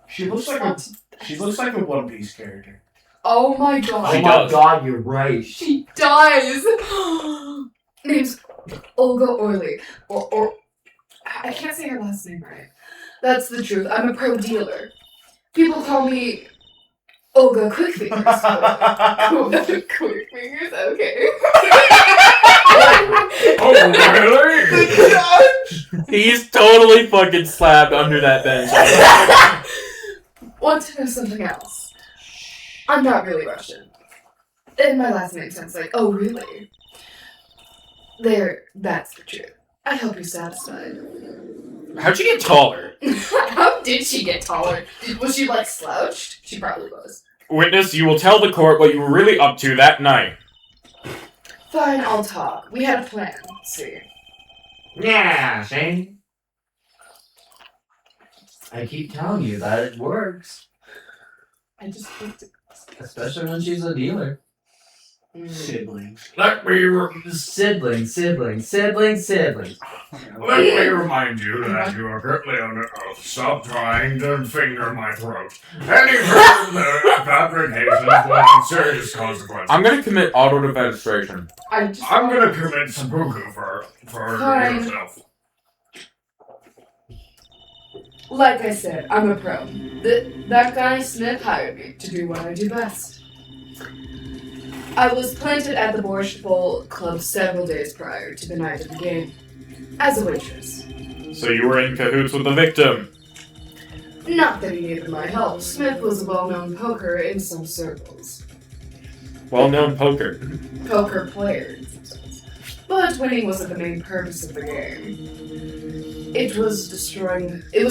She looks like a One Piece character. Oh my Oh god. She my does. god, you're right. She dies. Name's Olga Orley. Or I can't say her last name right. That's the truth. I'm a pro dealer. People call me Olga Quickfingers. Quickfingers? Okay. Oh, really? He's totally fucking slapped under that bench. Want to know something else? I'm not really Russian. And my last name sounds like, oh really? That's the truth. I hope you're satisfied. How'd you get taller? How did she get taller? Was she like slouched? She probably was. Witness, you will tell the court what you were really up to that night. Fine, I'll talk. We had a plan. See. Yeah, see? I keep telling you that it works. I just looked at Especially when she's a dealer. Siblings. Let me Siblings. Let me remind you that you are currently under oath. Stop trying to finger my throat. Any further fabrications will have serious consequences. I'm gonna commit auto defenestration. I just I'm gonna commit seppuku for Fine. yourself. Like I said, I'm a pro. That guy Smith hired me to do what I do best. I was planted at the Borscht Bowl Club several days prior to the night of the game, as a waitress. So you were in cahoots with the victim. Not that he needed my help. Smith was a well-known poker in some circles. Well-known poker. Poker player in some sense. But winning wasn't the main purpose of the game. It was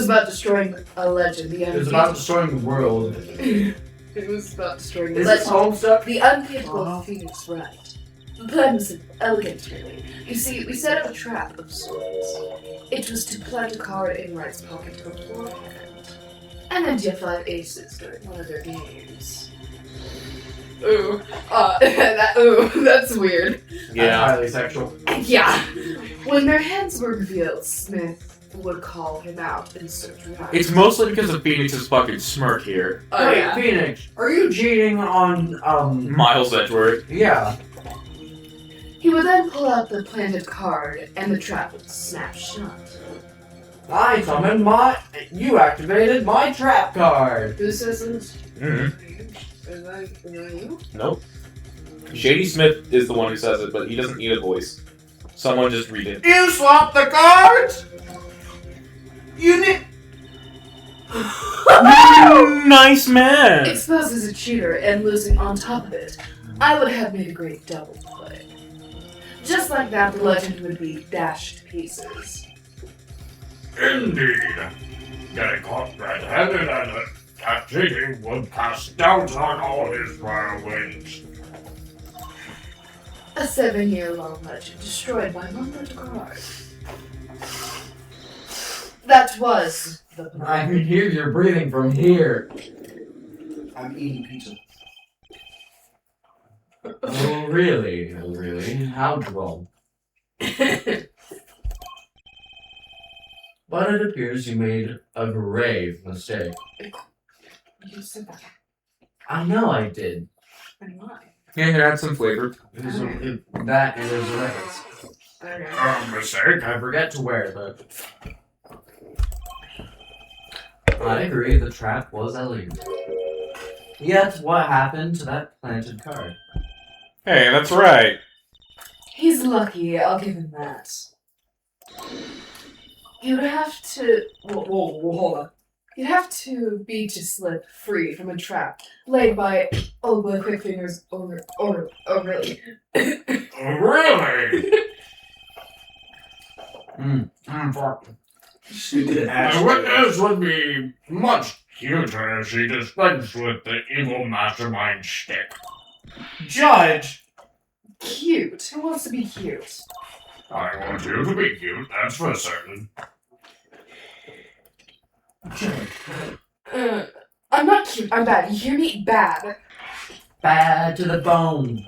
about destroying a legend. It was about destroying the world. It was about destroying the Is legend. this Homestuck? The unbeatable Phoenix Wright. The plan was elegant, really. You see, we set up a trap of sorts. It was to plant a card in Wright's pocket beforehand, and then deal 5 aces during one of their games. Ooh. That's weird. Yeah. Highly sexual. Yeah. When their hands were revealed, Smith would call him out in search of Wright. It's mostly because of Phoenix's fucking smirk here. Oh, Wait, yeah. Phoenix, are you cheating on, Miles Edgeworth. yeah. He would then pull out the planted card, and the trap would snap shut. I summoned you activated my trap card. Who says it? Mm-hmm. Is that you? Nope. Shady Smith is the one who says it, but he doesn't need a voice. Someone just read it. You swapped the cards? You need. Nice man! Exposed as a cheater and losing on top of it, I would have made a great double play. Just like that, the legend would be dashed to pieces. Indeed. Getting caught red-handed and at cheating would cast doubt on all his prior wins. A 7-year-long legend destroyed by one card. That was the I can hear your breathing from here. I'm eating pizza. Oh, really? Oh, really? How droll. But it appears you made a grave mistake. You said that. I know I did. And why? Yeah, it adds some flavor. That and there's a reference. Okay. Mistake? I forget to wear the. I agree, the trap was illegal. Yet, what happened to that planted card? Hey, that's right. He's lucky, I'll give him that. You'd have to. Whoa, hold on. You'd have to be to slip free from a trap laid by old boy quick fingers over. Oh, really? Really? The witness would be much cuter if she dispensed with the evil mastermind shtick. Judge! Cute. Who wants to be cute? I want you to be cute, that's for certain. I'm not cute. I'm bad. You hear me? Bad. Bad to the bone.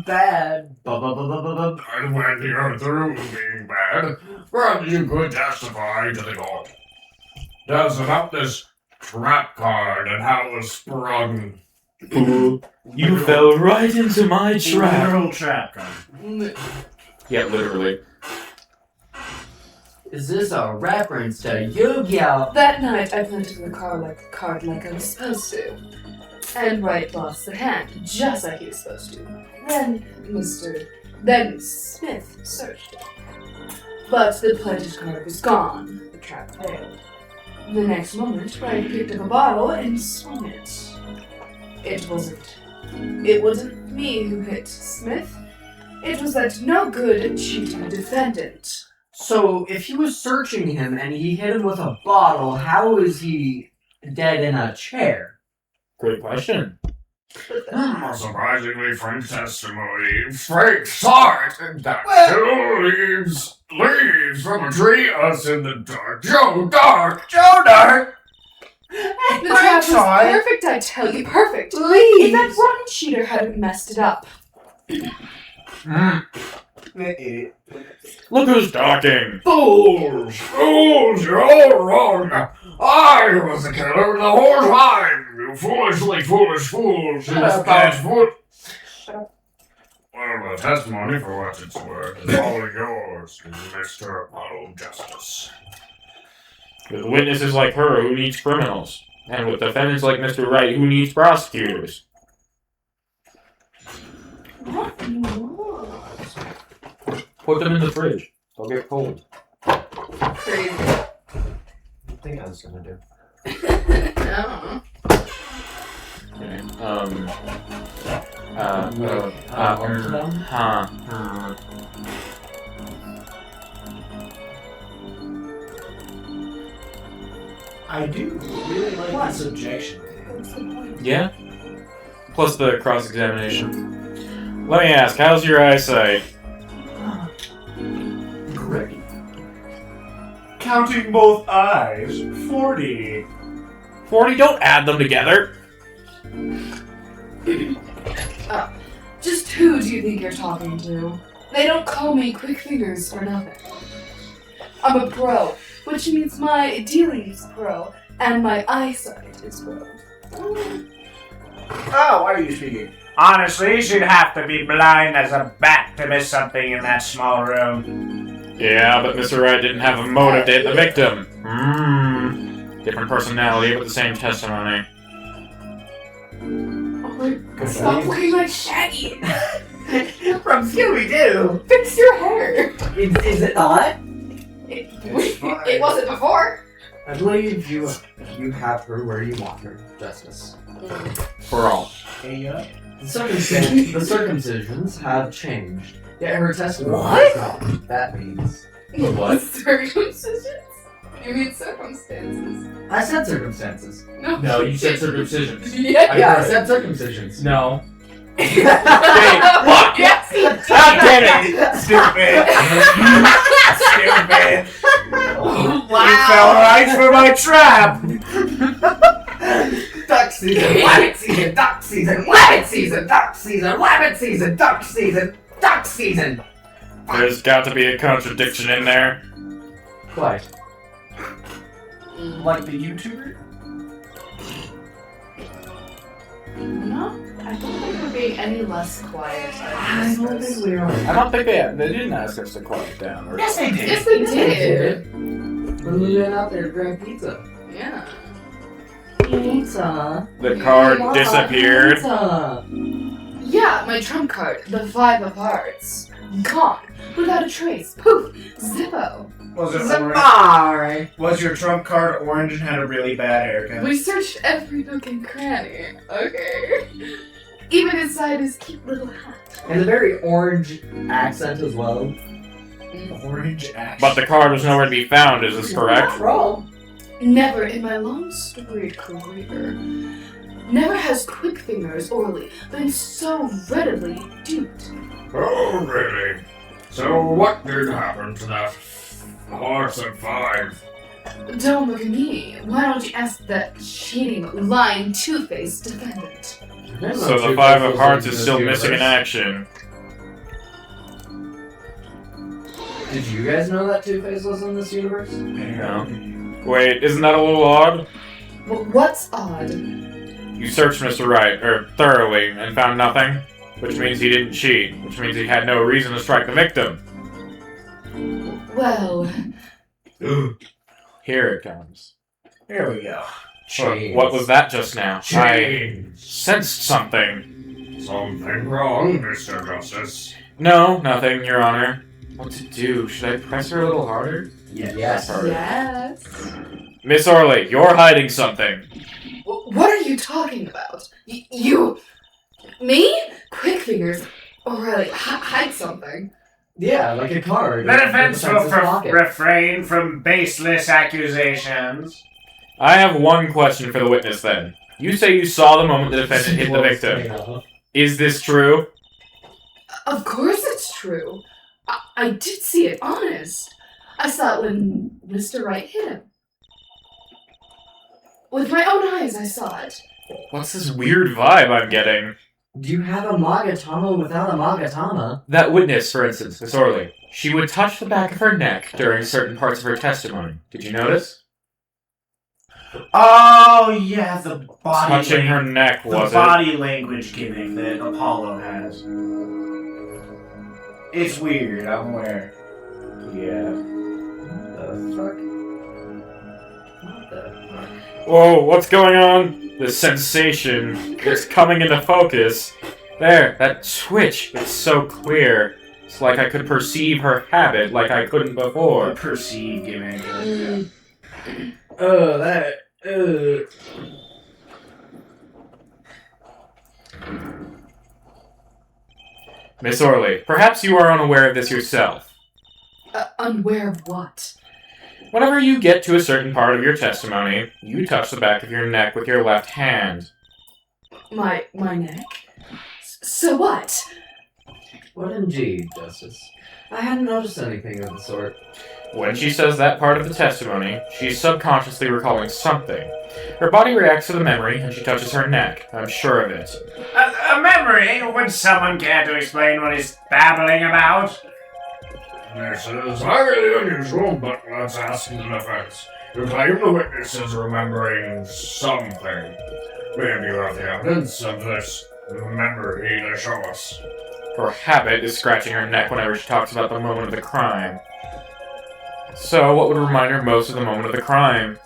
Bad. And when you're through being bad, perhaps you could testify to the court. Tell us about this trap card and how it was sprung. You fell right into my trap. Literal trap card. Yeah, literally. Is this a reference to Yu-Gi-Oh? That night, I planted the card like I was supposed to. And Wright lost the hand, just like he was supposed to. Then Smith searched it. But the planted card was gone. The trap failed. The next moment, Wright picked up a bottle and swung it. It wasn't me who hit Smith. It was that no good, cheating defendant. So, if he was searching him and he hit him with a bottle, how is he dead in a chair? Great question. Surprisingly frank testimony. Frank saw it, that still leaves from a tree, us in the dark. Joe Dark! The trap was perfect, I tell you, perfect. If that rotten cheater hadn't messed it up. Look who's talking. Fools! Fools! You're all wrong! I was the killer the whole time! You foolish fools! Shut up, Well, the testimony, for what it's worth, is all yours, Mr. Apollo Justice. With witnesses like her, who needs criminals? And with defendants like Mr. Wright, who needs prosecutors? Put them in the fridge. They'll get cold. Crazy. I think I was gonna do. No. Okay. I do really like this objection. Yeah? Plus the cross-examination. Let me ask, how's your eyesight? Great. Counting both eyes, 40. 40? Don't add them together! Just who do you think you're talking to? They don't call me quick fingers for nothing. I'm a pro, which means my dealing is pro, and my eyesight is pro. Oh, why are you speaking? Honestly, she'd have to be blind as a bat to miss something in that small room. Yeah, but Mr. Wright didn't have a motive to hit the victim. Different personality, but the same testimony. Stop looking like Shaggy. From Scooby-Doo! Fix your hair. Is it not? It wasn't before. I believe you have her where you want her, Justice. For all. The circumcisions have changed. Yet her testimony What? is not. That means. What? Circumcisions? You mean circumstances? I said circumstances. No, you said circumcisions. Yeah. I said circumcisions. No. Fuck yes. God damn it! Stupid! Stupid! Wow. You fell right for my trap! Duck season, rabbit season, duck season, rabbit season, duck season, rabbit season, duck season, duck season. There's got to be a contradiction in there. Quite. Like the YouTuber? No, I don't think we're being any less quiet. I don't think we are. I don't think they didn't ask us to quiet down. Or Yes, they did. Yes, they did. When we went out there to grab pizza. Yeah. Pizza. The card disappeared. Pizza. Yeah, my trump card, the 5 of hearts, gone without a trace. Poof, Zippo. Was it orange? Zabari. Was your trump card orange and had a really bad haircut? We searched every nook and cranny. Okay. Even inside his cute little hat. And a very orange accent as well. Orange action. But the card was nowhere to be found, is this correct? Not wrong. Never in my long storied career, never has Quick Fingers Orly been so readily duped. Oh, really? So what did happen to that horse at 5? Don't look at me. Why don't you ask that cheating, lying, two-faced defendant? So the 5 of hearts is still missing in action. Did you guys know that Two-Face was in this universe? No. Wait, isn't that a little odd? What's odd? You searched Mr. Wright, thoroughly, and found nothing, which means he didn't cheat, which means he had no reason to strike the victim. Well, Here it comes. Here we go. What was that just now? I Chains. sensed something. Something wrong, Mr. Justice. No, nothing, Your Honor. What to do? Should I press her a little harder? Yes. yes. Miss Orley, you're hiding something. What are you talking about? You... Me? Quick Fingers? O'Reilly, hide something. Yeah, like a card. The defense will Defense's pocket. refrain from baseless accusations. I have one question for the witness then. You say you saw the moment the defendant hit the victim. Is this true? Of course it's true. I did see it, honest. I saw it when Mr. Wright hit him. With my own eyes, I saw it. What's this weird vibe I'm getting? Do you have a Magatama without a Magatama? That witness, for instance, Miss Orley, she would touch the back of her neck during certain parts of her testimony. Did you notice? Oh, yeah, the body Touching her language. neck, The was it? body language giving that Apollo has. It's weird, I'm aware. Yeah. What the fuck? What the fuck? Whoa, what's going on? The sensation is coming into focus. There, that twitch, it's so clear. It's like I could perceive her habit like I couldn't Or before. perceive giving. Oh, that. Miss Orley, perhaps you are unaware of this yourself. Unaware of what? Whenever you get to a certain part of your testimony, you touch the back of your neck with your left hand. My neck? So what? What indeed, Justice? I hadn't noticed anything of the sort. When she says that part of the testimony, she's subconsciously recalling something. Her body reacts to the memory, and she touches her neck. I'm sure of it. A memory? Would someone care to explain what he's babbling about? This is highly unusual, but let's ask the defense. You claim the witness is remembering something. Maybe you have the evidence of this. memory to show us? Her habit is scratching her neck whenever she talks about the moment of the crime. So, what would remind her most of the moment of the crime?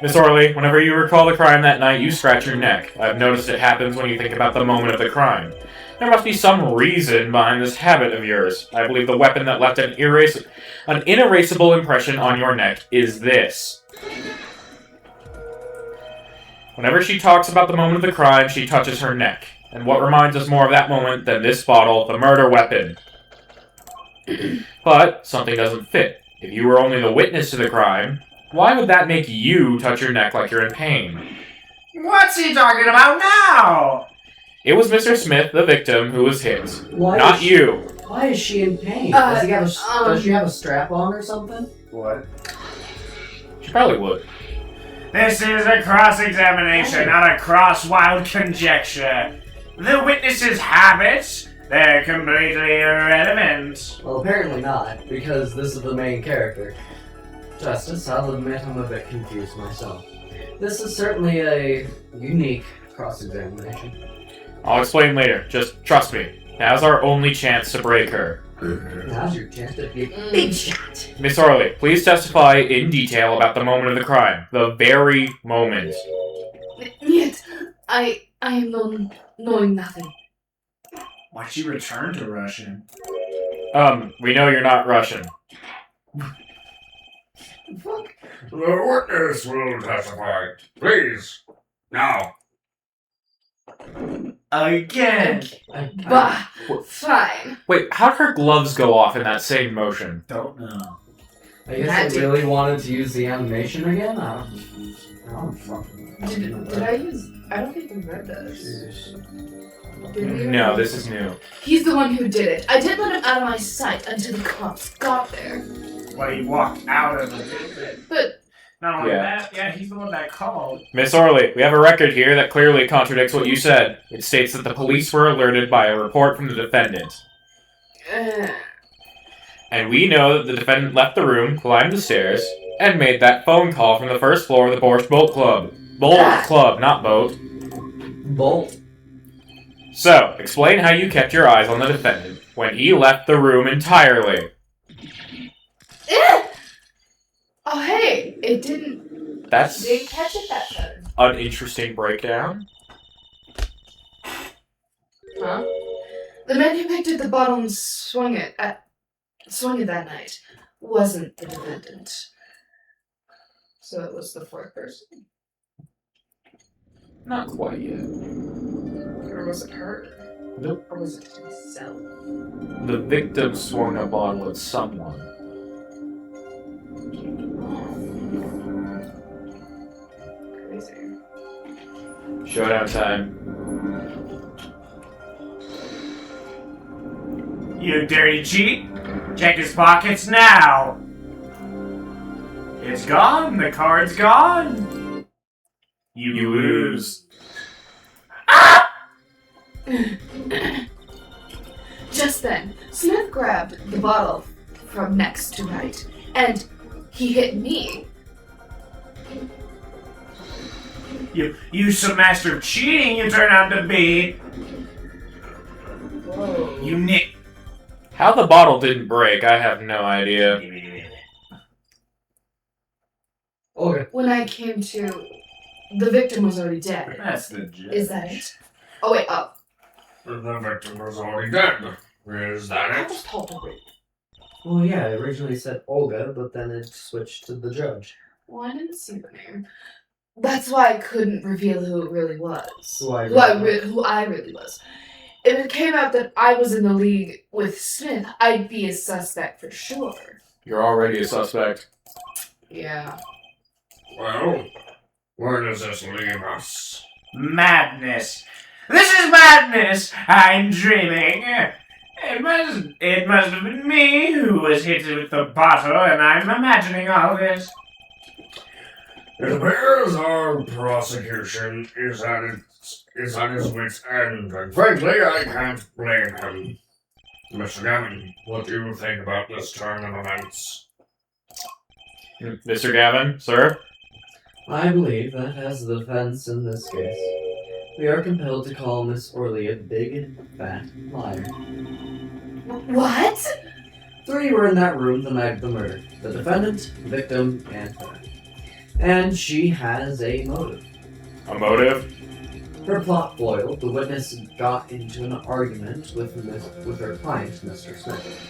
Miss Orley, whenever you recall the crime that night, you scratch your neck. I've noticed it happens when you think about the moment of the crime. There must be some reason behind this habit of yours. I believe the weapon that left an inerasable impression on your neck is this. Whenever she talks about the moment of the crime, she touches her neck. And what reminds us more of that moment than this bottle, the murder weapon? But something doesn't fit. If you were only the witness to the crime, why would that make you touch your neck like you're in pain? What's he talking about now? It was Mr. Smith, the victim, who was hit. Why Not is she, you. Why is she in pain? Uh, Does she have a strap on or something? What? She probably would. This is a cross-examination, not a cross-wild conjecture. The witness's habits, they're completely irrelevant. Well, apparently not, because this is the main character. Justice, I'll admit I'm a bit confused myself. This is certainly a unique cross-examination. I'll explain later. Just trust me. Now's our only chance to break her. Now's your chance to be a big shot. Miss Orley, please testify in detail about the moment of the crime. The very moment. Yet, I am knowing nothing. Why'd she return to Russian? We know you're not Russian. Fuck. The witness will testify. Please. Now. Again. Bah, fine. Wait, how did her gloves go off in that same motion? Don't know. I guess they really wanted to use the animation again? I don't fucking know. Did I use... I don't think we read this. Did we? No, this is new. He's the one who did it. I didn't let him out of my sight until the cops got there. Well, he walked out of the building. But Not only Yeah. that, he's the one that called. Miss Orley, we have a record here that clearly contradicts what you said. It states that the police were alerted by a report from the defendant. And we know that the defendant left the room, climbed the stairs, and made that phone call from the first floor of the Borscht Boat Club. Bolt Club, not boat. Bolt. So, explain how you kept your eyes on the defendant when he left the room entirely. oh hey, it didn't. That's Didn't catch it that time. an interesting breakdown. Huh? The man who picked up the bottle and swung it that night wasn't the defendant. So it was the fourth person. Not quite yet. Or was it her? Nope. Or was it himself? The victim swung a bottle at someone. Crazy. Showdown time. You dirty cheat! Check his pockets now! It's gone! The card's gone! You lose. Just then, Smith grabbed the bottle from next to right, and he hit me. You some master of cheating you turn out to be! Whoa. You nick. How the bottle didn't break, I have no idea. Okay. When I came to, the victim was already dead. That's the judge. Is that it? Oh wait, up. The victim was already dead. Is that I it? just told her. Well, yeah, it originally said Olga, but then it switched to the judge. Well, I didn't see the name. That's why I couldn't reveal who it really was. Who I really was. If it came out that I was in the league with Smith, I'd be a suspect for sure. You're already a suspect. Yeah. Well, where does this leave us? Madness. This is madness! I'm dreaming. It must have been me who was hit with the bottle, and I'm imagining all this. It appears our prosecution is at his wit's end, and frankly, I can't blame him. Mr. Gavin, what do you think about this turn of events? Mr. Gavin, sir? I believe that as the defense in this case, we are compelled to call Miss Orley a big and fat liar. What? 3 were in that room the night of the murder. The defendant, the victim, and her. And she has a motive. A motive? Her plot foiled, the witness got into an argument with her client, Mr. Smith.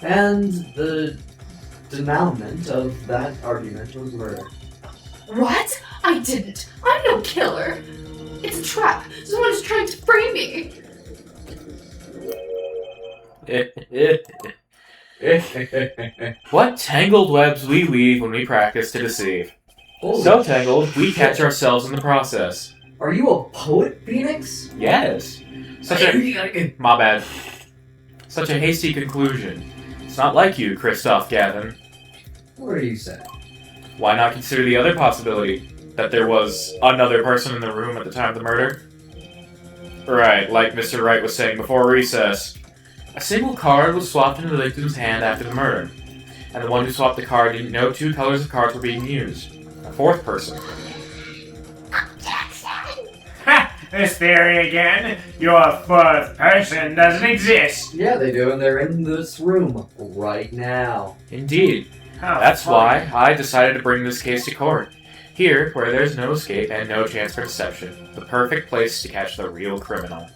And the denouement of that argument was murder. What? I didn't. I'm no killer. It's a trap. Someone is trying to frame me. What tangled webs we weave when we practice to deceive. Holy So tangled, we catch shit. ourselves in the process. Are you a poet, Phoenix? Yes. My bad. Such a hasty conclusion. It's not like you, Christoph Gavin. What are you saying? Why not consider the other possibility? That there was another person in the room at the time of the murder? Right, like Mr. Wright was saying before recess. A single card was swapped into the victim's hand after the murder, and the one who swapped the card didn't know 2 colors of cards were being used. A 4th person. Ha! This theory again. Your 4th person doesn't exist. Yeah, they do, and they're in this room right now. Indeed. How That's funny. why I decided to bring this case to court. Here, where there's no escape and no chance for deception. The perfect place to catch the real criminal.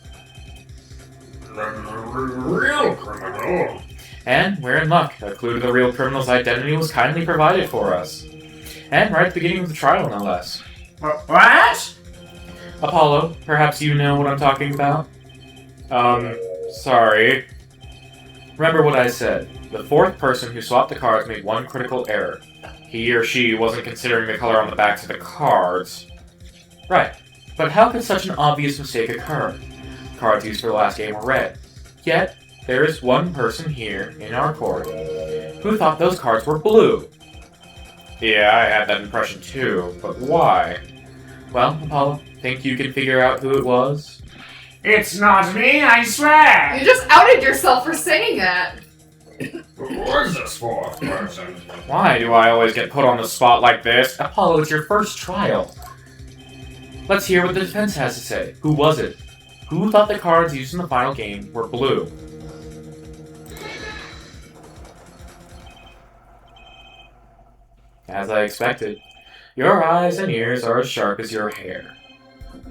Real criminal. And we're in luck. A clue to the real criminal's identity was kindly provided for us. And right at the beginning of the trial, no less. What? Apollo, perhaps you know what I'm talking about? Sorry. Remember what I said. The 4th person who swapped the cards made one critical error. He or she wasn't considering the color on the backs of the cards. Right. But how could such an obvious mistake occur? Cards used for the last game were red. Yet, there is one person here, in our court, who thought those cards were blue. Yeah, I had that impression too, but why? Well, Apollo, think you can figure out who it was? It's not me, I swear. You just outed yourself for saying that. Who is this 4th person? Why do I always get put on the spot like this? Apollo, it's your first trial. Let's hear what the defense has to say. Who was it? Who thought the cards used in the final game were blue? As I expected. Your eyes and ears are as sharp as your hair.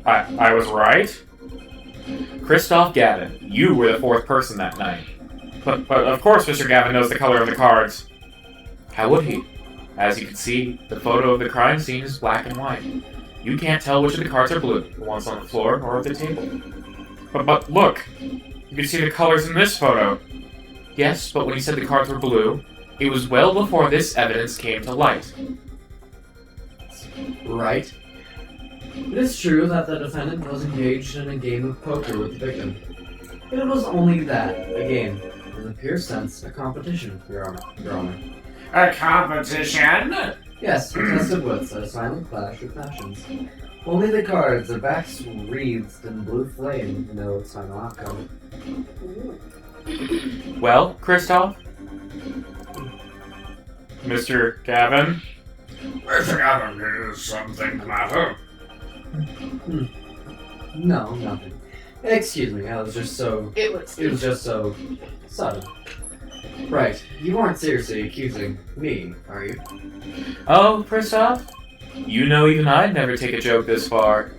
I was right? Christoph Gavin, you were the 4th person that night. But of course Mr. Gavin knows the color of the cards. How would he? As you can see, the photo of the crime scene is black and white. You can't tell which of the cards are blue, the ones on the floor or at the table. But look! You can see the colors in this photo. Yes, but when he said the cards were blue, it was well before this evidence came to light. Right. It is true that the defendant was engaged in a game of poker with the victim. But it was only that, a game. In the pure sense, a competition, Your Honor. A competition? Yes, we tested wits, a silent clash of passions. Only the cards, their backs wreathed in blue flame, know its final outcome. Well, Christoph? Mr. Gavin? Mr. Gavin, is something the matter? No, nothing. Excuse me, I was just so... It was. It was just so... sudden. Right, you aren't seriously accusing me, are you? Oh, Christoph? You know even I'd never take a joke this far.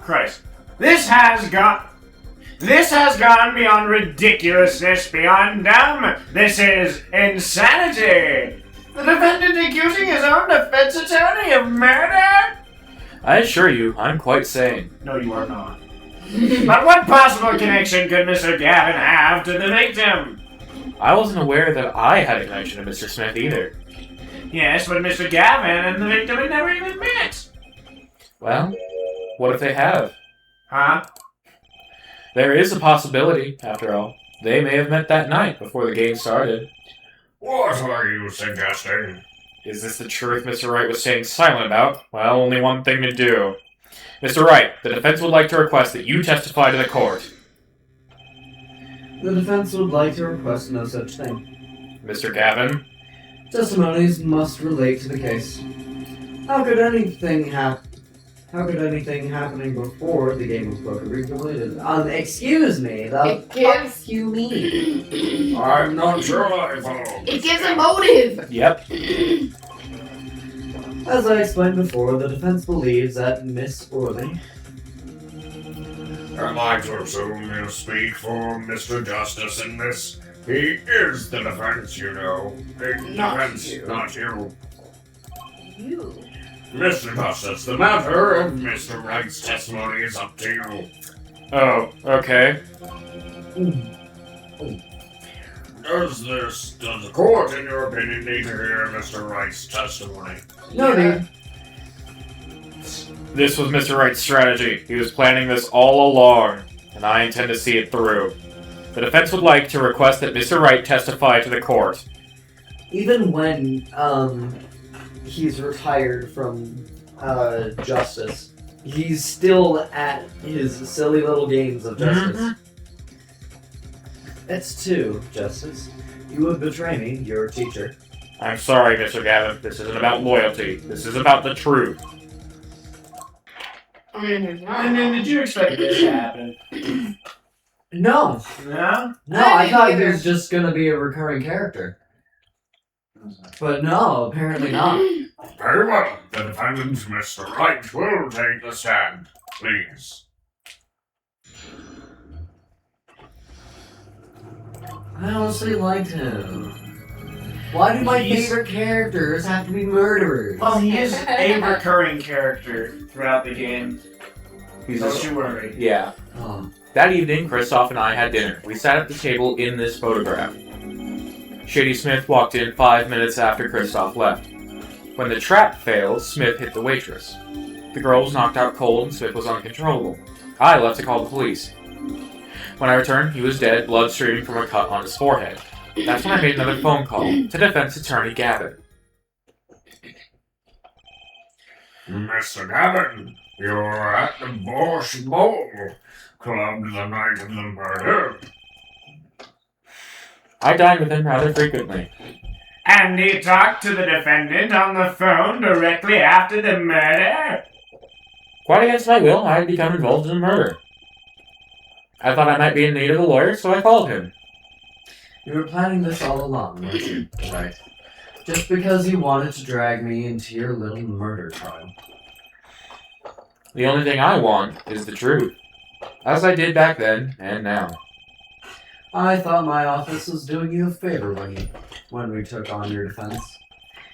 Christ. This has gone beyond ridiculousness, beyond dumb. This is insanity. The defendant accusing his own defense attorney of murder? I assure you, I'm quite sane. No, you are not. But what possible connection could Mr. Gavin have to the victim? I wasn't aware that I had a connection to Mr. Smith either. Yes, but Mr. Gavin and the victim had never even met. Well, what if they have? Huh? There is a possibility, after all. They may have met that night before the game started. What are you suggesting? Is this the truth Mr. Wright was staying silent about? Well, only one thing to do. Mr. Wright, the defense would like to request that you testify to the court. The defense would like to request no such thing. Mr. Gavin? Testimonies must relate to the case. How could anything happening before the game of poker be completed? Excuse me. It gives you meaning. I'm not sure I follow. It gives a motive. Yep. As I explained before, the defense believes that Miss Orley. Am I to assume you speak for Mr. Justice in this? He is the defense, you know. The Not defense, you. not you. You. Mr. Justice, the matter of Mr. Wright's testimony is up to you. Oh, okay. Does the court, in your opinion, need to hear Mr. Wright's testimony? No, dude. This was Mr. Wright's strategy. He was planning this all along, and I intend to see it through. The defense would like to request that Mr. Wright testify to the court. Even when he's retired from justice, he's still at his silly little games of justice. It's 2, Justice. You would betray me, your teacher. I'm sorry, Mr. Gavin. This isn't about loyalty. This is about the truth. I mean, it's not. And then did you expect this to happen? No. No? No, I I thought he didn't was just gonna be a recurring character. But no, apparently not. Very well. The defendant, Mr. Wright, will take the stand. Please. I honestly liked him. Why do my He's- favorite characters have to be murderers? Well, he is a recurring character throughout the game. He's Don't you worry. Yeah. Oh. That evening, Kristoff and I had dinner. We sat at the table in this photograph. Shady Smith walked in 5 minutes after Kristoff left. When the trap failed, Smith hit the waitress. The girl was knocked out cold and Smith was uncontrollable. I left to call the police. When I returned, he was dead, blood streaming from a cut on his forehead. That's when I made another phone call to defense attorney Gavin. Mr. Gavin, you're at the Bosch Bowl Club the night of the murder. I dined with him rather frequently. And he talked to the defendant on the phone directly after the murder? Quite against my will, I had become involved in the murder. I thought I might be in need of a lawyer, so I called him. You were planning this all along, weren't you? Right. Just because you wanted to drag me into your little murder trial. The only thing I want is the truth. As I did back then, and now. I thought my office was doing you a favor when we took on your defense.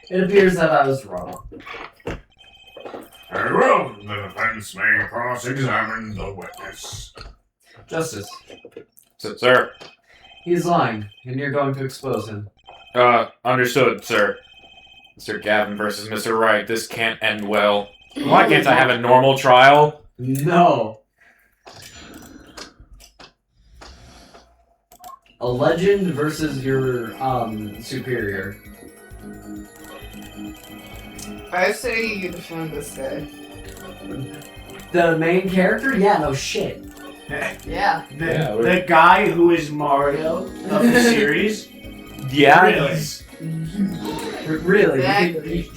It appears that I was wrong. Very well, the defense may cross-examine the witness. Justice, Sir. he's lying, and you're going to expose him. Understood, sir. Mr. Gavin versus Mr. Wright, this can't end well. Why can't I have a normal trial? No! A legend versus your, superior. I say you defend this guy. The main character? Yeah, no shit. Yeah. The guy who is Mario of the series? Yeah. Really? Really? Exactly.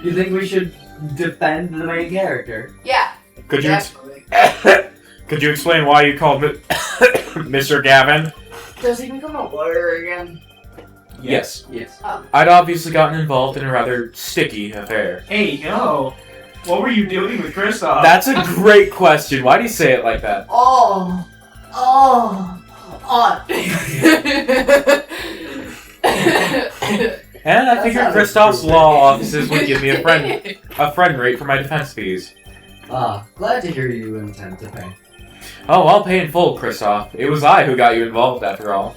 You think we should defend the main character? Yeah. Could you Definitely. could you explain why you called Mr. Gavin? Does he become a lawyer again? Yes. Yes. I'd obviously gotten involved in a rather sticky affair. Hey, yo. What were you doing with Kristoff? That's a great question. Why do you say it like that? Oh. And I That's figured not Kristoff's true. law offices would give me a friend rate for my defense fees. Glad to hear you intend to pay. Oh, I'll pay in full, Kristoff. It was I who got you involved after all.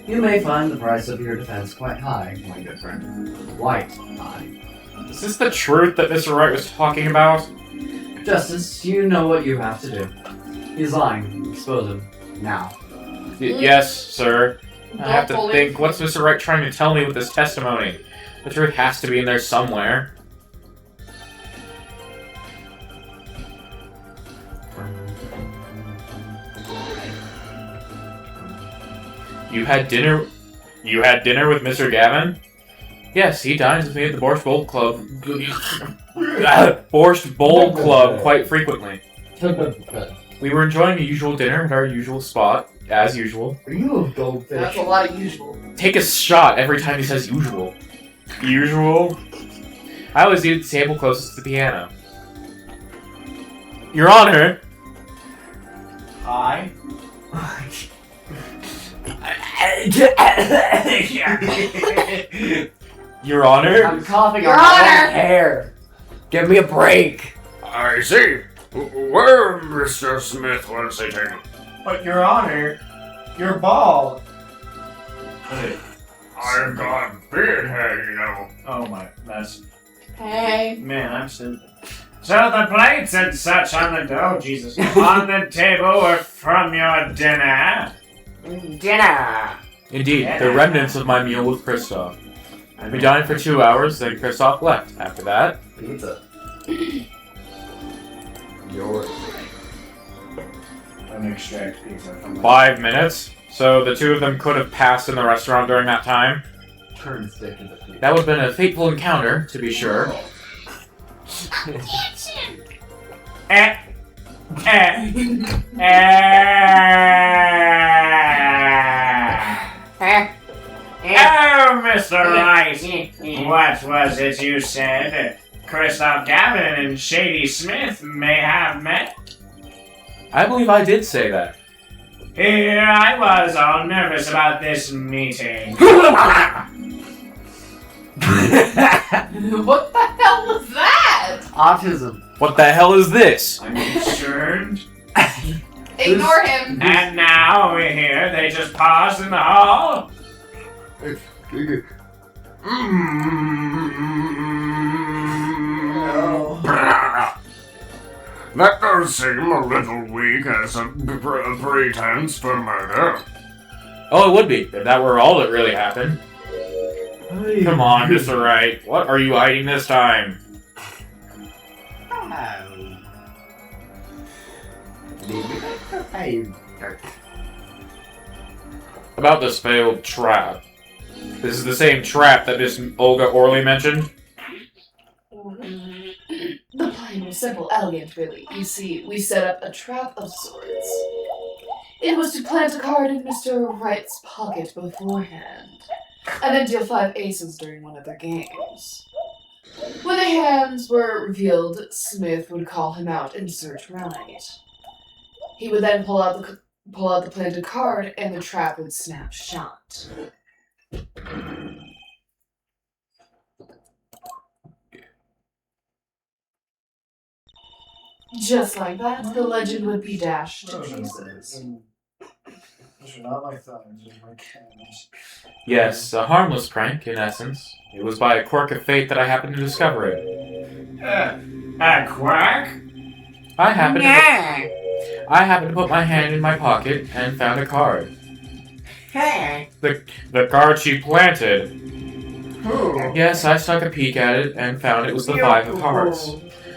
You may find the price of your defense quite high, my good friend. Quite high. Is this the truth that Mr. Wright was talking about? Justice, you know what you have to do. He's lying. Expose him. Now. Yes, sir. I have to Don't think, what's Mr. Wright trying to tell me with this testimony? The truth has to be in there somewhere. You had dinner with Mr. Gavin? Yes, he dines with me at the Borscht Bowl Club. Borscht Bowl Club quite frequently. We were enjoying a usual dinner at our usual spot, as usual. Are you a goldfish? That's a lot of usual. Take a shot every time he says usual. Usual? I always eat at the table closest to the piano. Your Honor! I. Your Honor? I'm coughing Your on my Honor! own hair. Give me a break. I see. Where Mr. Smith was sitting. But Your Honor, you're bald. I've got beard hair, you know. Oh my, that's Hey. man, I'm stupid. So the plates and such on the oh Jesus on the table were from your dinner. Dinner. Indeed, the remnants of my meal with Kristoff. We dined for 2 hours, then Kristoff left. After that, Pizza. Yours. An extract pizza from 5 minutes. So the two of them could have passed in the restaurant during that time. Turn stick into pizza. That would have been a fateful encounter, to be sure. eh. Oh, Mr. Rice, what was it you said? Christoph Gavin and Shady Smith may have met? I believe I did say that. Here I was all nervous about this meeting. What the hell was that? Autism. What the hell is this? I'm concerned. Ignore him. And now we're here. They just paused in the hall. That does seem a little weak as a pretense for murder. Oh, it would be, if that were all that really happened. Come on, Mr. Wright. What are you hiding this time? About this failed trap. This is the same trap that Miss Olga Orley mentioned? The plan was simple, elegant, really. You see, we set up a trap of sorts. It was to plant a card in Mr. Wright's pocket beforehand, and then deal 5 aces during one of their games. When the hands were revealed, Smith would call him out and search Wright. He would then pull out the planted card, and the trap would snap shut. Just like that, the legend would be dashed to pieces. Those are not my thumbs, those are my cans. Yes, a harmless prank, in essence. It was by a quirk of fate that I happened to discover it. A quack? I happened to put my hand in my pocket and found a card. Hey. The card she planted. Who? Yes, I stuck a peek at it and found it was the 5 of hearts.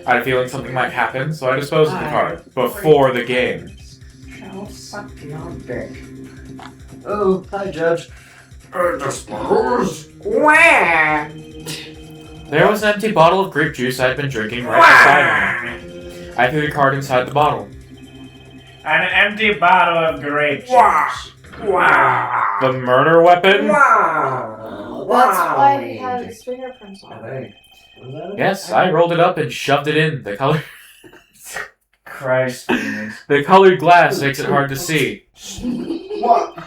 I had a feeling something might happen, so I disposed of the card before the game. Shall suck your dick. Oh, hi, Judge. I suppose. Where? There was an empty bottle of grape juice I had been drinking right beside me. I threw the card inside the bottle. An empty bottle of grape juice. Wow. The murder weapon? Wow. That's why he had his fingerprints on it. Hey. Yes, I rolled it up and shoved it in. The Christ, Phoenix. the colored glass makes it hard to see. What?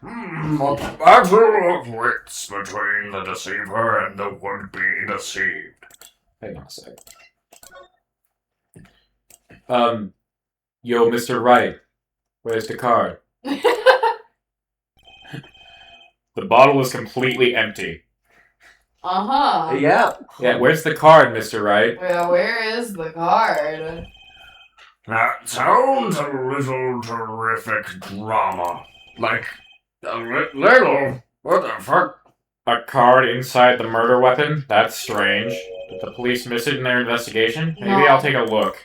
A battle of wits between the deceiver and the would-be deceived. Hang on a sec. Yo, Mr. Wright, where's the card? The bottle is completely empty. Uh-huh. Yeah. Yeah, where's the card, Mr. Wright? Well, where is the card? That sounds a little terrific drama. Like, a little. What the fuck? A card inside the murder weapon? That's strange. Did the police miss it in their investigation? Maybe No. I'll take a look.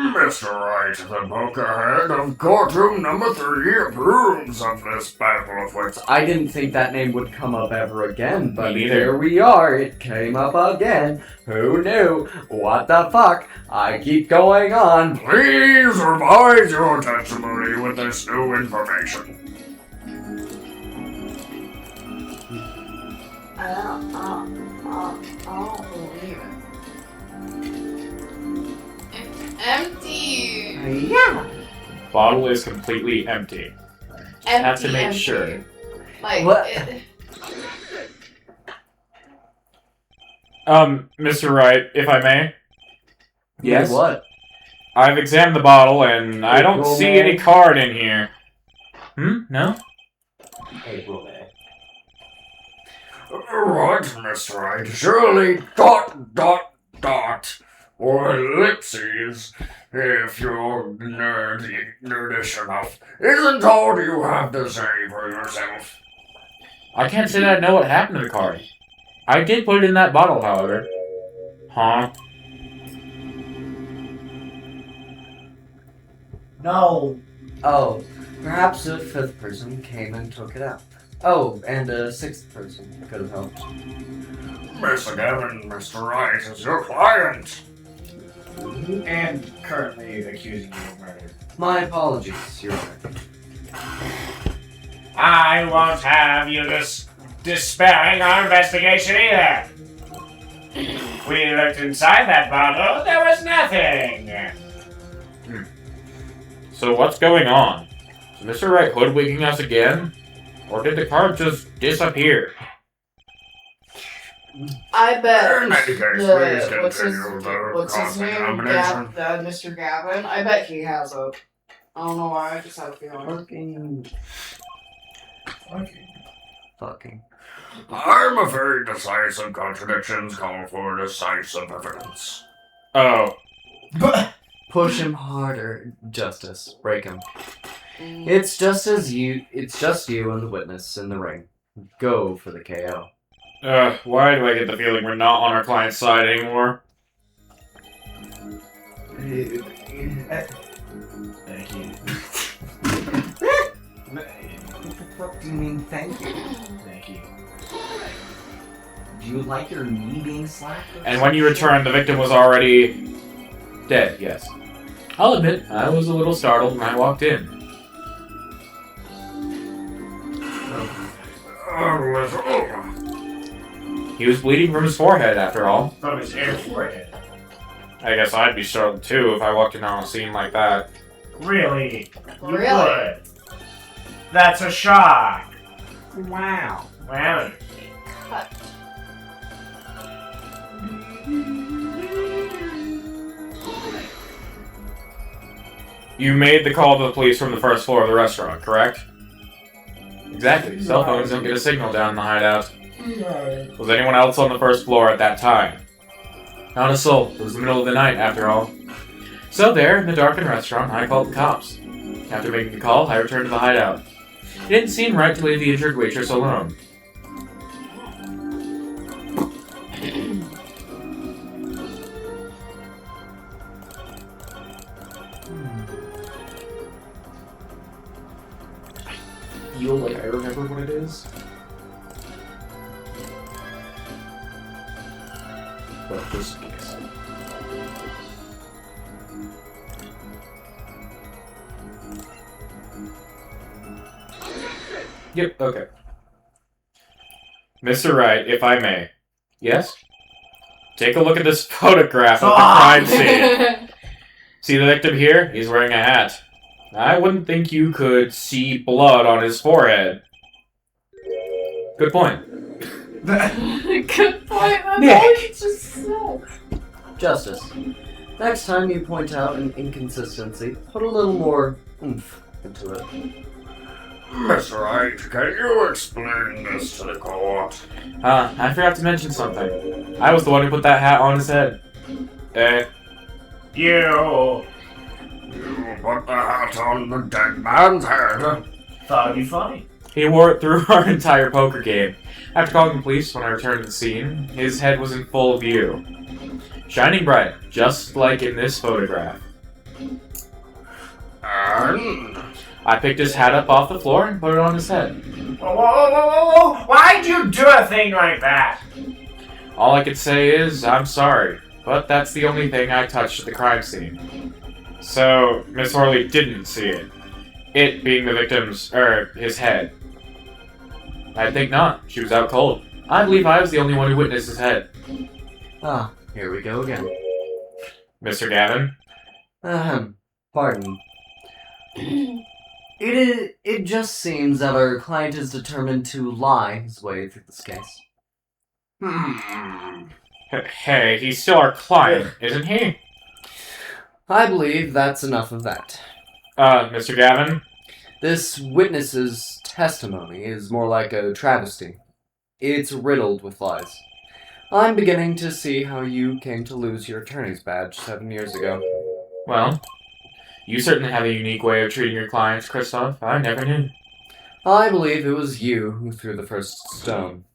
Mr. Wright, the poker head of courtroom number 3 approves of this battle of wits. I didn't think that name would come up ever again, but Me neither. here we are. It came up again. Who knew? What the fuck? I keep going on. Please revise your testimony with this new information. I don't believe it. It's empty. Yeah. Bottle is completely empty. Have to make sure. Like, What? Mr. Wright, if I may. Yes? What? I've examined the bottle and I don't April, see May. any card in here. No? April May. Right, Mr. Wright, surely ... or ellipses, if you're nerdish enough, isn't all you have to say for yourself. I can't say that I know what happened to the card. I did put it in that bottle, however. Huh? No. Oh, perhaps a fifth person came and took it out. Oh, and a sixth person could have helped. Mr. Gavin, Mr. Wright is your client. And currently accusing you of murder. My apologies, Your Honor. I won't have you dispelling our investigation either. We looked inside that bottle, there was nothing. So what's going on? Is Mr. Wright hoodwinking us again? Or did the card just disappear? I bet In any case, please continue the what's his name? cross-examination. Mr. Gavin. I bet he has a. I don't know why. I just have a feeling. Fucking. I'm afraid decisive contradictions call for decisive evidence. Oh. Push him harder, Justice. Break him. It's just you and the witness in the ring. Go for the KO. Why do I get the feeling we're not on our client's side anymore? Thank you. What the fuck do you mean, thank you? Thank you. Do you like your knee being slapped? And when you returned, the victim was already dead, yes. I'll admit, I was a little startled when I walked in. He was bleeding from his forehead, after all. From his air forehead. I guess I'd be startled too if I walked in on a scene like that. Really? You Really? would. That's a shock. Wow. Well, Cut. You made the call to the police from the first floor of the restaurant, correct? Exactly. Cell phones don't get a signal down in the hideout. Was anyone else on the first floor at that time? Not a soul. It was the middle of the night, after all. So there, in the darkened restaurant, I called the cops. After making the call, I returned to the hideout. It didn't seem right to leave the injured waitress alone. I feel like I remember what it is. But just in case. Yep, okay. Mr. Wright, if I may. Yes? Take a look at this photograph of the crime scene. See the victim here? He's wearing a hat. I wouldn't think you could see blood on his forehead. Good point. Good point. That's Nick. all you just said. Justice. Next time you point out an inconsistency, put a little more oomph into it. Mr. Wright, can you explain this to the court? I forgot to mention something. I was the one who put that hat on his head. you You put the hat on the dead man's head. thought it'd be funny. He wore it through our entire poker game. After calling the police when I returned to the scene, his head was in full view. Shining bright, just like in this photograph. And I picked his hat up off the floor and put it on his head. Whoa! Why'd you do a thing like that? All I could say is, I'm sorry, but that's the only thing I touched at the crime scene. So, Miss Horley didn't see it. It being the victim's, his head. I think not. She was out cold. I believe I was the only one who witnessed his head. Ah, here we go again. Mr. Gavin? Pardon. It just seems that our client is determined to lie his way through this case. Hey, he's still our client, isn't he? I believe that's enough of that. Mr. Gavin? This witness's testimony is more like a travesty. It's riddled with lies. I'm beginning to see how you came to lose your attorney's badge 7 years ago. Well, you certainly have a unique way of treating your clients, Christoph. I never knew. I believe it was you who threw the first stone.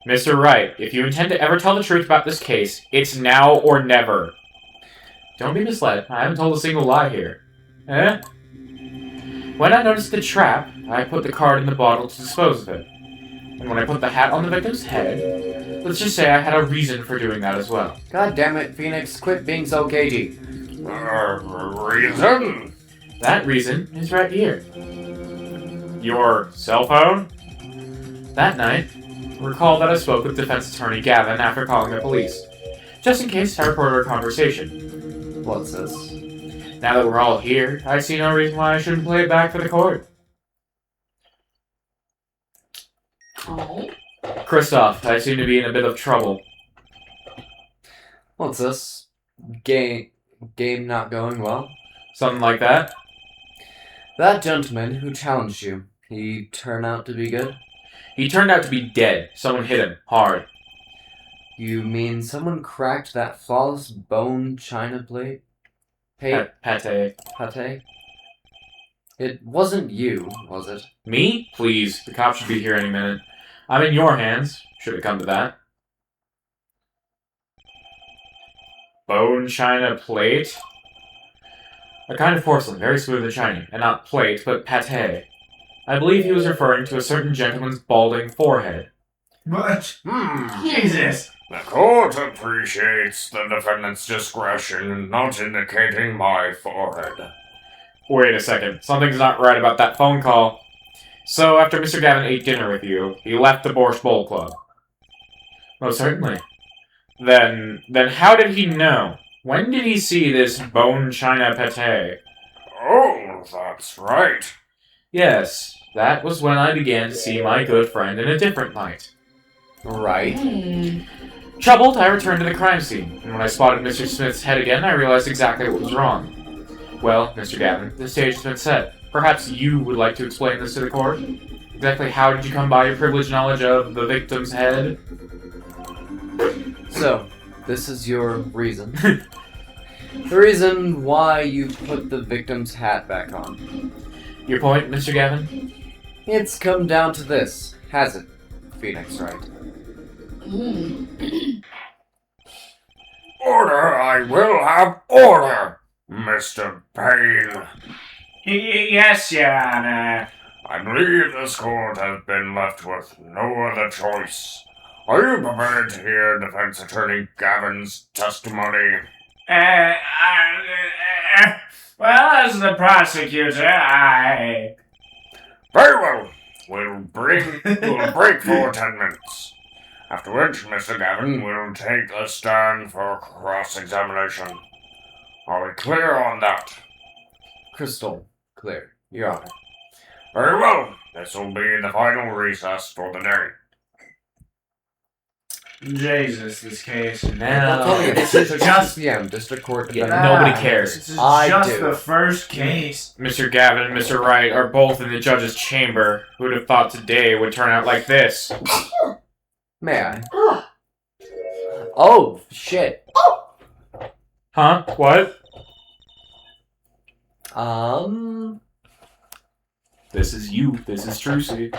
Mr. Wright, if you intend to ever tell the truth about this case, it's now or never. Don't be misled. I haven't told a single lie here. Eh? When I noticed the trap, I put the card in the bottle to dispose of it. And when I put the hat on the victim's head, let's just say I had a reason for doing that as well. God damn it, Phoenix, quit being so cagey. reason? That reason is right here. Your cell phone? That night, recall that I spoke with defense attorney Gavin after calling the police. Just in case I reported our conversation. What's this? Now that we're all here, I see no reason why I shouldn't play it back for the court. Oh. Christoph, I seem to be in a bit of trouble. What's this? Game not going well? Something like that? That gentleman who challenged you, he turned out to be good? He turned out to be dead. Someone hit him hard. You mean someone cracked that flawless bone china plate? Pate. Pate? It wasn't you, was it? Me? Please, the cops should be here any minute. I'm in your hands, should it come to that. Bone china plate? A kind of porcelain, very smooth and shiny, and not plate, but pate. I believe he was referring to a certain gentleman's balding forehead. But, Jesus. The court appreciates the defendant's discretion in not indicating my forehead. Wait a second, something's not right about that phone call. So, after Mr. Gavin ate dinner with you, he left the Borscht Bowl Club? Most certainly. Then how did he know? When did he see this bone china pate? Oh, that's right. Yes, that was when I began to see my good friend in a different light. Right. Troubled, I returned to the crime scene, and when I spotted Mr. Smith's head again, I realized exactly what was wrong. Well, Mr. Gavin, the stage has been set. Perhaps you would like to explain this to the court? Exactly how did you come by your privileged knowledge of the victim's head? So, this is your reason. The reason why you put the victim's hat back on. Your point, Mr. Gavin? It's come down to this, has it, Phoenix Wright? Order, I will have order, Mr. Payne. Yes, Your Honor. I believe this court has been left with no other choice. Are you prepared to hear defense attorney Gavin's testimony? Well, as the prosecutor, I... Very well. We'll break for 10 minutes. After which, Mr. Gavin will take a stand for cross-examination. Are we clear on that? Crystal clear, Your Honor. Very well. This will be the final recess for the day. Jesus, this case. Now, This is just the District Court defendant. nobody cares. This is I just do. the first case. Mr. Gavin and Mr. Wright are both in the judge's chamber. Who would have thought today would turn out like this? May I? Oh, shit. Huh? What? Um... This is you. This is Trucy.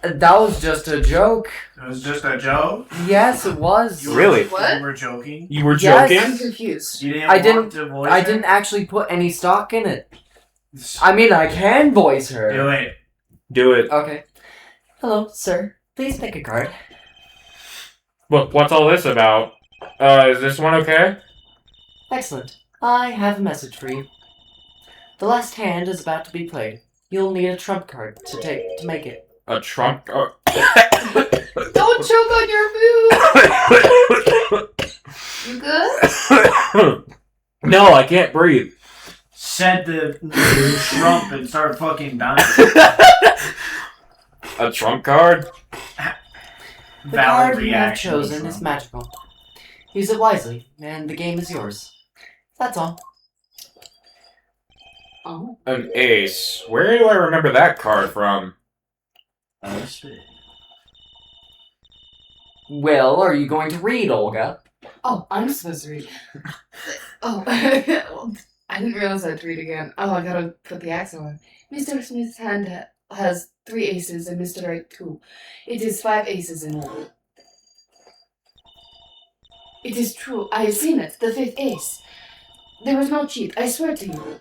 That was just a joke. It was just a joke? Yes, it was. Really? What? You were joking? You were Yes. joking? I'm confused. You didn't I want didn't- to voice I it? didn't actually put any stock in it. I mean, I can voice her. Do it. Do it. Okay. Hello, sir. Please pick a card. What's all this about? Is this one okay? Excellent. I have a message for you. The last hand is about to be played. You'll need a trump card to make it. A trump? Don't choke on your food! You good? No, I can't breathe. Said the Trump and started fucking dying. A trump card? The card you have chosen is magical. Use it wisely, and the game is yours. That's all. Oh. An ace. Where do I remember that card from? Well, are you going to read, Olga? Oh, I'm supposed to read. Oh. I didn't realize I had to read again. Oh, I gotta put the accent on. Mr. Smith's hand has 3 aces and Mr. Wright 2. It is 5 aces in all. It is true. I have seen it. The 5th ace. There was no cheat. I swear to you.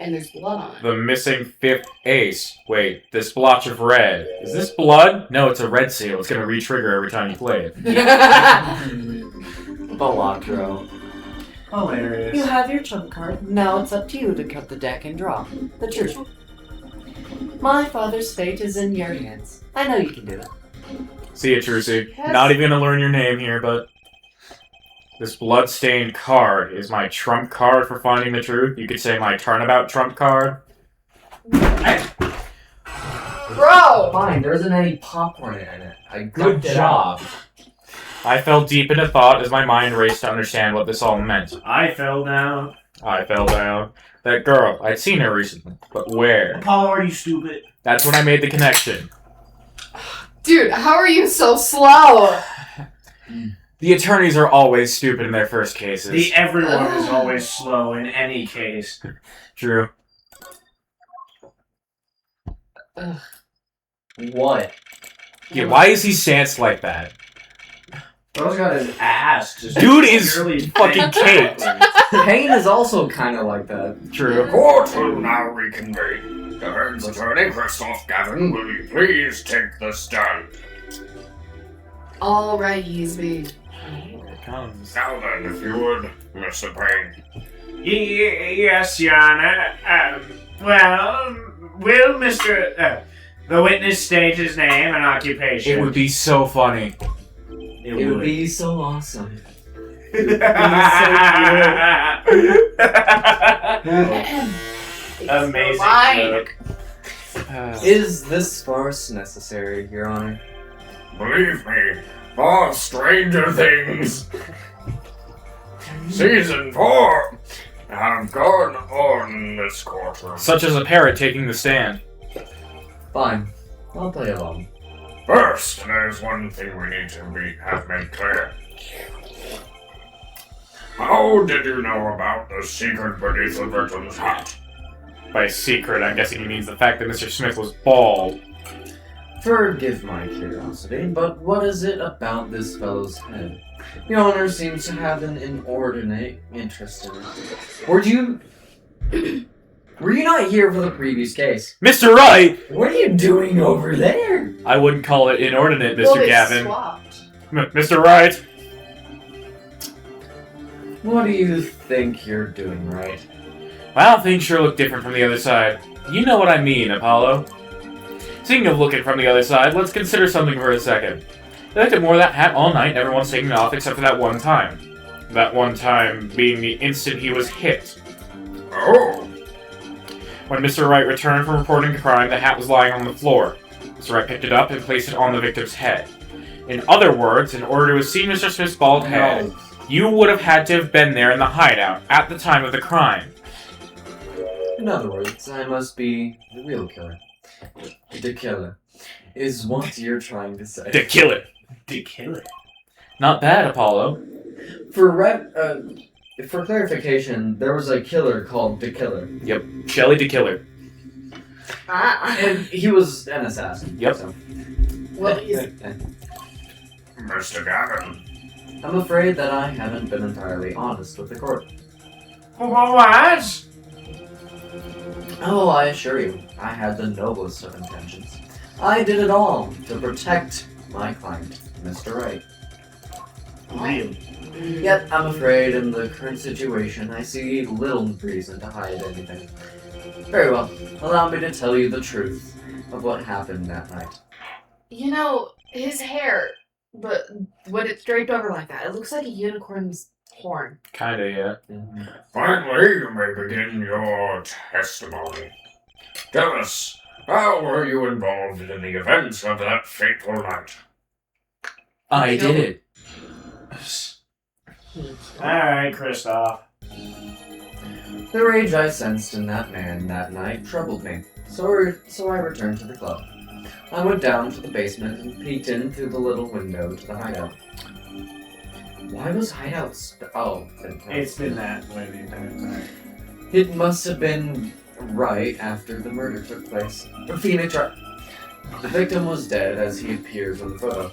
And there's blood on it. The missing 5th ace. Wait, this blotch of red. Is this blood? No, it's a red seal. It's gonna re-trigger every time you play it. Balatro. Hilarious. You have your trump card. Now it's up to you to cut the deck and draw. The truth. My father's fate is in your hands. I know you can do it. See ya, Trucy. Yes. Not even gonna learn your name here, but... This blood-stained card is my trump card for finding the truth. You could say my turnabout trump card. Bro! Fine, there isn't any popcorn in it. Good job. I fell deep into thought as my mind raced to understand what this all meant. I fell down. I fell down. That girl, I'd seen her recently, but where? Apollo, are you stupid? That's when I made the connection. Dude, how are you so slow? The attorneys are always stupid in their first cases. Everyone is always slow in any case. True. Ugh. What? Yeah, why is he stanced like that? Bro's got his ass just Dude is purely fucking caked. Payne is also kind of like that. The True. court will now reconvene. Defense attorney Christoph Gavin, will you please take the stand? Alright, Yeasby. Here it comes. Now then, if you would, Mr. Payne. Yes, Your Honor. Well, will Mr. The witness state his name and occupation? It would be so funny. It It would be so awesome. It's Amazing mine. joke. Is this farce necessary, Your Honor? Believe me, far stranger things. Season 4 have gone on in this courtroom. Such as a parrot taking the stand. Fine. I'll play along. First, there's one thing we need to have made clear. How did you know about the secret beneath the victim's hat? By secret, I'm guessing he means the fact that Mr. Smith was bald. Forgive my curiosity, but what is it about this fellow's head? The owner seems to have an inordinate interest in it. Were you not here for the previous case? Mr. Wright! What are you doing over there? I wouldn't call it inordinate, Well, Mr. they Gavin. swapped. Mr. Wright! What do you think you're doing right? Well, things sure look different from the other side. You know what I mean, Apollo. Speaking of looking from the other side, let's consider something for a second. They looked at more of that hat all night, and everyone's taking it off except for that one time. That one time being the instant he was hit. Oh, When Mr. Wright returned from reporting the crime, the hat was lying on the floor. Mr. Wright picked it up and placed it on the victim's head. In other words, in order to see Mr. Smith's bald head, you would have had to have been there in the hideout at the time of the crime. In other words, I must be the real killer. The killer is what you're trying to say. The killer. To kill it. Not bad, Apollo. For clarification, there was a killer called the Killer. Yep, Shelley the killer. And he was an assassin. Yep. So. Well, he's Mr. Gavin. I'm afraid that I haven't been entirely honest with the court. What? Oh, I assure you, I had the noblest of intentions. I did it all to protect my client, Mr. Wright. Really? Yet, I'm afraid in the current situation, I see little reason to hide anything. Very well, allow me to tell you the truth of what happened that night. You know, his hair, but when it's draped over like that, it looks like a unicorn's horn. Kinda, yeah. Finally, you may begin your testimony. Tell us, how were you involved in the events of that fateful night? I did it. Alright, Kristoff. The rage I sensed in that man that night troubled me, so I returned to the club. I went down to the basement and peeked in through the little window to the hideout. Why was hideout It's been that way the entire time. It must have been right after the murder took place. Phoenix Wright. The victim was dead as he appears in the photo.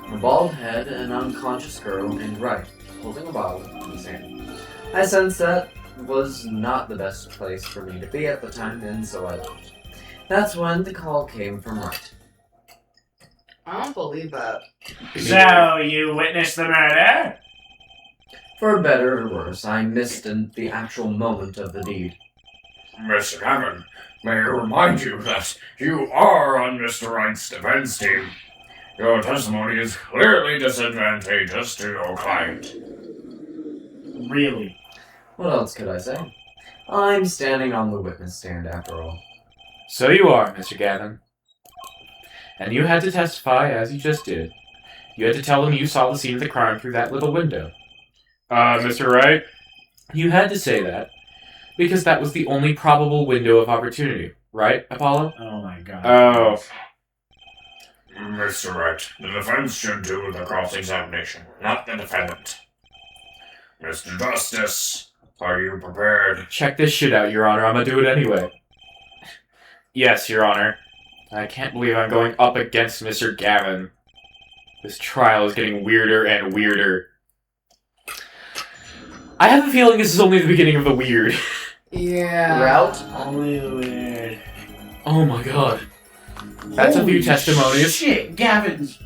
A bald head, an unconscious girl, and Wright, holding a bottle in his hand. I sensed that was not the best place for me to be at the time, and so I left. That's when the call came from Wright. I don't believe that. So, you witnessed the murder? For better or worse, I missed the actual moment of the deed. Mr. Gavin, may I remind you that you are on Mr. Wright's defense team. Your testimony is clearly disadvantageous to your client. Really? What else could I say? I'm standing on the witness stand after all. So you are, Mr. Gavin. And you had to testify as you just did. You had to tell them you saw the scene of the crime through that little window. Mr. Wright? You had to say that, because that was the only probable window of opportunity, right, Apollo? Oh my god. Oh. Mr. Wright, the defense should do the cross-examination, not the defendant. Mr. Justice, are you prepared? Check this shit out, Your Honor. I'm gonna do it anyway. Yes, Your Honor. I can't believe I'm going up against Mr. Gavin. This trial is getting weirder and weirder. I have a feeling this is only the beginning of the weird. Yeah. Route? Only weird. Oh my god. That's a few testimonies. Shit, Gavin's.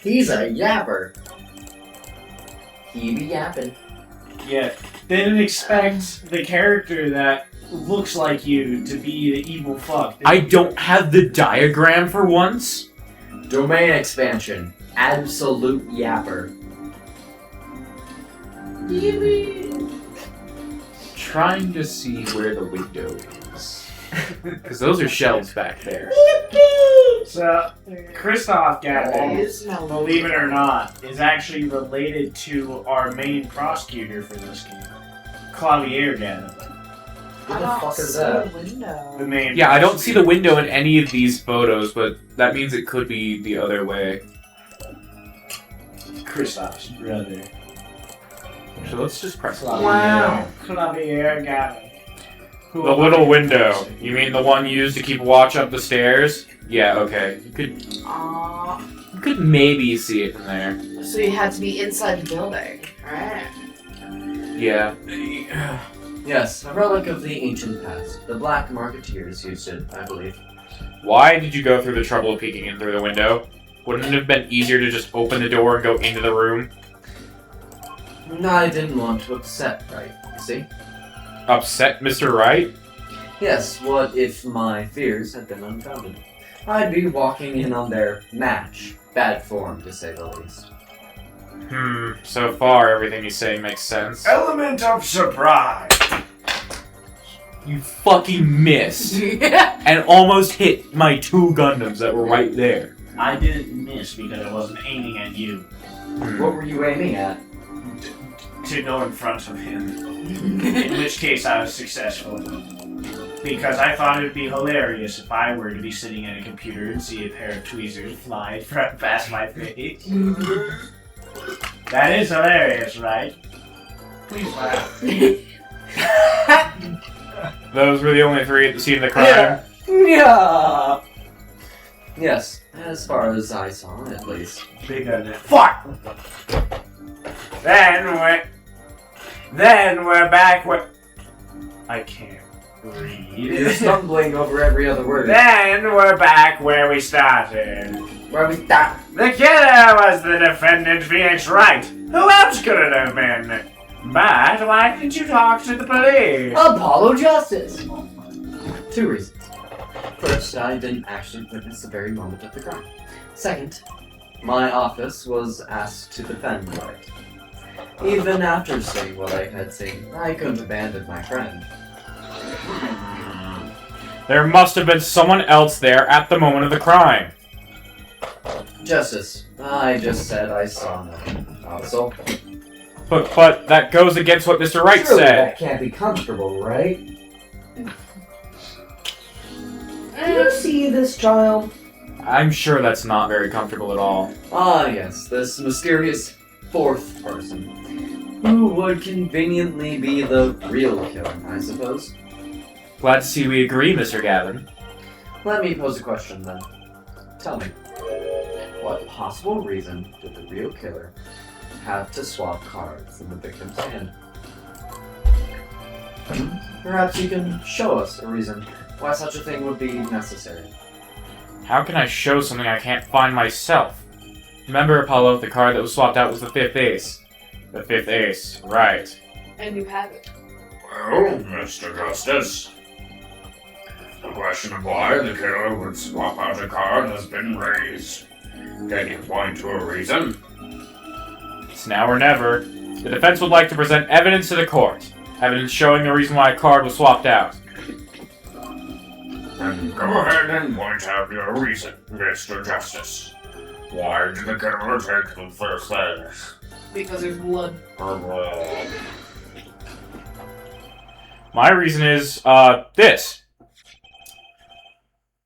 He's a yapper. He be yapping. Yeah. They didn't expect the character that looks like you to be the evil fuck. I don't have the diagram for once. Domain expansion. Absolute yapper. Trying to see where the window is. Because those are shelves back there. So, Kristoff Gavin, Is no. believe it or not, is actually related to our main prosecutor for this game, Clavier Gavin. Who the fuck is see that? the window. The main. Yeah, I don't see the window in any of these photos, but that means it could be the other way. Kristoff's brother. So let's just press Wow. Clavier Gavin. Who the little window. You mean the one used to keep watch up the stairs? Yeah, okay. You could maybe see it from there. So you had to be inside the building, right? Yeah. Yes, a relic of the ancient past. The Black Marketeers used it, I believe. Why did you go through the trouble of peeking in through the window? Wouldn't it have been easier to just open the door and go into the room? I didn't want to upset Wright, see? Upset Mr. Wright? Yes, what if my fears had been unfounded? I'd be walking in on their match. Bad form, to say the least. So far everything you say makes sense. Element of surprise. You fucking missed. And almost hit my 2 Gundams that were right there. I didn't miss because I wasn't aiming at you. What were you aiming at? To go in front of him. In which case I was successful. Because I thought it would be hilarious if I were to be sitting at a computer and see a pair of tweezers fly past my face. That is hilarious, right? Please laugh. Those were the only 3 at the scene of the crime. Yeah. Yes, as far as I saw, at least. Big on it. Fuck! Then we're back where... I can't You're read. stumbling over every other word. Then we're back where we started. Where we start? The killer was the defendant, Phoenix Wright. Who else could it have been? But why didn't you talk to the police? Apollo Justice. 2 reasons. First, I didn't actually witness the very moment of the crime. Second, my office was asked to defend Wright. Even after seeing what I had seen, I couldn't abandon my friend. There must have been someone else there at the moment of the crime. Justice, I just said I saw nothing. Also, But that goes against what Mr. Wright surely said. that can't be comfortable, right? Eh, You see this child? I'm sure that's not very comfortable at all. Ah, yes, this mysterious 4th person. Who would conveniently be the real killer, I suppose? Glad to see we agree, Mr. Gavin. Let me pose a question then. Tell me, what possible reason did the real killer have to swap cards in the victim's hand? Perhaps you can show us a reason why such a thing would be necessary. How can I show something I can't find myself? Remember, Apollo, the card that was swapped out was the 5th ace. The 5th ace, right. and you have it. Well, Mr. Justice, the question of why the killer would swap out a card has been raised. Can you point to a reason? It's now or never. The defense would like to present evidence to the court. Evidence showing the reason why a card was swapped out. Then go ahead and point out your reason, Mr. Justice. Why did the killer take the 1st ace? Because there's blood. My reason is, this.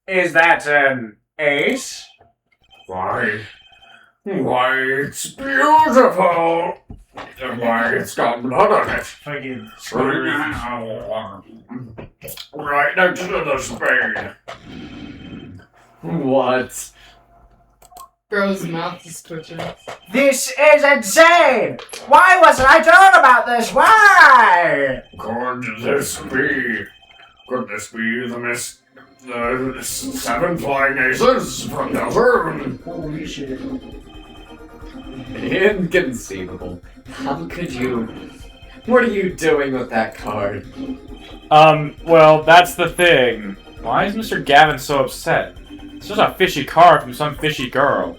Is that an ace? Why, it's beautiful! And why, it's got blood on it. Fucking Right next to the spade. What? Bro's mouth is twitching. This is insane! Why wasn't I told about this? Why? Could this be the 7 flying aces from Delver? Holy shit. Inconceivable. How could you... What are you doing with that card? Well, that's the thing. Why is Mr. Gavin so upset? It's just a fishy card from some fishy girl.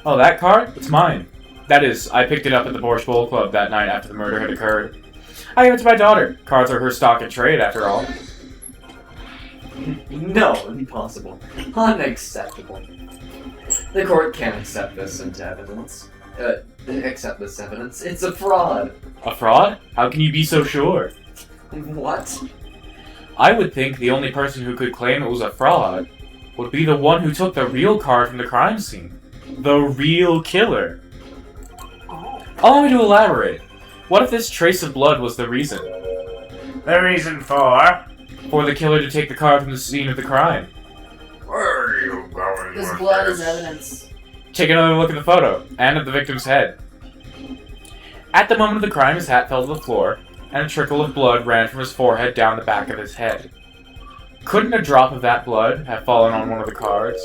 Oh, that card? It's mine. That is, I picked it up at the Borscht Bowl Club that night after the murder had occurred. I gave it to my daughter. Cards are her stock in trade, after all. No, impossible. Unacceptable. The court can't accept this into evidence. Accept this evidence. It's a fraud. A fraud? How can you be so sure? What? I would think the only person who could claim it was a fraud would be the one who took the real card from the crime scene. The real killer. Allow me to elaborate. What if this trace of blood was the reason? The reason for? For the killer to take the card from the scene of the crime. Where are you going This with blood this? is evidence. Take another look at the photo, and at the victim's head. At the moment of the crime, his hat fell to the floor, and a trickle of blood ran from his forehead down the back of his head. Couldn't a drop of that blood have fallen on one of the cards?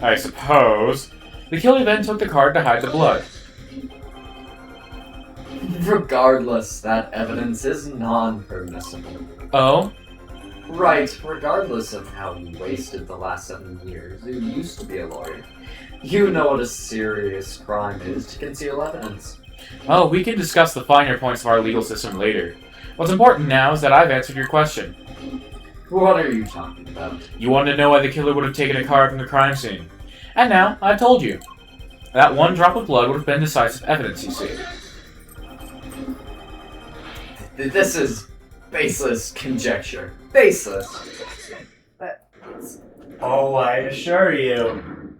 I suppose. The killer then took the card to hide the blood. Regardless, that evidence is non-permissible. Oh? Right, regardless of how you wasted the last 7 years, you used to be a lawyer. You know what a serious crime is to conceal evidence. Oh, we can discuss the finer points of our legal system later. What's important now is that I've answered your question. What are you talking about? You wanted to know why the killer would have taken a card from the crime scene. And now, I've told you. That one drop of blood would have been decisive evidence, you see. This is baseless conjecture. Baseless. Oh, I assure you.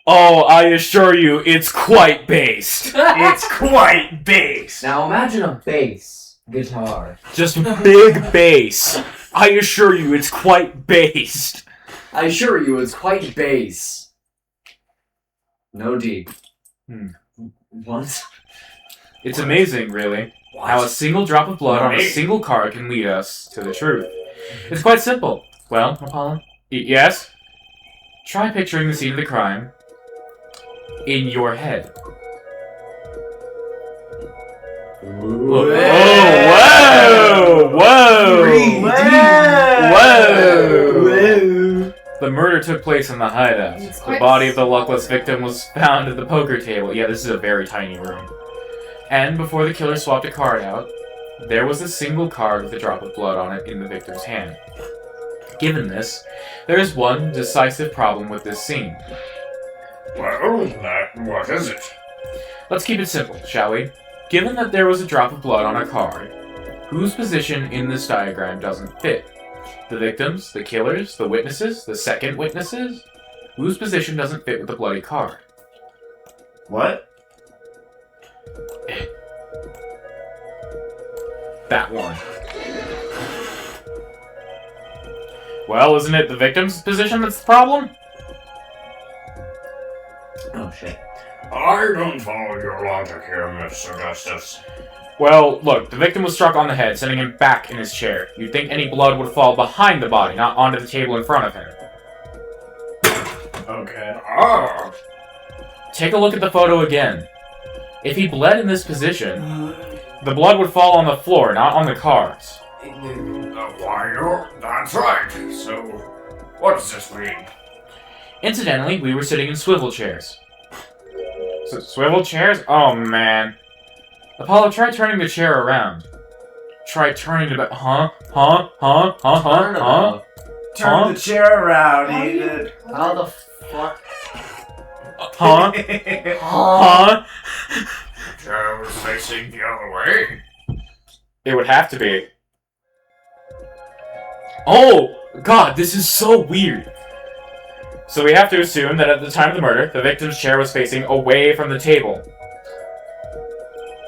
Oh, I assure you, it's quite based. It's quite base. Now imagine a bass guitar. Just big bass. I assure you, it's quite based. I assure you, it's quite base. No D. What? It's amazing, really, how a single drop of blood on a single card can lead us to the truth. It's quite simple. Well, Apollo? Yes? Try picturing the scene of the crime in your head. Whoa! Whoa! Whoa! The murder took place in the hideout. The body of the luckless victim was found at the poker table. Yeah, this is a very tiny room. And before the killer swapped a card out, there was a single card with a drop of blood on it in the victim's hand. Given this, there is one decisive problem with this scene. Well, what is it? Let's keep it simple, shall we? Given that there was a drop of blood on a card, whose position in this diagram doesn't fit? The victims, the killers, the witnesses, the second witnesses? Whose position doesn't fit with the bloody card? What? That one. Well, isn't it the victim's position that's the problem? Oh shit. I don't follow your logic here, Mr. Augustus. Well, look, the victim was struck on the head, sending him back in his chair. You'd think any blood would fall behind the body, not onto the table in front of him. Okay. Ah, Take a look at the photo again. If he bled in this position, the blood would fall on the floor, not on the cards. why, that's right. So, what does this mean? Incidentally, we were sitting in swivel chairs. Swivel chairs? Oh, man. Apollo, try turning the chair around. Try turning it back. Turn the chair around, Ethan. How the fuck? Huh? Chair was facing the other way. It would have to be. Oh, God, this is so weird. So we have to assume that at the time of the murder, the victim's chair was facing away from the table.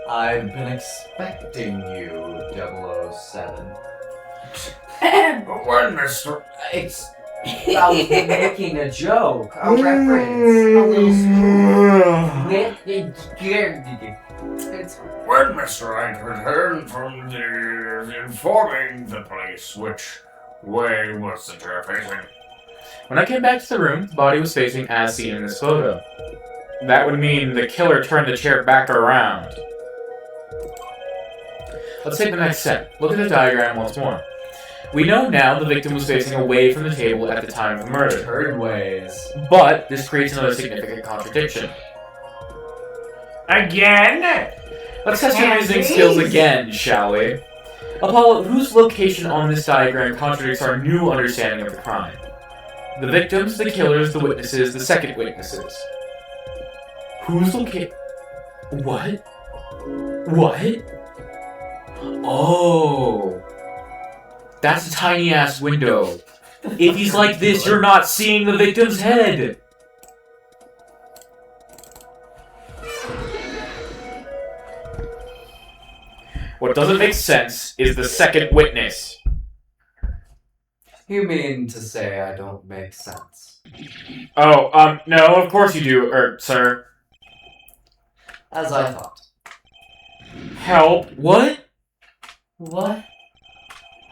I've been expecting you, 007. But when Mr. I was making a joke, a reference, a little It's fine. When Mr. Wright returned from informing the police, which way was the chair facing? When I came back to the room, the body was facing as seen in this photo. That would mean the killer turned the chair back around. Let's take the next step. Look at the diagram once more. We know now the victim was facing away from the table at the time of the murder. Turn ways. But this creates another significant contradiction. Again? Let's test your reasoning skills again, shall we? Apollo, whose location on this diagram contradicts our new understanding of the crime? The victims, the killers, the witnesses, the second witnesses. Whose location? What? What? Oh. That's a tiny ass window. If he's like this, you're not seeing the victim's head. What doesn't make sense is the second witness. You mean to say I don't make sense? Oh, no, of course you do, sir. As I thought. Help. What? What?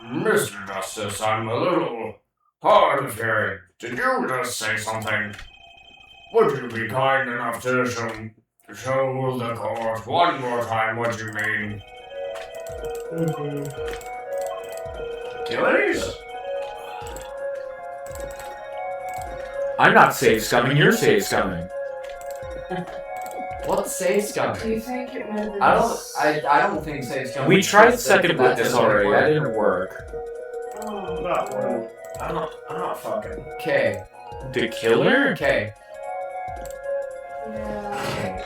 Mr. Justice, I'm a little hard of hearing. Did you just say something? Would you be kind enough to show the court one more time what you mean? Killers? I'm not safe scumming, you're safe scumming. What's safe Do you scumming? think it made I don't think safe scumming. We tried second witness already, that didn't work. Oh. I'm not fucking. Okay. The killer? Okay. Yeah.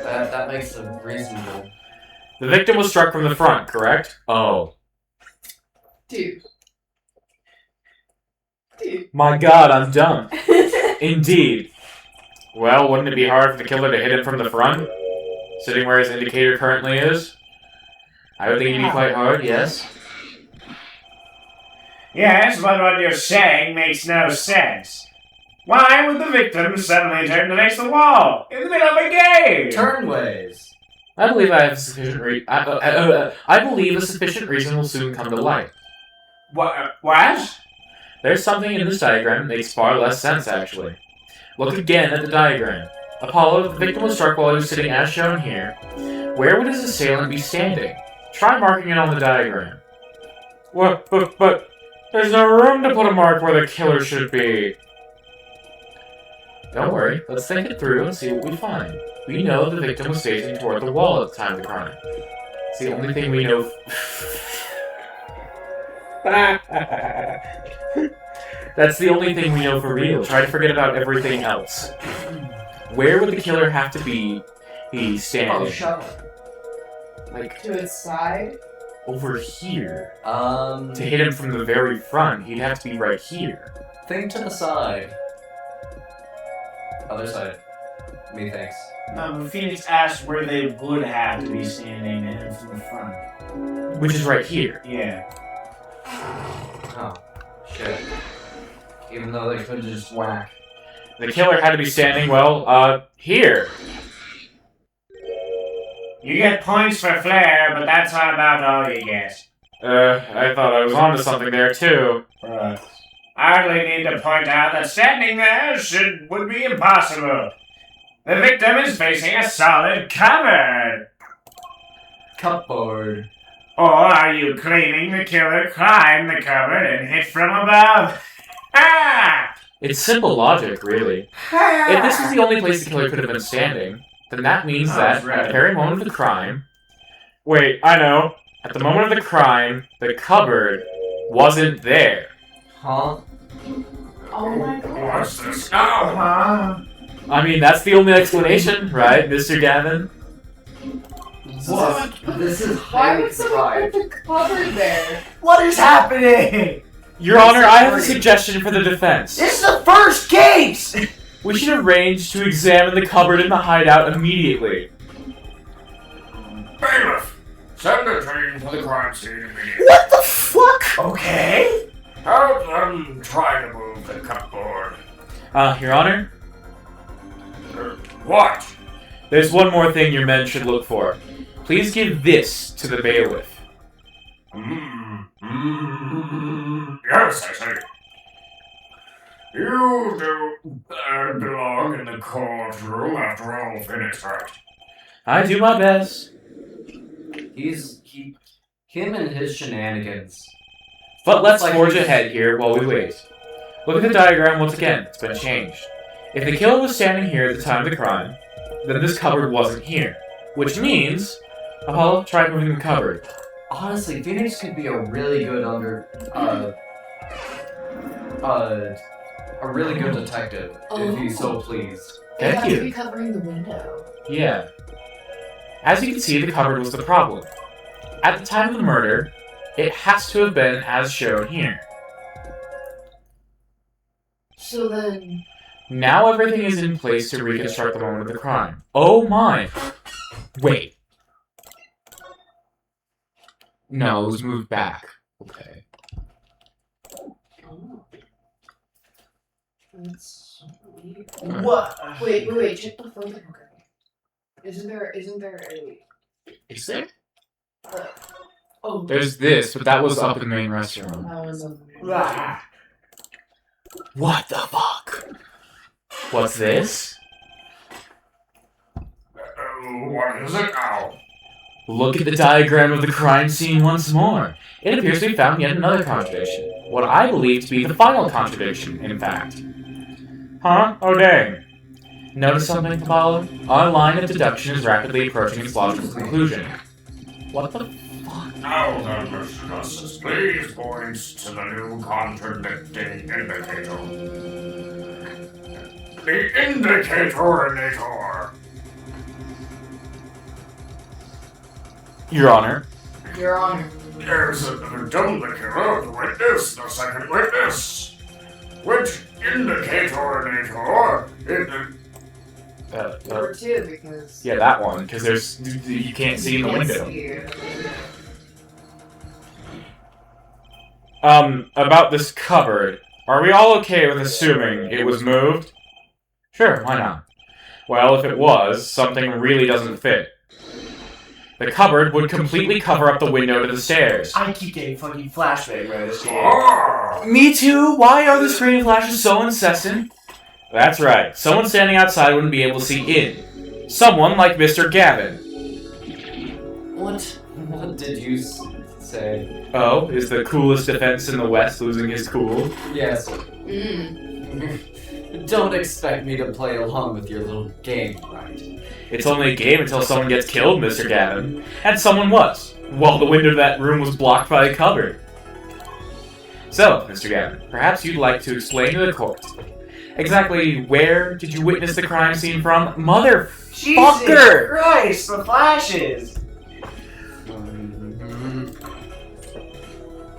That makes it reasonable. The victim was struck from the front, correct? Oh. Dude. My god, I'm dumb. Indeed. Well, wouldn't it be hard for the killer to hit him from the front? Sitting where his indicator currently is? I would think it'd be quite hard, yes. Yes, but what you're saying makes no sense. Why would the victim suddenly turn to face the wall in the middle of a game? Turnways. I believe I have sufficient I believe a sufficient reason will soon come to light. What? There's something in this diagram that makes far less sense, actually. Look again at the diagram. Apollo, the victim was struck while he was sitting as shown here. Where would his assailant be standing? Try marking it on the diagram. What? But there's no room to put a mark where the killer should be. Don't worry, let's think it through and see what we find. We know the victim was facing toward the wall at the time of the crime. It's the only thing we know. That's the only thing we know for real. Try to forget about everything else. Where would the killer have to be? He's standing. Oh, shut up. Like, To its side? over here. To To hit him from the very front, he'd have to be right here. think to the side. Other side. Methinks. Phoenix asked where they would have to be standing and from the front. Which is right here. Yeah. Oh, shit. Even though they could just whack. The killer had to be standing, well, here. You get points for flair, but that's not about all you get. I thought I was onto something there, too. I hardly need to point out that standing there would be impossible. The victim is facing a solid cupboard. Cupboard. Or are you claiming the killer climbed the cupboard and hit from above? Ah! It's simple logic, really. If this was the only place the killer could have been standing, then that means that at the very moment of the crime... Wait, I know. At the moment of the crime, the cupboard wasn't there. Huh? Oh my god. What's this now? I mean, that's the only explanation, right, Mr. Gavin? What? This is Why highly would someone put contrived. the cupboard there? What is happening? Your Honor, I have a suggestion for the defense. This is the first case! We should arrange to examine the cupboard in the hideout immediately. Bailiff, send a train to the crime scene immediately. What the fuck? Okay. Help them try to move the cupboard. Your Honor, What? there's one more thing your men should look for. Please give this to the bailiff. Yes, I see. You do belong in the courtroom after all, Phoenix, right? I do my best. Him and his shenanigans. But let's Like forge he's- ahead here while we wait. Look at the diagram once again. It's been changed. If the killer was standing here at the time of the crime, then this cupboard wasn't here. Which means... Apollo, try moving the cupboard. Honestly, Phoenix could be a really good a really good detective if he's so pleased. It Thank has you. to be covering the window. Yeah. As you can see, the cupboard was the problem. At the time of the murder, it has to have been as shown here. So then... Now everything is in place to reconstruct the moment of the crime. Oh my! Wait. No, it was moved back. Okay. That's weird. What? Wait, check the photo. Okay. Isn't there a... Is there? Oh, There's this, but that was up in the main restroom. that was a... Ah. What the fuck? What's this? What is it now? Look at the diagram of the crime scene once more. It appears we found yet another contradiction. What I believe to be the final contradiction, in fact. Huh? Oh dang. Notice something, Apollo? Our line of deduction is rapidly approaching its logical conclusion. What the fuck? Now then, Mr. Justice, please point to the new contradicting indicator. The indicator-inator. Your Honor. Your Honor. There's a victim, the killer, the witness, the second witness. Which indicator-inator? Number two, because... Yeah, that one, because there's you can't see in the window. About this cupboard. Are we all okay with assuming it was moved? Sure, why not? Well, if it was, something really doesn't fit. The cupboard would completely cover up the window to the stairs. I keep getting fucking flashback by this game. Ah! Me too! Why are the screen flashes so incessant? That's right. Someone standing outside wouldn't be able to see in. Someone like Mr. Gavin. What did you say? Oh, is the coolest defense in the West losing his cool? Yes. Mm. Don't expect me to play along with your little game, right? It's only a game until someone gets killed, Mr. Gavin. And someone was. Well, the window to that room was blocked by a cupboard. So, Mr. Gavin, perhaps you'd like to explain to the court. Exactly where did you witness the crime scene from? Jesus Motherfucker! Christ, the flashes!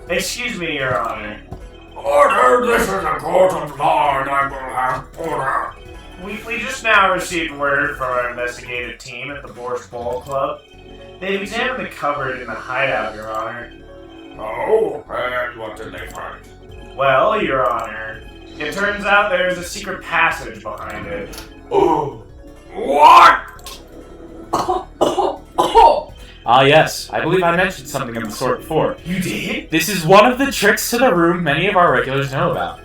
Excuse me, Your Honor. Order! This is a court of law, and I will have order. We just now received word from our investigative team at the Borscht Ball Club. They've examined the cupboard in the hideout, Your Honor. Oh, and what did they find? Well, Your Honor, it turns out there's a secret passage behind it. Oh, what? Ah yes, I believe I mentioned something of the sort before. You did? This is one of the tricks to the room many of our regulars know about.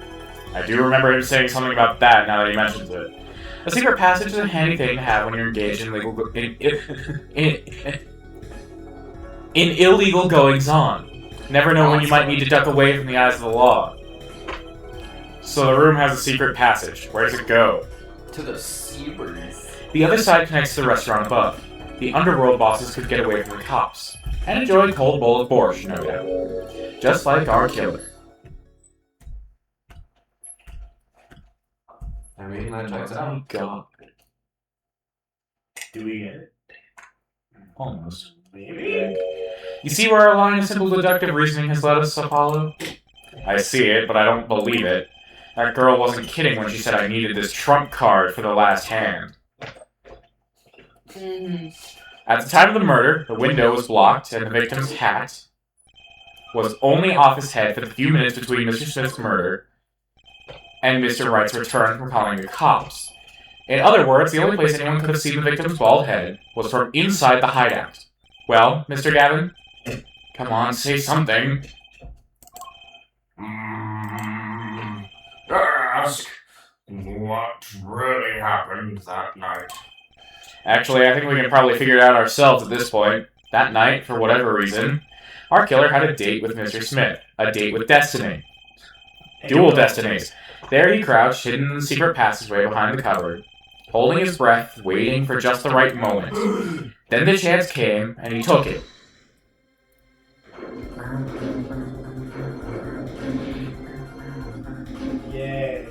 I do remember him saying something about that now that he mentions it. A secret passage is a handy thing to have when you're engaged in in illegal goings-on. Never know when you might need to duck away from the eyes of the law. So the room has a secret passage. Where does it go? To the sewers. The other side connects to the restaurant above. The underworld bosses could get away from the cops and enjoy a cold bowl of borscht, no doubt. Just like our killer. I mean, that checks out. God. Do we get it? Almost. Maybe. You see where our line of simple deductive reasoning has led us, Apollo? I see it, but I don't believe it. That girl wasn't kidding when she said I needed this trump card for the last hand. Mm-hmm. At the time of the murder, the window was blocked, and the victim's hat was only off his head for the few minutes between Mr. Smith's murder and Mr. Wright's return from calling the cops. In other words, the only place anyone could have seen the victim's bald head was from inside the hideout. Well, Mr. Gavin? Come on, say something. Ask what really happened that night. Actually, I think we can probably figure it out ourselves at this point. That night, for whatever reason, our killer had a date with Mr. Smith. A date with destiny. Dual destinies. There he crouched, hidden in the secret passageway behind the cupboard, holding his breath, waiting for just the right moment. Then the chance came, and he took it. Yeah.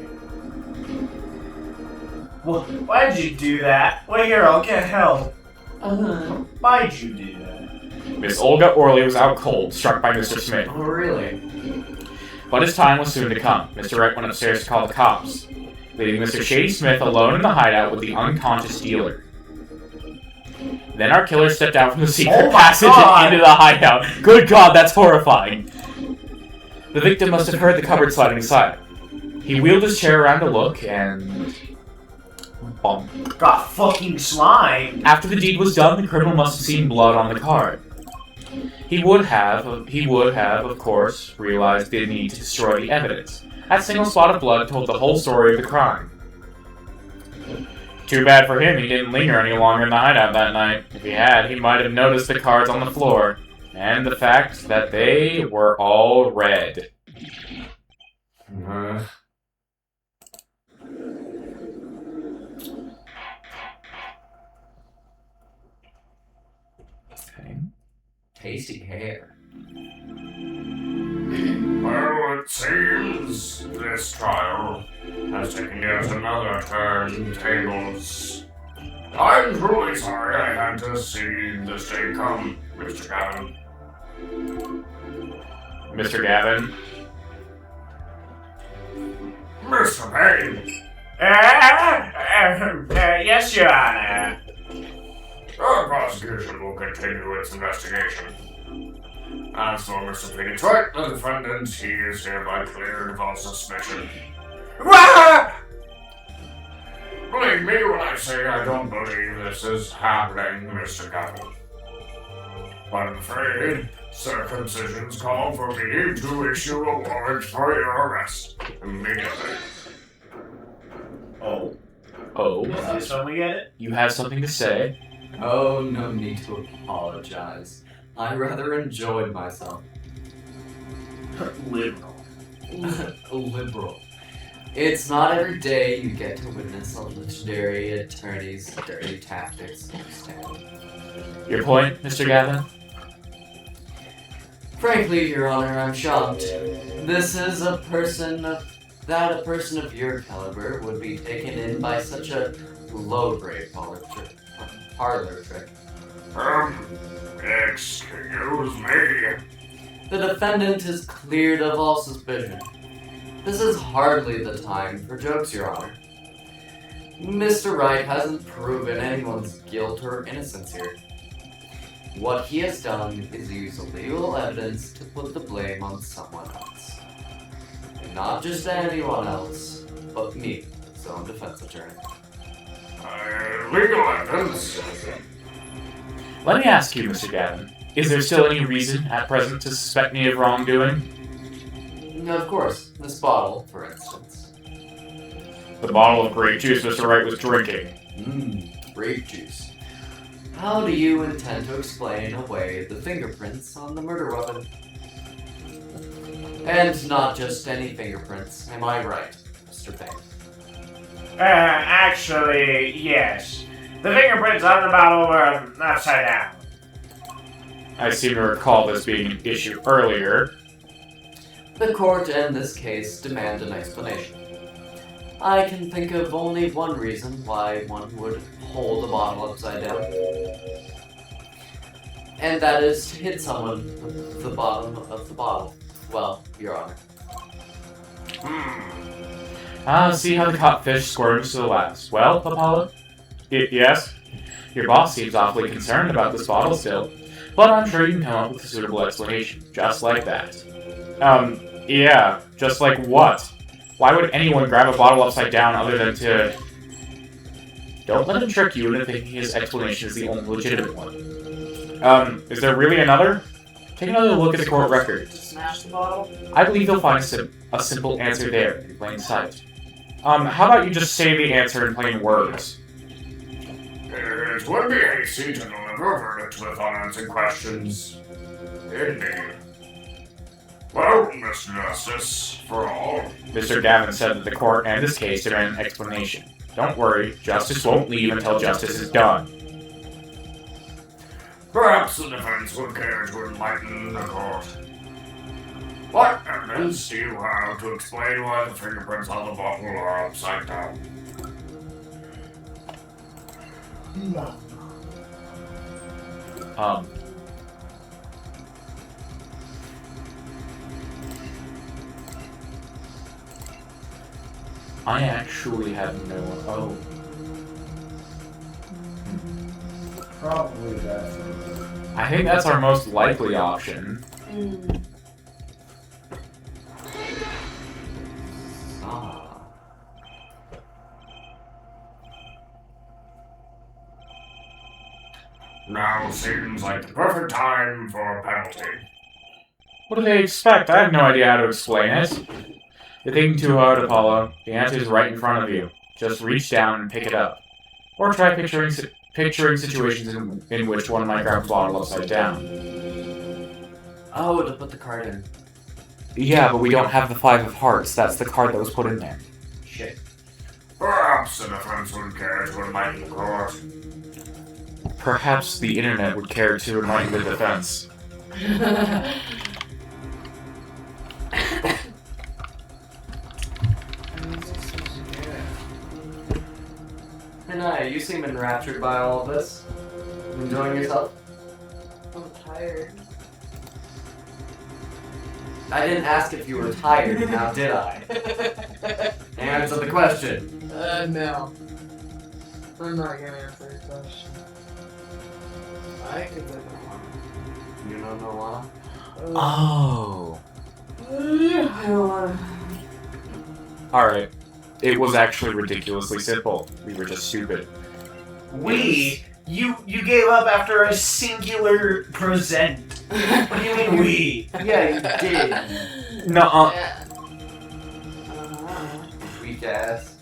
Well, why'd you do that? Wait here, I'll get help. Why'd you do that? Miss Olga Orley was out cold, struck by Mr. Smith. Oh, really? But his time was soon to come. Mr. Wright went upstairs to call the cops, leaving Mr. Shady Smith alone in the hideout with the unconscious dealer. Then our killer stepped out from the secret passage and into the hideout. Good God, that's horrifying. The victim must have heard the cupboard sliding aside. He wheeled his chair around to look, and... bump. Got fucking slime. After the deed was done, the criminal must have seen blood on the card. He would have, of course, realized the need to destroy the evidence. That single spot of blood told the whole story of the crime. Too bad for him he didn't linger any longer in the hideout that night. If he had, he might have noticed the cards on the floor, and the fact that they were all red. Okay. Tasty hair. Well, it seems this trial has taken yet another turn tables. I'm truly sorry I had to see this day come, Mr. Gavin. Mr. Gavin? Mr. Payne, Yes, Your Honor. our prosecution will continue its investigation. As for Mr. Phoenix Wright, the defendant, he is hereby cleared of all suspicion. Wah! Believe me when I say I don't believe this is happening, Mr. Gavin. But I'm afraid circumcisions call for me to issue a warrant for your arrest immediately. Oh. Oh, Is this when we get it? you have something to say? Oh, no need to apologize. I rather enjoyed myself. Liberal. Liberal. It's not every day you get to witness a legendary attorney's dirty tactics. Your point, Mr. Gavin? Frankly, Your Honor, I'm shocked. This is a person of your caliber would be taken in by such a low-grade parlor trick. Excuse me. The defendant is cleared of all suspicion. This is hardly the time for jokes, Your Honor. Mr. Wright hasn't proven anyone's guilt or innocence here. What he has done is use illegal evidence to put the blame on someone else. And not just anyone else, but me, his own defense attorney. Legal evidence. Let me ask you, Mr. Gavin. Is there still any reason at present to suspect me of wrongdoing? Of course, this bottle, for instance. The bottle of grape juice Mr. Wright was drinking. Grape juice. How do you intend to explain away the fingerprints on the murder weapon? And not just any fingerprints, am I right, Mr. Payne? Actually, yes. The fingerprints on the bottle were upside down. I seem to recall this being an issue earlier. The court and this case demand an explanation. I can think of only one reason why one would hold a bottle upside down. And that is to hit someone with the bottom of the bottle. Well, Your Honor. See how the codfish squirms to the last. Well, Apollo? Yes? Your boss seems awfully concerned about this bottle still, but I'm sure you can come up with a suitable explanation, just like that. Yeah, just like what? Why would anyone grab a bottle upside down other than to... Don't let him trick you into thinking his explanation is the only legitimate one. Is there really another? Take another look at the court record. Smash the bottle. I believe you'll find a simple answer there in plain sight. How about you just say the answer in plain words? It would be hasty to deliver a verdict with unanswered questions. Indeed. Well, Mr. Justice, for all. Mr. Gavin said that the court and this case demand an explanation. Don't worry, justice won't leave until justice is done. Perhaps the defense would care to enlighten the court. What evidence do you have to explain why the fingerprints on the bottle are upside down? I actually have no... Oh. Probably that's it. I think that's our most likely option. Ah. Now seems like the perfect time for a penalty. What do they expect? I have no idea how to explain it. You're thinking too hard, Apollo. The answer is right in front of you. Just reach down and pick it up. Or try picturing situations in which one might grab a bottle upside down. Oh, to put the card in. Yeah, but we don't have the 5 of hearts. That's the card that was put in there. Shit. Perhaps the defense would care to enlighten the court. Perhaps the internet would care to enlighten the defense. Hey, you seem enraptured by all of this. Enjoying yourself? I'm tired. I didn't ask if you were tired, now did I? Answer the question. No. I'm not gonna answer your question. I can live in one. You don't know why? Oh. Alright. It was actually ridiculously simple. We were just stupid. You gave up after a singular present. What do you mean we? Yeah, you did. No, Weak ass.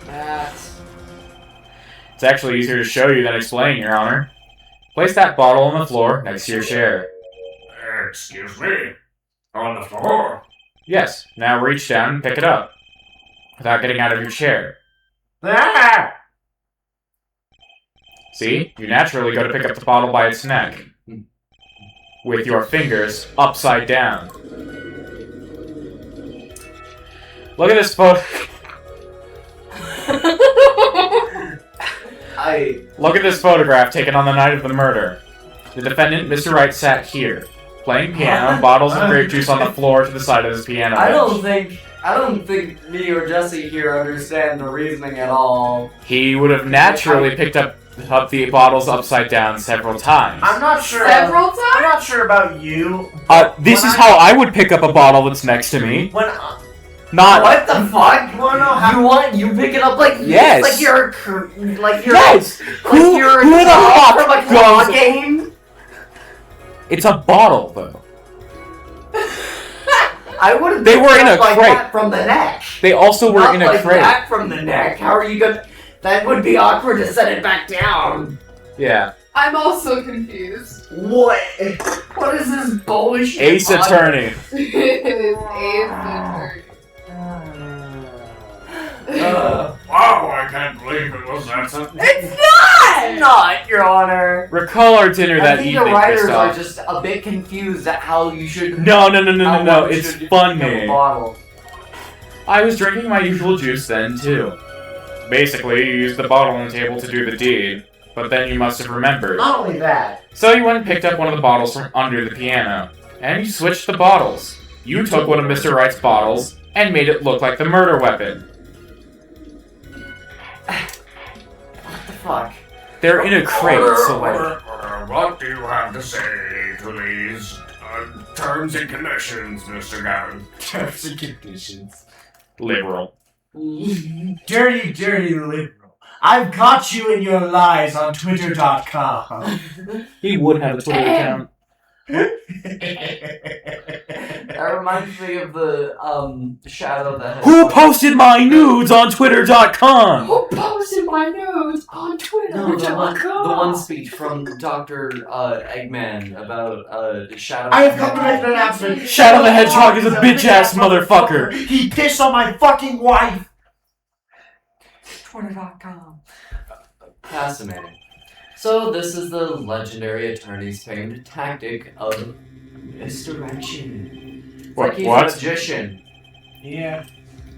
That's... It's actually easier to show you than explain, Your Honor. Place that bottle on the floor next to your chair. Excuse me? On the floor? Yes, now reach down and pick it up. Without getting out of your chair. Ah! See? You naturally go to pick up the bottle by its neck. With your fingers upside down. Look at this photo. Look at this photograph taken on the night of the murder. The defendant, Mr. Wright, sat here, playing piano, bottles of grape juice on the floor to the side of his piano I bench. don't think me or Jesse here understand the reasoning at all. He would have naturally picked up the bottles upside down several times. I'm not sure. Several times? I'm not sure about you. This When is how I would pick up a bottle that's next to me. When Not. What the fuck? you wanna know how? You pick it up like Yes. like you're Yes! like you're Who the fuck from a goes- claw game. It's a bottle, though. I wouldn't. They pick were it in up a like crate. that from the neck. They also were Not in a like crate. that from the neck. How are you gonna? That would be awkward to set it back down. Yeah. I'm also confused. What? What is this bullshit? Ace Attorney. It is Ace Attorney. Wow, I can't believe it was that simple. It's not! Not, Your Honor. Recall our dinner I that think evening, the writers are Christoph. just a bit confused at how you should. No. how one It's should pick up a funny. bottle. I was drinking my usual juice then, too. Basically, you used the bottle on the table to do the deed, but then you must have remembered. Not only that. So you went and picked up one of the bottles from under the piano, and you switched the bottles. You took one of Mr. Wright's bottles and made it look like the murder weapon. What the fuck? They're in a crate, so like... What do you have to say to these terms and conditions, Mr. Gavin? Terms and conditions. Liberal. Dirty, dirty liberal. I've caught you in your lies on Twitter.com. He would have a Twitter account. That reminds me of the shadow that. Who posted my nudes on Twitter.com? Who posted my nudes on Twitter? No, the one speech from Dr. Eggman about shadow. I have come to make an announcement. Shadow the Hedgehog is a bitch-ass motherfucker. He pissed on my fucking wife. Twitter.com. Fascinating. So this is the legendary attorney's famed tactic of misdirection. What- Like he's what? a magician. Yeah.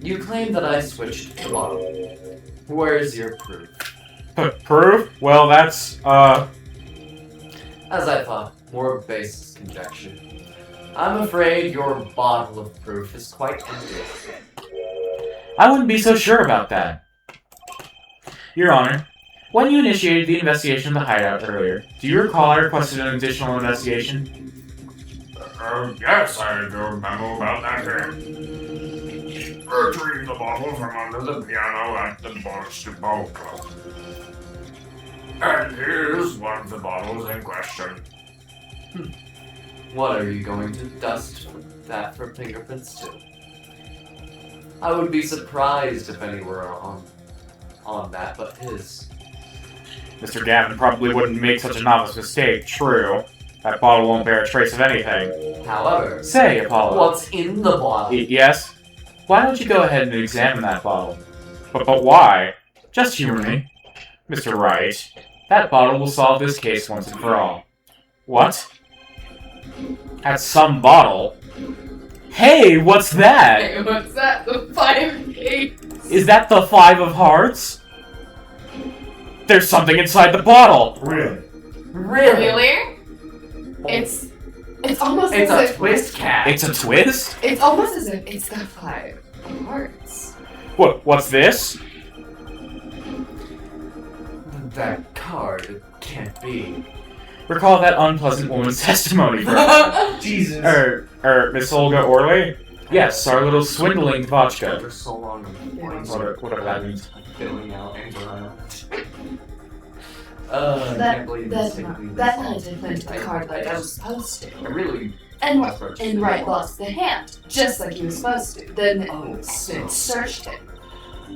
You claim that I switched the bottle. Where's your proof? Proof? Well, that's, As I thought, more baseless conjecture. I'm afraid your bottle of proof is quite empty. I wouldn't be so sure about that. Your Honor, when you initiated the investigation of the hideout earlier, do you recall I requested an additional investigation? Yes, I do remember about that here. Retrieve the bottle from under the piano at the Bosch Boat Club. And here's one of the bottles in question. What are you going to dust that for fingerprints too? I would be surprised if any were on that, but his. Mr. Gavin probably wouldn't make such a novice mistake, true. That bottle won't bear a trace of anything. However, Say, Apollo. what's in the bottle? Yes? Why don't you go ahead and examine that bottle? But why? Just humor me. Mr. Wright, that bottle will solve this case once and for all. What? That's some bottle? Hey, what's that? Hey, what's that? The 5 Is that the 5 of hearts? There's something inside the bottle! Really? Really? Really? It's almost It's as a if twist cap. It's a twist? it's almost as if it's the 5 of hearts. What's this? That card can't be. Recall that unpleasant woman's testimony for Jesus. Miss Olga Orley? Yes, our little swindling vodka. For so long, Whatever that means. filling out Angela. I That can't believe that this thing. that night I played the card like I was supposed to. I really. And Wright lost the hand, just like he was supposed to. Then Oh, Smith searched him.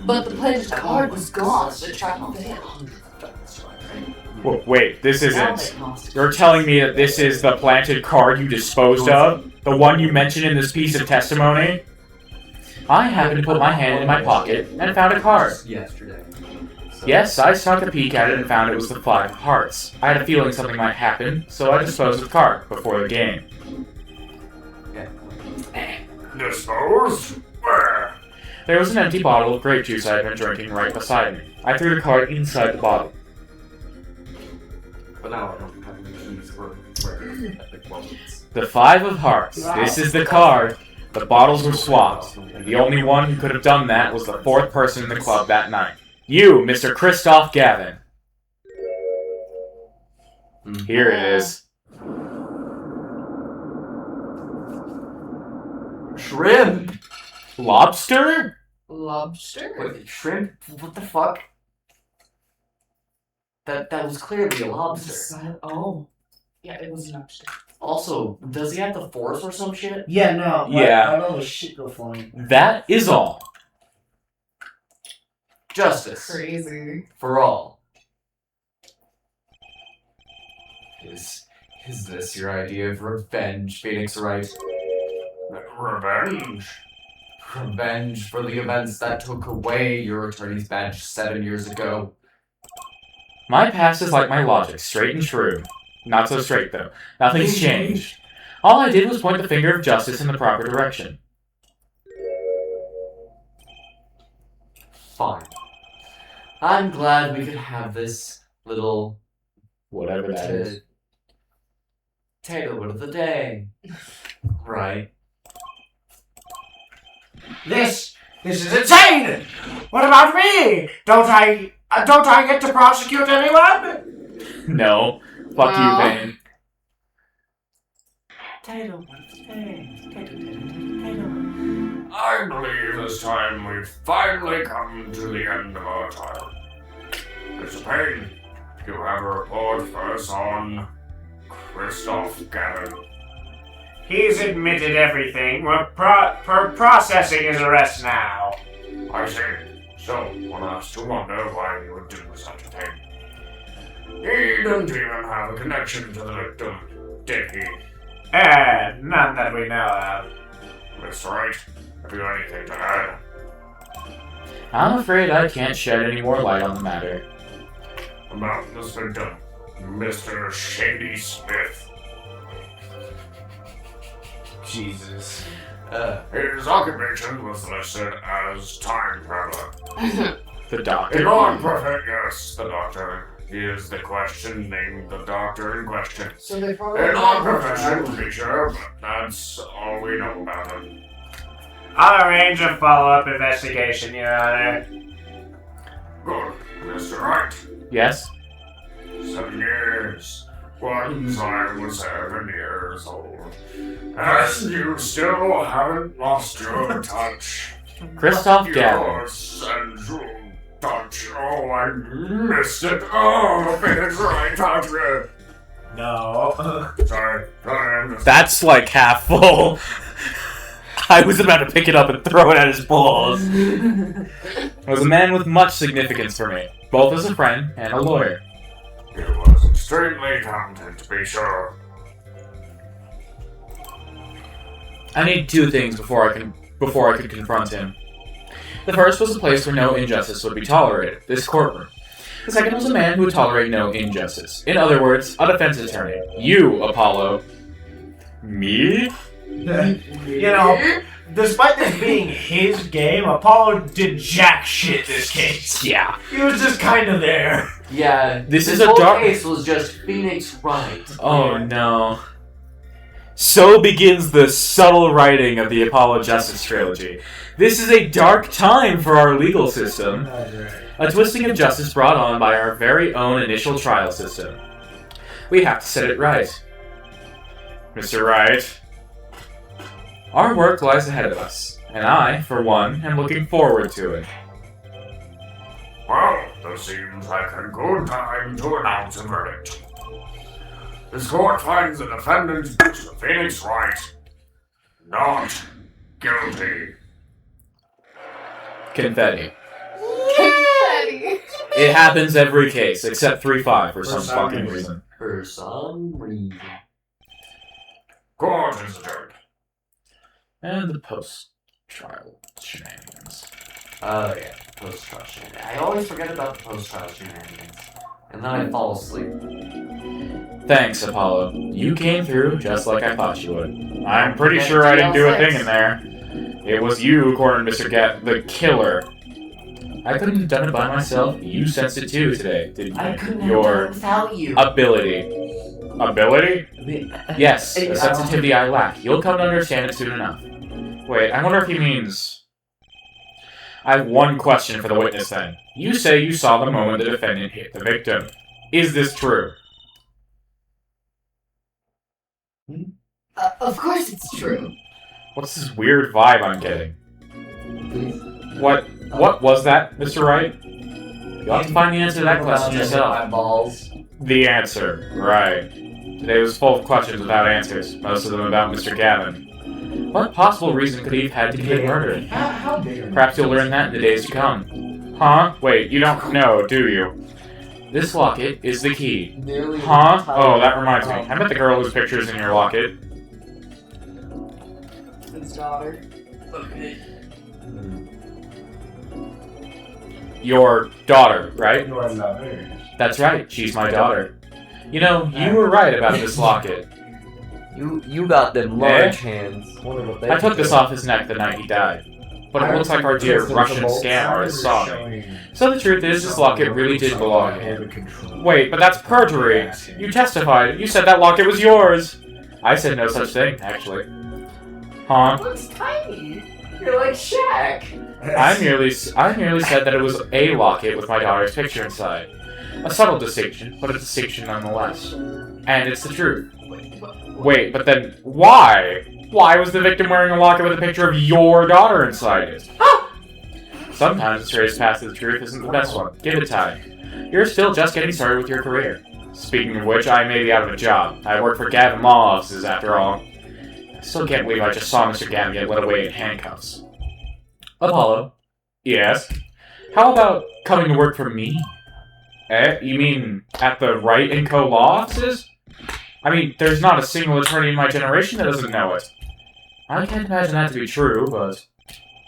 But the player's card was gone, the trap failed. Wait, this isn't. You're telling me that this is the planted card you disposed of? The one you mentioned in this piece of testimony? I happened to put my hand in my pocket and found a card. Yesterday. So- Yes, I snuck a peek at it and found it was the 5 of hearts. I had a feeling something might happen, so I disposed of the card before the game. Disposed? Where? There was an empty bottle of grape juice I had been drinking right beside me. I threw the card inside the bottle. But now I don't have any keys for epic moments. The 5 of hearts. This is the card. The bottles were swapped. And the only one who could have done that was the 4th person in the club that night. You, Mr. Christoph Gavin. Here it is. Shrimp! Lobster? Lobster? Wait, shrimp? What the fuck? That was clearly a lobster. Oh. Yeah, it was an lobster. Also, does he have the force or some shit? Yeah, no. Yeah. I don't know shit go flying. That is all. Justice. Crazy. For all. Is this your idea of revenge, Phoenix Wright? Revenge? Revenge for the events that took away your attorney's badge 7 years ago. My past is like my logic, straight and true. Not so straight, though. Nothing's changed. All I did was point the finger of justice in the proper direction. Fine. I'm glad we could have this little Whatever that is. potato word of the day. Right. This is insane! What about me? Don't I get to prosecute anyone? No. Fuck you, Vane. Potato word of the day. I believe this time we've finally come to the end of our time. Mr. Payne, you have a report for us on Christoph Gavin. He's admitted everything. We're processing his arrest now. I see. So, one has to wonder why he would do such a thing. He didn't even have a connection to the victim, did he? None that we know of. Miss Wright, have you anything to add? I'm afraid I can't shed any more light on the matter. About this victim, Mr. Shady Smith. Jesus. His occupation was listed as time traveler. The A doctor? non-perfect, yes, the doctor. He is the question named the doctor in question. So they probably. A non-professional to be sure, but that's all we know about him. I'll arrange a follow-up investigation, Your Honor. Good. Mr. Wright, Yes? 7 years. Once I was 7 years old. And you still haven't lost your touch. Christoph Gavin. Your sensual touch. Oh, I missed it. Oh, Phoenix Wright touched me. No. Sorry. That's like half full. I was about to pick it up and throw it at his balls. It was a man with much significance for me, both as a friend and a lawyer. He was extremely talented, to be sure. I need 2 things before I could confront him. The first was a place where no injustice would be tolerated, this courtroom. The second was a man who would tolerate no injustice. In other words, a defense attorney. You, Apollo. Me? You know, despite this being his game, Apollo did jack shit this case. Yeah. He was just kind of there. Yeah, This is whole a dark- case was just Phoenix Wright. Oh no. So begins the subtle writing of the Apollo Justice trilogy. This is a dark time for our legal system. A twisting of justice brought on by our very own initial trial system. We have to set it right. Mr. Wright, our work lies ahead of us, and I, for one, am looking forward to it. Well, this seems like a good time to announce a verdict. This court finds the defendant, Mr. Phoenix Wright, not guilty. Confetti. Confetti. It happens every case, except 3-5 for some fucking reason. For some reason. Court is adjourned. And the post-trial shenanigans. Oh yeah, post-trial shenanigans. I always forget about the post-trial shenanigans. And then I fall asleep. Thanks, Apollo. You came through just like I thought you would. I'm pretty sure I didn't do a thing in there. It was you, according to Mr. The killer. I couldn't have done it by myself. You sensed it too today, didn't you? I couldn't have done it without you. Ability. Ability? Yes, Hey, a sensitivity I lack. You'll come to understand it soon enough. Wait, I wonder if he means... I have one question for the witness then. You say you saw the moment the defendant hit the victim. Is this true? Of course it's true. What's this weird vibe I'm getting? What was that, Mr. Wright? You'll have to find the answer to that question yourself. My balls. The answer, right. Today was full of questions without answers, most of them about Mr. Gavin. What possible reason could he have had to get murdered? How big are Perhaps you'll learn that in the days to come. Huh? Wait, you don't know, do you? This locket is the key. Nearly Huh? Oh, that reminds me. I met the girl whose picture is in your locket. His daughter. Okay. Your daughter, right? You are lover. That's right, she's my daughter. You know, you were right about this locket. You got them large hands. Wonder what they I took this off his neck the night he died. But it looks like our dear Russian scam artist saw me. So the truth is, this locket really did belong to him. Wait, but that's perjury! You testified. You said that locket was yours! I said no such thing, actually. Huh? Looks tiny. You're like Shaq. I merely said that it was a locket with my daughter's picture inside. A subtle distinction, but a distinction nonetheless. And it's the truth. Wait, but then why? Why was the victim wearing a locket with a picture of your daughter inside it? Sometimes the straightest path to the truth isn't the best one. Give it time. You're still just getting started with your career. Speaking of which, I may be out of a job. I work for Gavin Law Offices, after all. I still can't believe I just saw Mr. Gavin get led away in handcuffs. Apollo? Yes? How about coming to work for me? You mean at the Wright & Co. Law Offices? I mean, there's not a single attorney in my generation that doesn't know it. I can't imagine that to be true, but...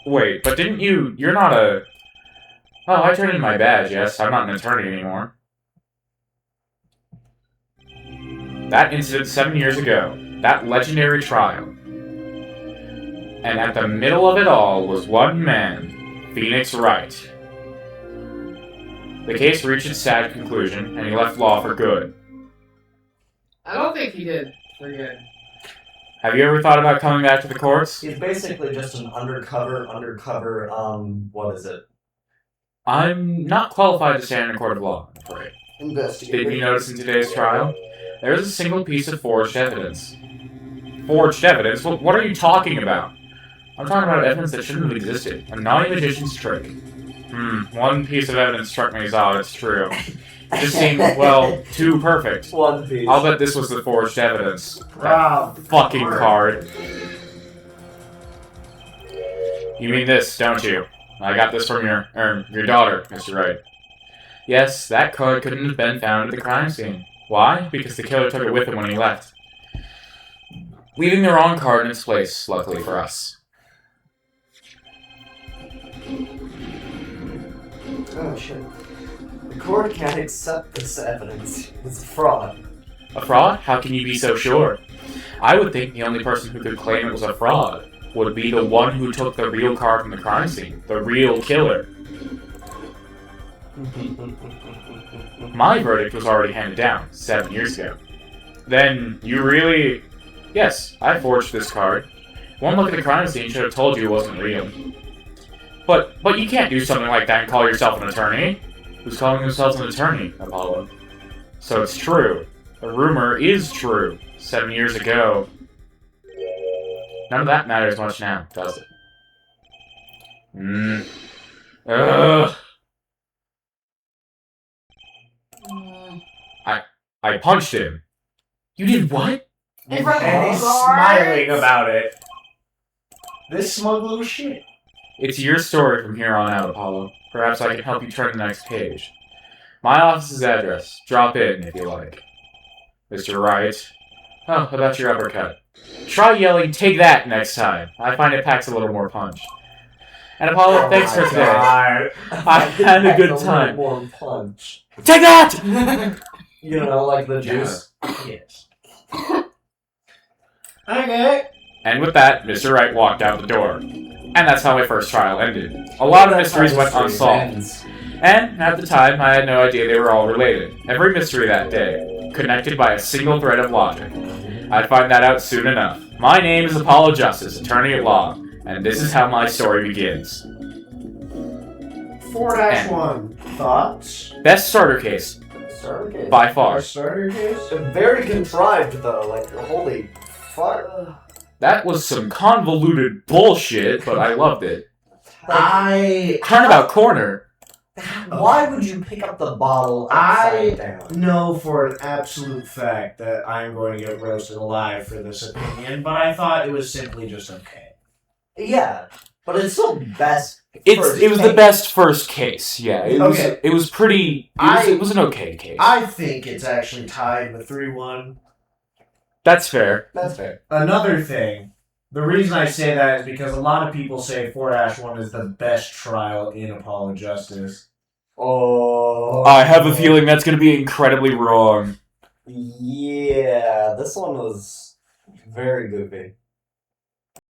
Wait, but didn't you... You're not a... Oh, I turned in my badge, yes. I'm not an attorney anymore. That incident 7 years ago. That legendary trial. And at the middle of it all was one man, Phoenix Wright. The case reached its sad conclusion, and he left law for good. I don't think he did. For good. Have you ever thought about coming back to the courts? He's basically just an undercover, what is it? I'm not qualified to stand in a court of law, I'm afraid. Investigator. Did you notice in today's trial? There is a single piece of forged evidence. Forged evidence? What are you talking about? I'm talking about evidence that shouldn't have existed. A naughty magician's trick. One piece of evidence struck me as odd, it's true. It just seemed, well, too perfect. One piece. I'll bet this was the forged evidence. Wow. That fucking card. You mean this, don't you? I got this from your daughter, Mr. Wright. Yes, that card couldn't have been found at the crime scene. Why? Because the killer took it with him when he left. Leaving the wrong card in its place, luckily for us. Oh shit. The court can't accept this evidence. It's a fraud. A fraud? How can you be so sure? I would think the only person who could claim it was a fraud would be the one who took the real card from the crime scene. The real killer. My verdict was already handed down 7 years ago. Then, you really... Yes, I forged this card. One look at the crime scene should have told you it wasn't real. But you can't do something like that and call yourself an attorney. Who's calling themselves an attorney, Apollo? So it's true. The rumor is true. 7 years ago. None of that matters much now, does it? Ugh. I punched him. You did what? In front of And he's all smiling guards. about it. This smug little shit. It's your story from here on out, Apollo. Perhaps I can help you turn the next page. My office's address. Drop in if you like. Mr. Wright. Oh, about your uppercut. Try yelling, "Take that," next time. I find it packs a little more punch. And Apollo, Oh thanks my for today. God. I had a good time. Warm punch. Take that! You know, like the juice. Yes. Okay. And with that, Mr. Wright walked out the door. And that's how my first trial ended. A lot of mysteries went unsolved. And, at the time, I had no idea they were all related. Every mystery that day, connected by a single thread of logic. I'd find that out soon enough. My name is Apollo Justice, attorney at law, and this is how my story begins. 4-1. Thoughts? Best starter case, Starter case. by far. Starter case? Very contrived, though. Like, holy fuck. That was some convoluted bullshit, but I loved it. I Turnabout corner. Why would you pick up the bottle upside down? know for an absolute fact that I'm going to get roasted alive for this opinion, but I thought it was simply just okay. Yeah, but it's still best. It first was the case. best first case. Yeah, Okay. it was pretty. It was an okay case. I think it's actually tied with 3-1. That's fair. That's fair. Another thing, the reason I say that is because a lot of people say 4-1 is the best trial in Apollo Justice. Oh. I have a feeling that's going to be incredibly wrong. Yeah, this one was very goofy.